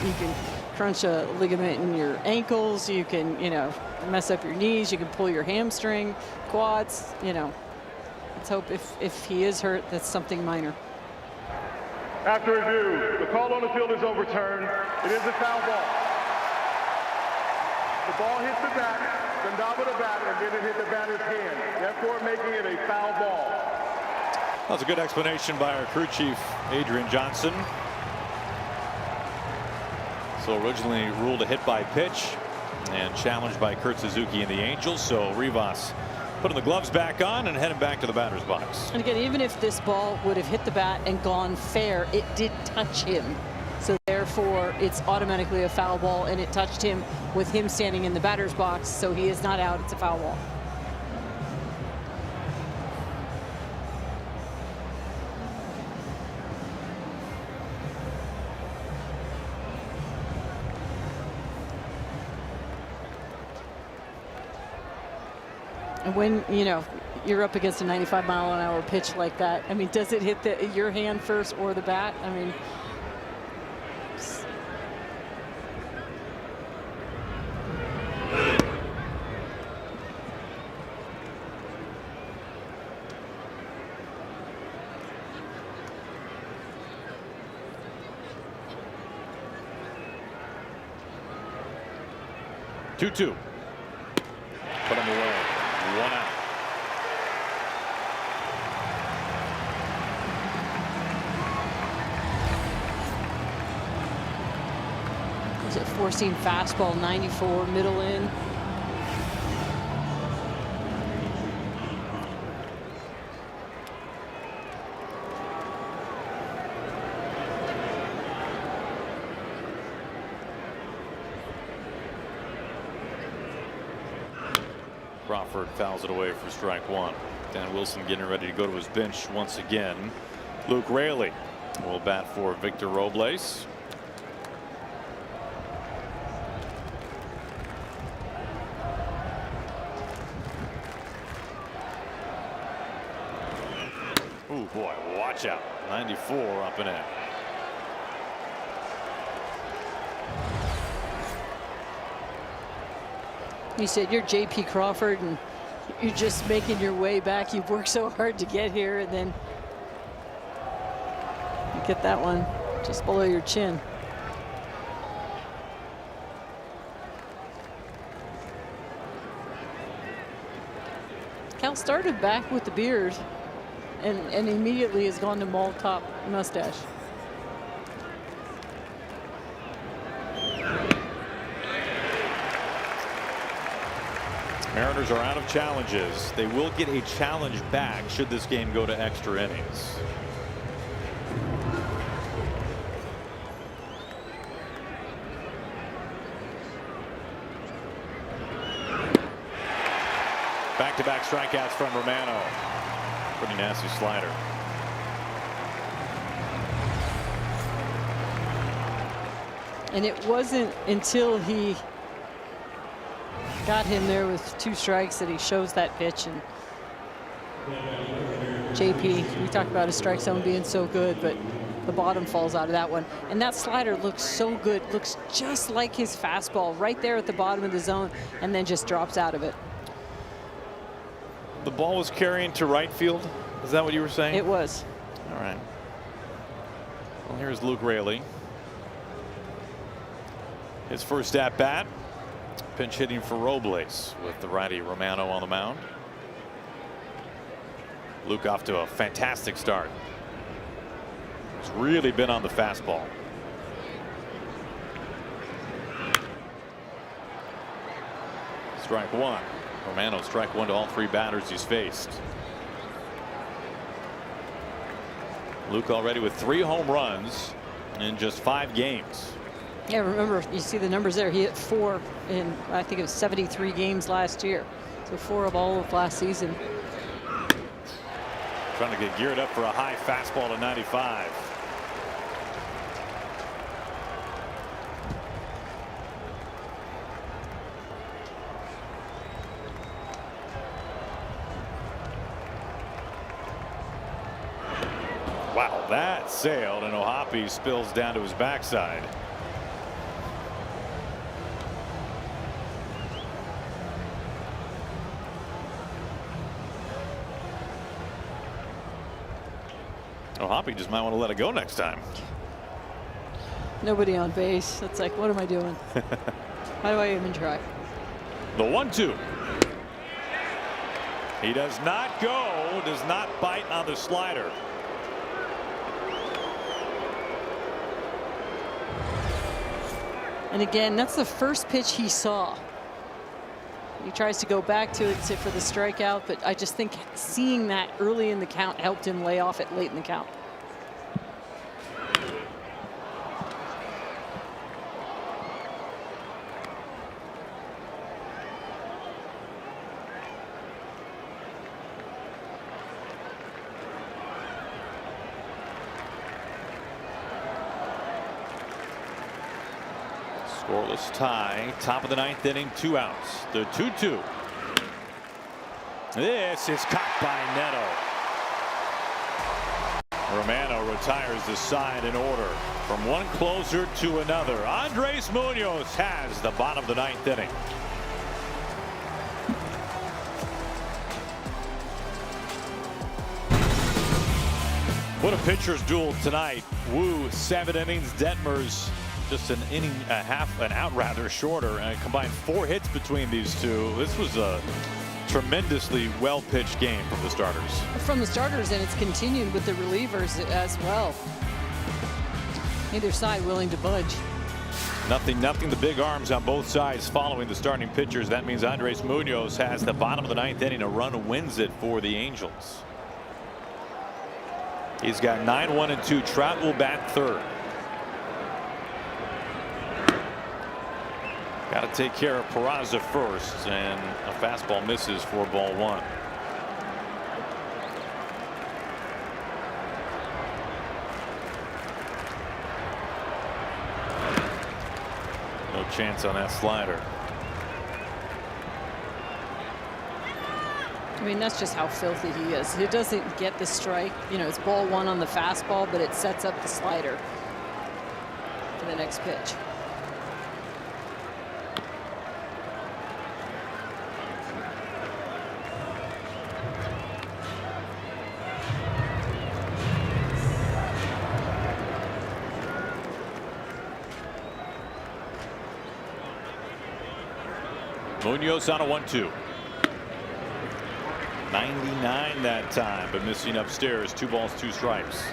crunch a ligament in your ankles, you can, you know, mess up your knees, you can pull your hamstring, quads, you know. Let's hope if he is hurt, that's something minor. After review, the call on the field is overturned. It is a foul ball. The ball hit the bat, the knob of the bat, and then it hit the batter's hand, therefore making it a foul ball. That was a good explanation by our crew chief, Adrian Johnson. So originally ruled a hit by pitch and challenged by Kurt Suzuki and the Angels. So Rivas putting the gloves back on and heading back to the batter's box. And again, even if this ball would have hit the bat and gone fair, it did touch him. So therefore, it's automatically a foul ball, and it touched him with him standing in the batter's box. So he is not out. It's a foul ball. And when, you know, you're up against a 95-mile-an-hour pitch like that, I mean, does it hit your hand first or the bat? I mean, Two-two. Put him away. 1 out. Is it four-seam fastball, 94, middle in? Crawford fouls it away for strike one. Dan Wilson getting ready to go to his bench once again. Luke Raley will bat for Victor Robles. Ooh, boy, watch out. 94 up and in. You said you're J.P. Crawford and you're just making your way back. You've worked so hard to get here, and then you get that one just below your chin. Cal started back with the beard. and immediately has gone to mall top mustache. Mariners are out of challenges. They will get a challenge back should this game go to extra innings. Back-to-back strikeouts from Romano. Pretty nasty slider. And it wasn't until he got him there with 2 strikes that he shows that pitch. And JP, we talked about his strike zone being so good, but the bottom falls out of that one. And that slider looks so good, looks just like his fastball right there at the bottom of the zone, and then just drops out of it. The ball was carrying to right field. Is that what you were saying? It was. All right. Well, here's Luke Raley. His first at bat. Pinch hitting for Robles with the righty Romano on the mound. Luke off to a fantastic start. He's really been on the fastball. Strike one. Romano strike one to all 3 batters he's faced. Luke already with 3 home runs in just 5 games. Yeah, remember, you see the numbers there. He hit 4 in, I think it was 73 games last year. So 4 of all of last season. Trying to get geared up for a high fastball to 95. Wow, that sailed, and Ohapi spills down to his backside. Ohapi just might want to let it go next time. Nobody on base. It's like, what am I doing? Why do I even try? The 1-2. He does not go, does not bite on the slider. And again, that's the first pitch he saw. He tries to go back to it for the strikeout, but I just think seeing that early in the count helped him lay off it late in the count. Scoreless tie, top of the 9th inning, 2 outs. The 2-2. This is caught by Neto. Romano retires the side in order. From one closer to another, Andres Munoz has the bottom of the 9th inning. What a pitcher's duel tonight. Wu 7 innings, Detmers just an inning, a half, an out rather shorter, and combined 4 hits between these two. This was a tremendously well-pitched game from the starters. From the starters, and it's continued with the relievers as well. Neither side willing to budge. Nothing. The big arms on both sides following the starting pitchers. That means Andres Munoz has the bottom of the 9th inning. A run wins it for the Angels. He's got 9-1-2. Trout will bat 3rd. Got to take care of Peraza first, and a fastball misses for ball 1. No chance on that slider. I mean, that's just how filthy he is. He doesn't get the strike. You know, it's ball 1 on the fastball, but it sets up the slider for the next pitch. Munoz on a 1-2. 99 that time, but missing upstairs. 2 balls, 2 strikes.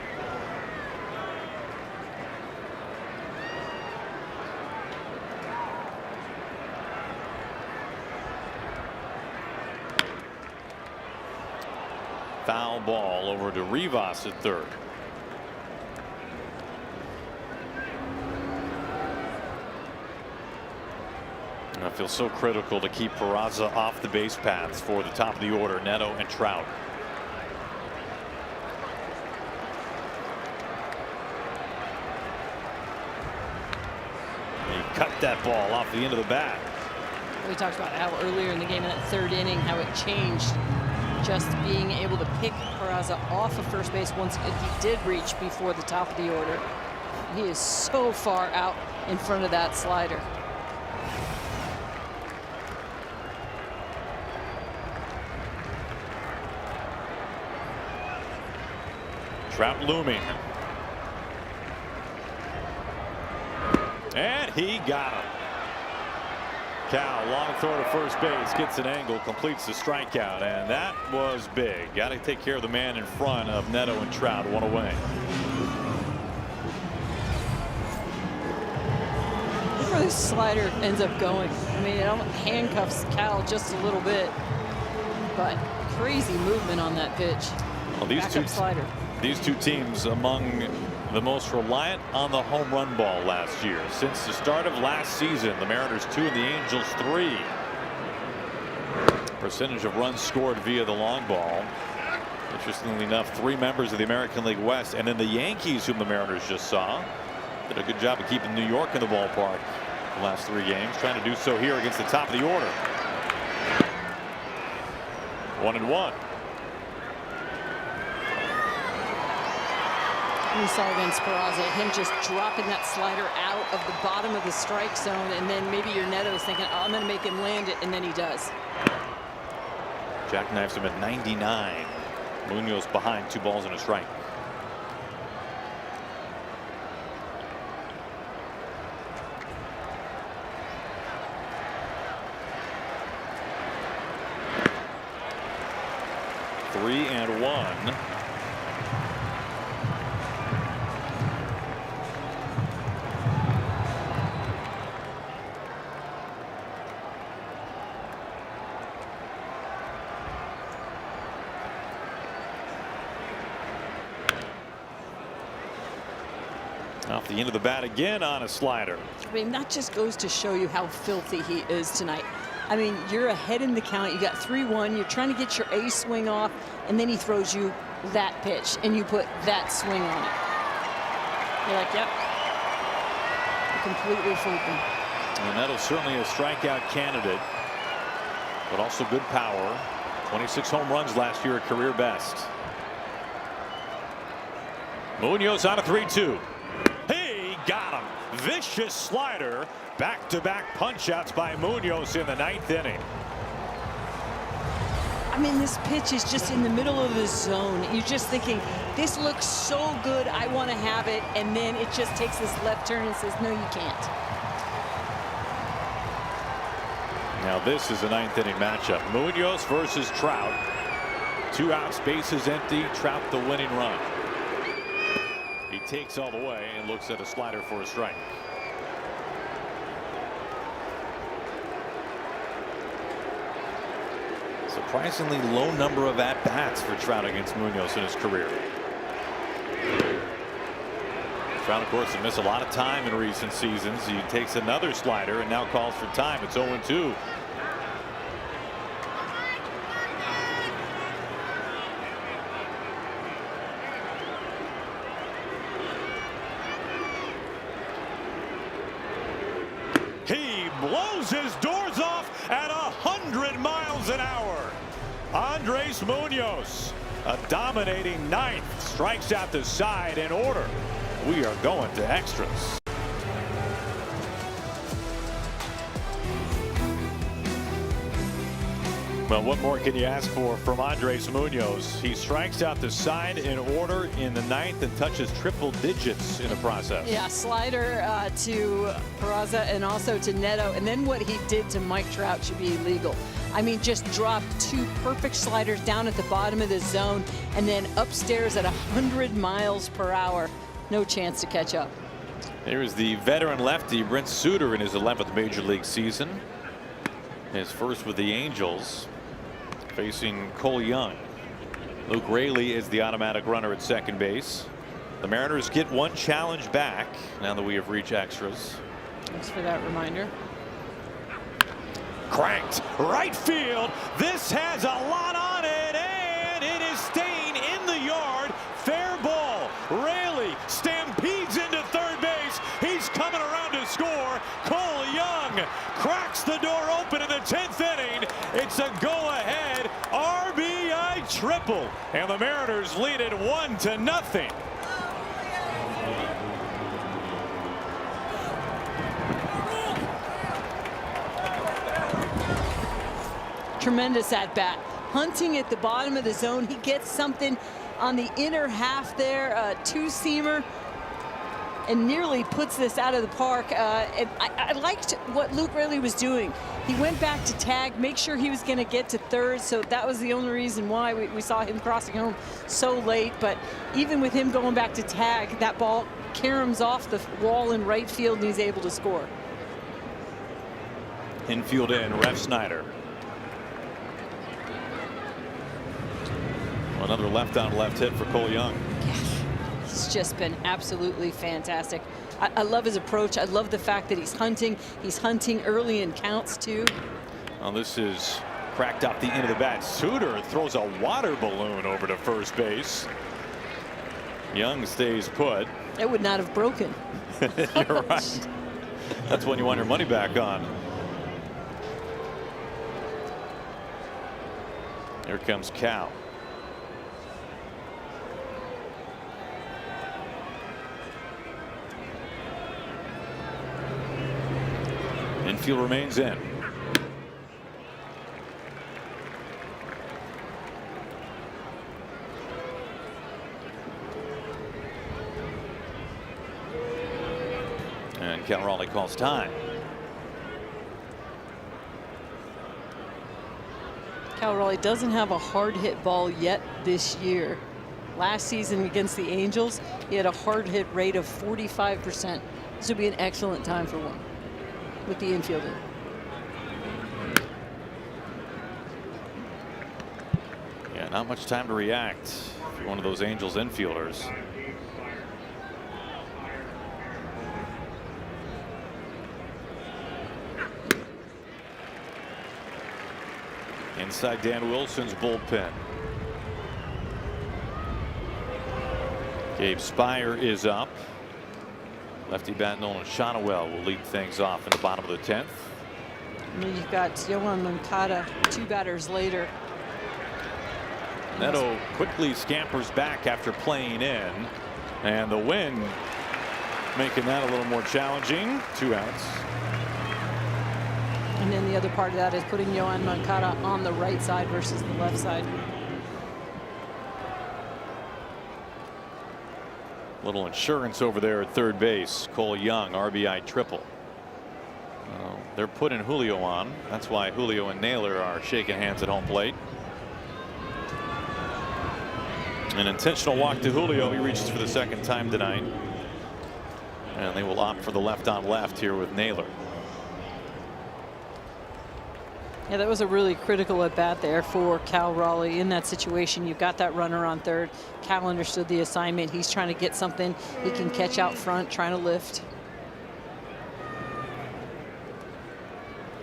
Foul ball over to Rivas at third. And I feel so critical to keep Peraza off the base paths for the top of the order, Neto and Trout. He cut that ball off the end of the bat. We talked about how earlier in the game in that 3rd inning how it changed. Just being able to pick Peraza off of first base once he did reach before the top of the order. He is so far out in front of that slider. Trout looming. And he got him. Cal, long throw to first base, gets an angle, completes the strikeout, and that was big. Got to take care of the man in front of Neto and Trout. 1 away. Look where this slider ends up going. I mean, it almost handcuffs Cal just a little bit, but crazy movement on that pitch. Well, these two teams among the most reliant on the home run ball last year. Since the start of last season, the Mariners 2 and the Angels 3. Percentage of runs scored via the long ball. Interestingly enough, 3 members of the American League West, and then the Yankees, whom the Mariners just saw, did a good job of keeping New York in the ballpark the last 3 games. Trying to do so here against the top of the order. 1-1. We saw against Peraza him just dropping that slider out of the bottom of the strike zone, and then maybe your Neto's thinking, oh, I'm going to make him land it, and then he does. Jackknifes him at 99. Munoz behind, 2 balls and a strike. Three and 1. Off the end of the bat again on a slider. I mean, that just goes to show you how filthy he is tonight. I mean, you're ahead in the count. You got 3-1. You're trying to get your A swing off, and then he throws you that pitch, and you put that swing on it. You're like, yep. You completely fooled me. And Neto's certainly a strikeout candidate, but also good power. 26 home runs last year, a career best. Munoz on a 3-2. He got him. Vicious slider. Back-to-back punch-outs by Munoz in the 9th inning. I mean, this pitch is just in the middle of the zone. You're just thinking, this looks so good, I want to have it. And then it just takes this left turn and says, no, you can't. Now this is a 9th inning matchup. Munoz versus Trout. 2 outs, bases empty. Trout the winning run. He takes all the way and looks at a slider for a strike. Surprisingly low number of at-bats for Trout against Munoz in his career. Trout, of course, has missed a lot of time in recent seasons. He takes another slider and now calls for time. It's 0-2. He blows his doors off at 100 miles an hour. Andres Munoz, a dominating 9th, strikes out the side in order. We are going to extras. Well, what more can you ask for from Andres Munoz? He strikes out the side in order in the 9th and touches triple digits in the process. Yeah, slider to Peraza and also to Neto. And then what he did to Mike Trout should be illegal. I mean, just dropped 2 perfect sliders down at the bottom of the zone and then upstairs at 100 miles per hour. No chance to catch up. Here is the veteran lefty Brent Suter in his 11th major league season. His first with the Angels, facing Cole Young. Luke Raley is the automatic runner at second base. The Mariners get 1 challenge back now that we have reached extras. Thanks for that reminder. Cranked right field. This has a lot on it, and it is staying in the yard. Fair ball. Raley stampedes into third base. He's coming around to score. Cole Young cracks the door open in the 10th inning. It's a go-ahead RBI triple, and the Mariners lead it 1-0. Tremendous at bat. Hunting at the bottom of the zone. He gets something on the inner half there, 2-seamer, and nearly puts this out of the park. And I liked what Luke Raley was doing. He went back to tag, make sure he was going to get to third, so that was the only reason why we saw him crossing home so late. But even with him going back to tag, that ball caroms off the wall in right field, and he's able to score. Infield in, Rev Snyder. Another left-on-left hit for Cole Young. He's just been absolutely fantastic. I love his approach. I love the fact that he's hunting. He's hunting early in counts, too. Well, this is cracked off the end of the bat. Suter throws a water balloon over to first base. Young stays put. It would not have broken. You're right. That's when you want your money back on. Here comes Cal. Infield remains in. And Cal Raleigh calls time. Cal Raleigh doesn't have a hard hit ball yet this year. Last season against the Angels, he had a hard hit rate of 45%. This would be an excellent time for one with the infielder. Yeah, not much time to react if you're one of those Angels infielders. Inside Dan Wilson's bullpen. Gabe Spire is up. Lefty bat Nolan Shonowell will lead things off in the bottom of the 10th. And then you've got Yohan Moncada 2 batters later. Neto quickly scampers back after playing in, and the wind making that a little more challenging. 2 outs. And then the other part of that is putting Yohan Moncada on the right side versus the left side. Little insurance over there at third base. Cole Young, RBI triple. They're putting Julio on. That's why Julio and Naylor are shaking hands at home plate. An intentional walk to Julio. He reaches for the 2nd time tonight. And they will opt for the left-on-left here with Naylor. Yeah, that was a really critical at bat there for Cal Raleigh. In that situation, you've got that runner on third. Cal understood the assignment. He's trying to get something he can catch out front, trying to lift.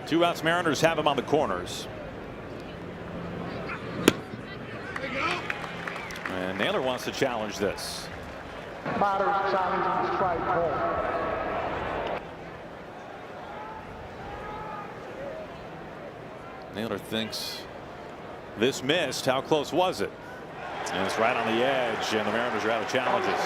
2 outs. Mariners have him on the corners. And Naylor wants to challenge this. Batters challenging strike ball. Naylor thinks this missed. How close was it? And it's right on the edge, and the Mariners are out of challenges.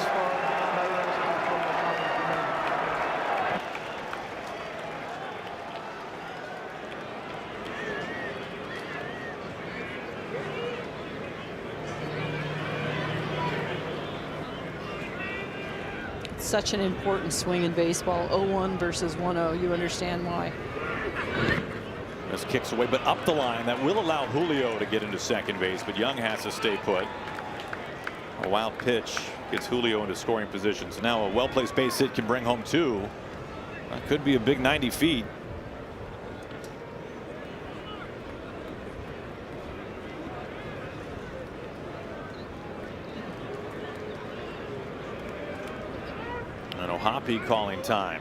such an important swing in baseball. 0-1 versus 1-0. You understand why. This kicks away, but up the line. That will allow Julio to get into second base, but Young has to stay put. A wild pitch gets Julio into scoring position. So now a well-placed base hit can bring home 2. That could be a big 90 feet. And O'Hoppe calling time.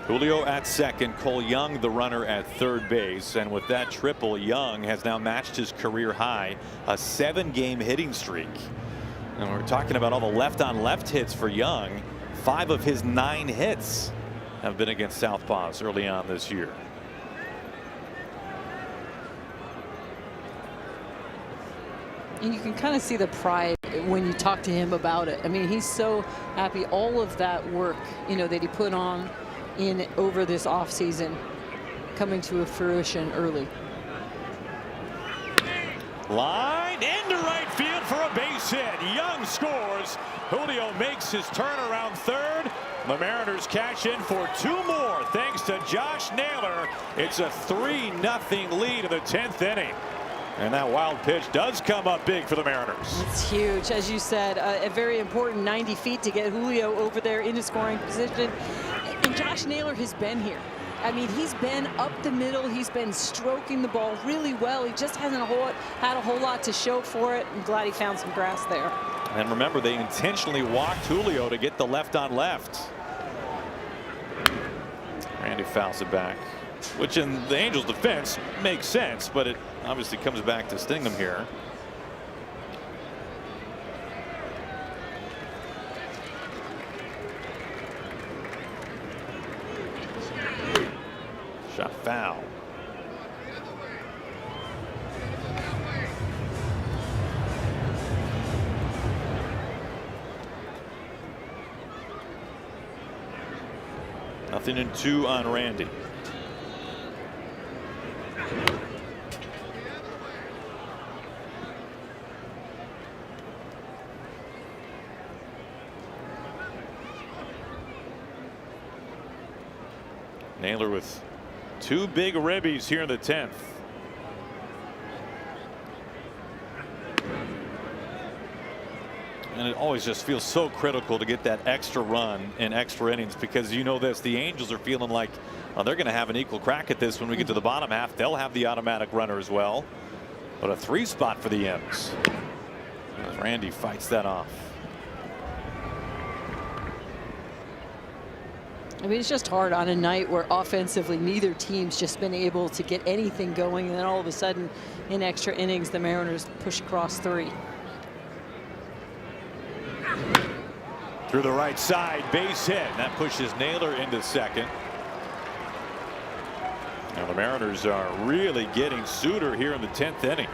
Julio at second, Cole Young the runner at third base, and with that triple, Young has now matched his career high, a 7-game hitting streak. And we're talking about all the left-on-left hits for Young. 5 of his 9 hits have been against southpaws early on this year. And you can kind of see the pride when you talk to him about it. I mean, he's so happy. All of that work, you know, that he put on in over this offseason coming to a fruition early. Line into right field for a base hit. Young scores. Julio makes his turn around third. The Mariners cash in for 2 more thanks to Josh Naylor. It's a 3-0 lead in the 10th inning. And that wild pitch does come up big for the Mariners. It's huge. As you said, a very important 90 feet to get Julio over there into scoring position. And Josh Naylor has been here. I mean, he's been up the middle. He's been stroking the ball really well. He just hasn't had a whole lot to show for it. I'm glad he found some grass there. And remember, they intentionally walked Julio to get the left on left. Randy fouls it back, which in the Angels' defense makes sense, but it obviously comes back to sting them here. Shot foul. Nothing in 2 on Randy. Naylor with 2 big ribbies here in the 10th. And it always just feels so critical to get that extra run in extra innings, because you know this, the Angels are feeling like they're going to have an equal crack at this when we get to the bottom half. They'll have the automatic runner as well. But a 3 spot for the M's. As Randy fights that off. I mean, it's just hard on a night where offensively neither team's just been able to get anything going, and then all of a sudden in extra innings the Mariners push across 3. Through the right side, base hit. And that pushes Naylor into second. Now the Mariners are really getting Suter here in the 10th inning.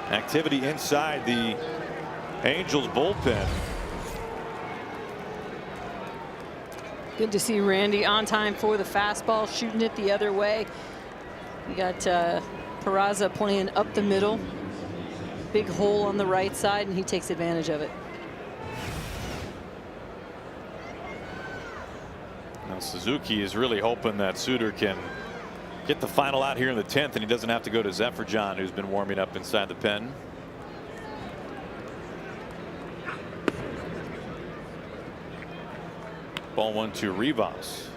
Activity inside the Angels bullpen. Good to see Randy on time for the fastball, shooting it the other way. We got Peraza playing up the middle. Big hole on the right side, and he takes advantage of it. Now Suzuki is really hoping that Suter can get the final out here in the 10th, and he doesn't have to go to Zephyr John, who's been warming up inside the pen. Ball 1 to Rivas.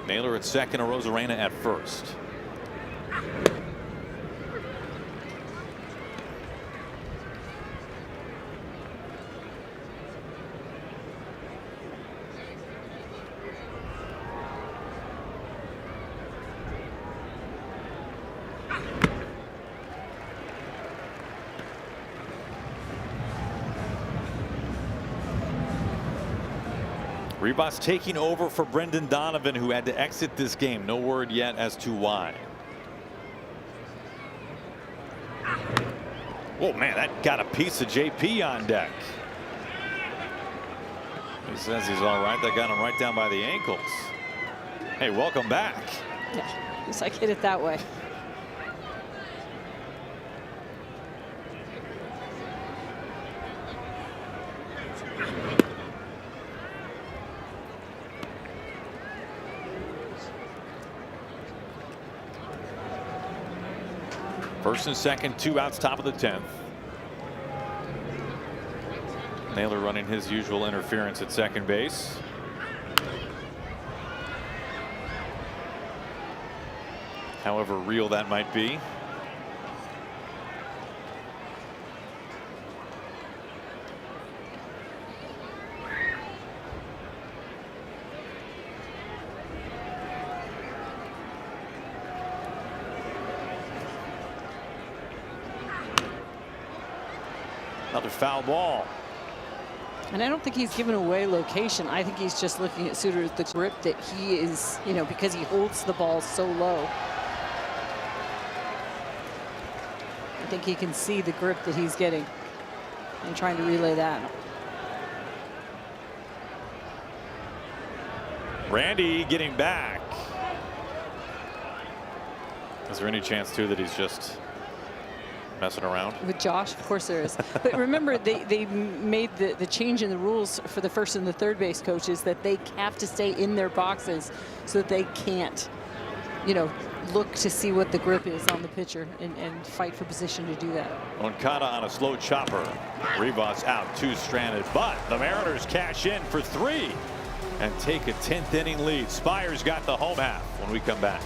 Naylor at second, Arozarena at first. Rivas taking over for Brendan Donovan, who had to exit this game. No word yet as to why. Oh man, that got a piece of JP on deck. He says he's all right. That got him right down by the ankles. Hey, welcome back. Yeah, looks like hit it that way. First and second, 2 outs, top of the 10th. Naylor running his usual interference at second base. However real that might be. Another foul ball. And I don't think he's given away location. I think he's just looking at Suter at the grip that he is, you know, because he holds the ball so low. I think he can see the grip that he's getting and trying to relay that. Randy getting back. Is there any chance too that he's just messing around with Josh? Of course there is. But remember, they made the change in the rules for the first and the third base coaches that they have to stay in their boxes so that they can't, you know, look to see what the grip is on the pitcher and fight for position to do that. Moncada on a slow chopper. Rivas out, 2 stranded, but the Mariners cash in for 3 and take a 10th inning lead. Spire's got the home half when we come back.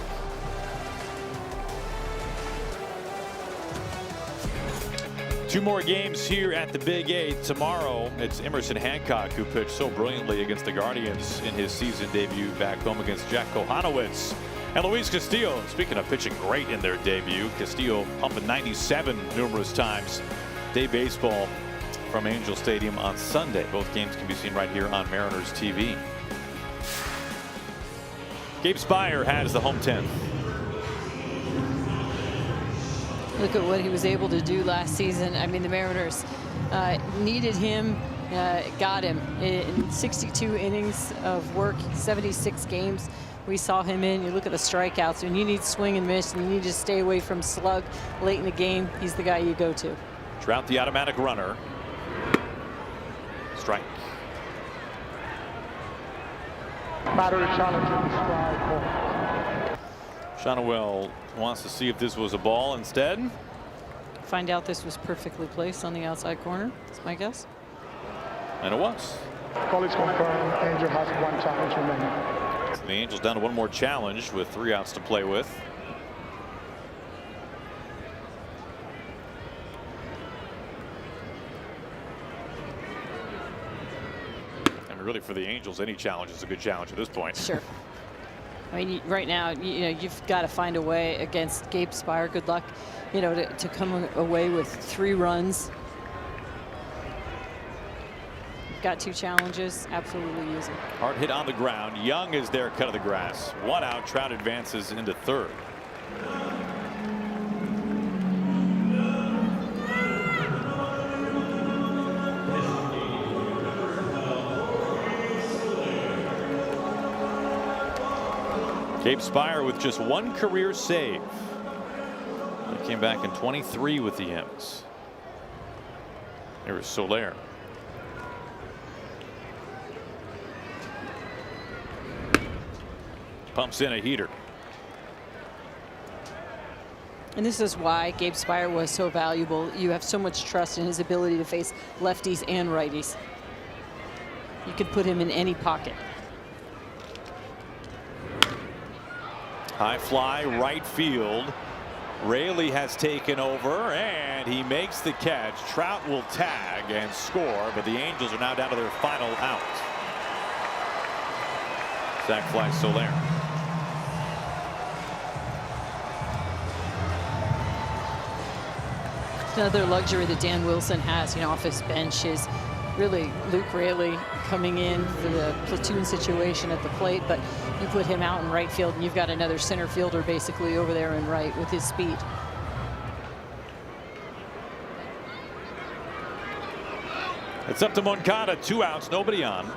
Two more games here at the Big 8. Tomorrow, it's Emerson Hancock, who pitched so brilliantly against the Guardians in his season debut back home against Jack Kohanowitz. And Luis Castillo, speaking of pitching great in their debut, Castillo pumping 97 numerous times. Day baseball from Angel Stadium on Sunday. Both games can be seen right here on Mariners TV. Gabe Spire has the home 10th. Look at what he was able to do last season. I mean, the Mariners needed him, got him in 62 innings of work, 76 games. We saw him in. You look at the strikeouts, and you need swing and miss, and you need to stay away from slug late in the game. He's the guy you go to. Trout, the automatic runner. Strike. Battery challenging strike 4. Shonowell wants to see if this was a ball instead. Find out this was perfectly placed on the outside corner. That's my guess. And it was. Call is confirmed. Angel has 1 challenge remaining. So the Angels down to 1 more challenge with 3 outs to play with. And really, for the Angels, any challenge is a good challenge at this point. Sure. I mean, right now, you know, you've got to find a way against Gabe Spire. Good luck, you know, to come away with 3 runs. You've got 2 challenges. Absolutely use them. Hard hit on the ground. Young is there, cut of the grass. 1 out. Trout advances into 3rd. Gabe Spire with just 1 career save. He came back in 23 with the M's. There is Soler. Pumps in a heater. And this is why Gabe Spire was so valuable. You have so much trust in his ability to face lefties and righties. You can put him in any pocket. High fly, right field. Raley has taken over, and he makes the catch. Trout will tag and score, but the Angels are now down to their final out. Sac fly, Soler. Another luxury that Dan Wilson has, you know, off his bench is really Luke Raley coming in for the platoon situation at the plate, but you put him out in right field and you've got another center fielder basically over there in right with his speed. It's up to Moncada, 2 outs, nobody on.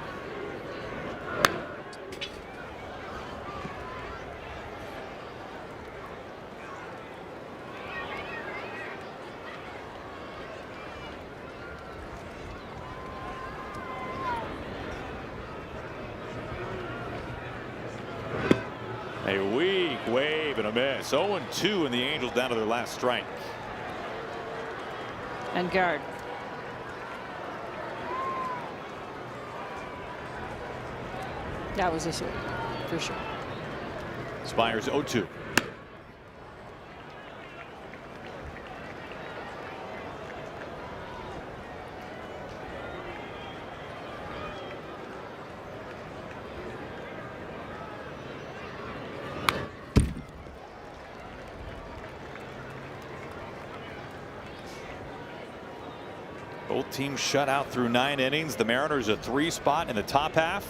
A weak wave and a miss. 0-2 and the Angels down to their last strike. And guard. That was a swing, for sure. Spires 0-2. Both teams shut out through 9 innings. The Mariners a 3 spot in the top half.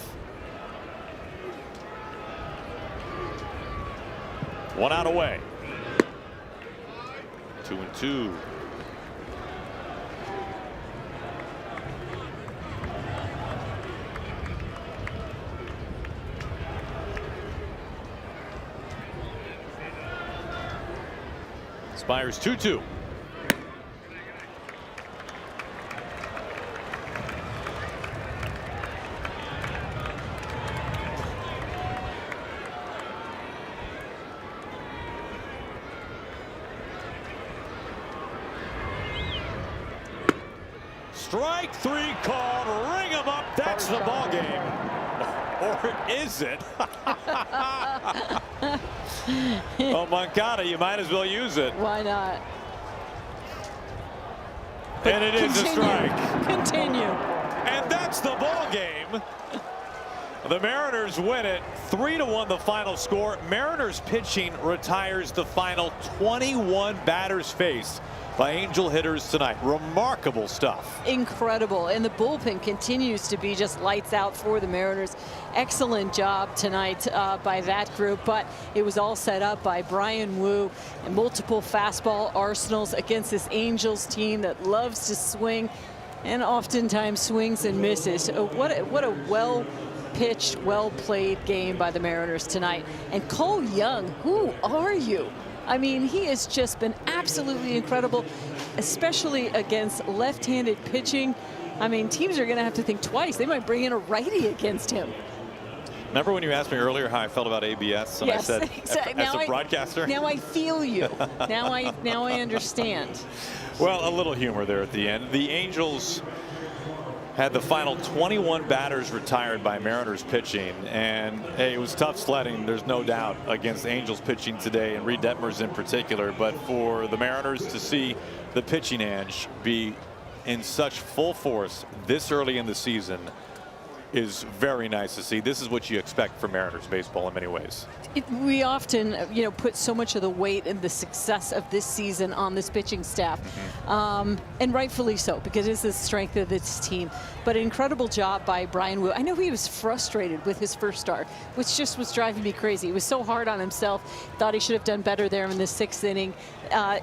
1 out away. 2-2. Spires 2-2. Strike 3 called. Ring him up. That's the ball game. Or is it? Oh, Moncada, you might as well use it. Why not? And it is a strike. Continue. And that's the ball game. The Mariners win it 3-1 the final score. Mariners pitching retires the final 21 batters faced by Angel hitters tonight. Remarkable stuff. Incredible. And the bullpen continues to be just lights out for the Mariners. Excellent job tonight by that group, but it was all set up by Brian Wu and multiple fastball arsenals against this Angels team that loves to swing and oftentimes swings and misses. What a well pitched, well played game by the Mariners tonight. And Cole Young, who are you? I mean, he has just been absolutely incredible, especially against left-handed pitching. I mean, teams are going to have to think twice. They might bring in a righty against him. Remember when you asked me earlier how I felt about ABS? And yes, I said, exactly. as a broadcaster? Now I feel you. now I understand. Well, a little humor there at the end. The Angels had the final 21 batters retired by Mariners pitching, and hey, it was tough sledding, there's no doubt, against Angels pitching today, and Reed Detmers in particular. But for the Mariners to see the pitching edge be in such full force this early in the season is very nice to see. This is what you expect from Mariners baseball in many ways. We often, put so much of the weight and the success of this season on this pitching staff, and rightfully so, because it's the strength of this team. But an incredible job by Brian Wu. I know he was frustrated with his first start, which just was driving me crazy. He was so hard on himself. Thought he should have done better there in the 6th inning.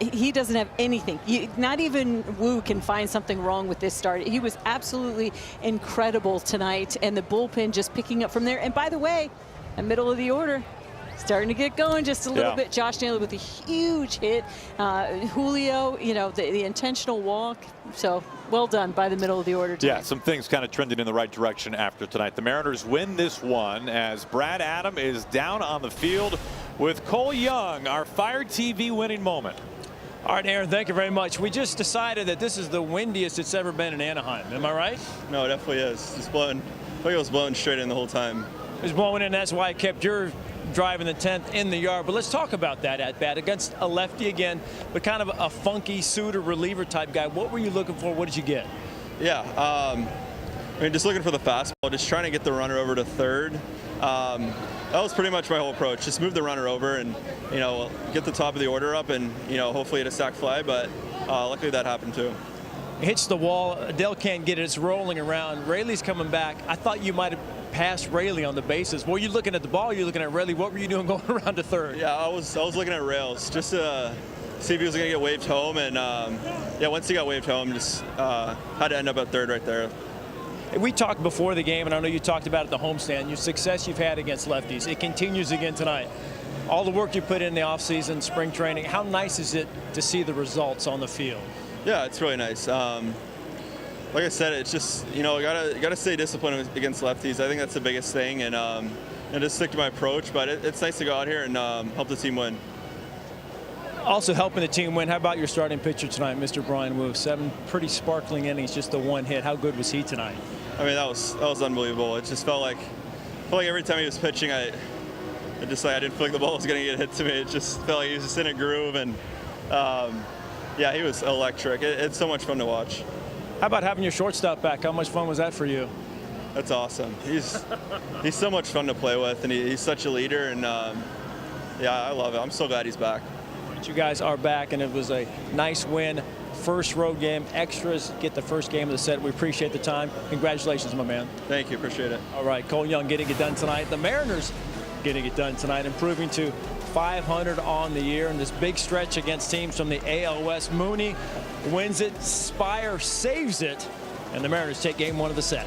He doesn't have anything. Not even Wu can find something wrong with this start. He was absolutely incredible tonight, and the bullpen just picking up from there. And by the way, the middle of the order, starting to get going just a little bit. Josh Naylor with a huge hit. Julio, the intentional walk. So well done by the middle of the order tonight. Yeah, some things kind of trending in the right direction after tonight. The Mariners win this one as Brad Adam is down on the field with Cole Young, our Fire TV winning moment. All right, Aaron, thank you very much. We just decided that this is the windiest it's ever been in Anaheim. Am I right? No, it definitely is. It's blowing. I think it was blowing straight in the whole time. It was blowing in. That's why I kept your driving the 10th in the yard. But let's talk about that at bat against a lefty again, but kind of a funky suitor reliever type guy. What were you looking for? What did you get? Yeah, just looking for the fastball, just trying to get the runner over to third. That was pretty much my whole approach. Just move the runner over and, get the top of the order up and, hopefully hit a sac fly. But luckily that happened too. Hits the wall. Adele can't get it. It's rolling around. Rayleigh's coming back. I thought you might have passed Rayleigh on the bases. Were you looking at the ball? Or you looking at Rayleigh? What were you doing going around to third? Yeah, I was looking at Rails just to see if he was going to get waved home. And once he got waved home, just had to end up at third right there. We talked before the game, and I know you talked about at the homestand, your success you've had against lefties. It continues again tonight. All the work you put in the offseason, spring training, how nice is it to see the results on the field? Yeah, it's really nice. Like I said, it's just, you gotta stay disciplined against lefties. I think that's the biggest thing. And, just stick to my approach. But it's nice to go out here and help the team win. Also helping the team win. How about your starting pitcher tonight, Mr. Brian Wu? 7 pretty sparkling innings, just the 1 hit. How good was he tonight? I mean, that was unbelievable. It just felt like every time he was pitching, I didn't feel like the ball was going to get hit to me. It just felt like he was just in a groove, and yeah, he was electric. It's so much fun to watch. How about having your shortstop back? How much fun was that for you? That's awesome. He's so much fun to play with, and he's such a leader, and yeah, I love it. I'm so glad he's back. You guys are back, and it was a nice win. First road game, extras, get the first game of the set. We appreciate the time. Congratulations, my man. Thank you, appreciate it. All right, Cole Young getting it done tonight. The Mariners getting it done tonight, improving to 500 on the year in this big stretch against teams from the AL West. Mooney wins it, Spire saves it, and the Mariners take game 1 of the set.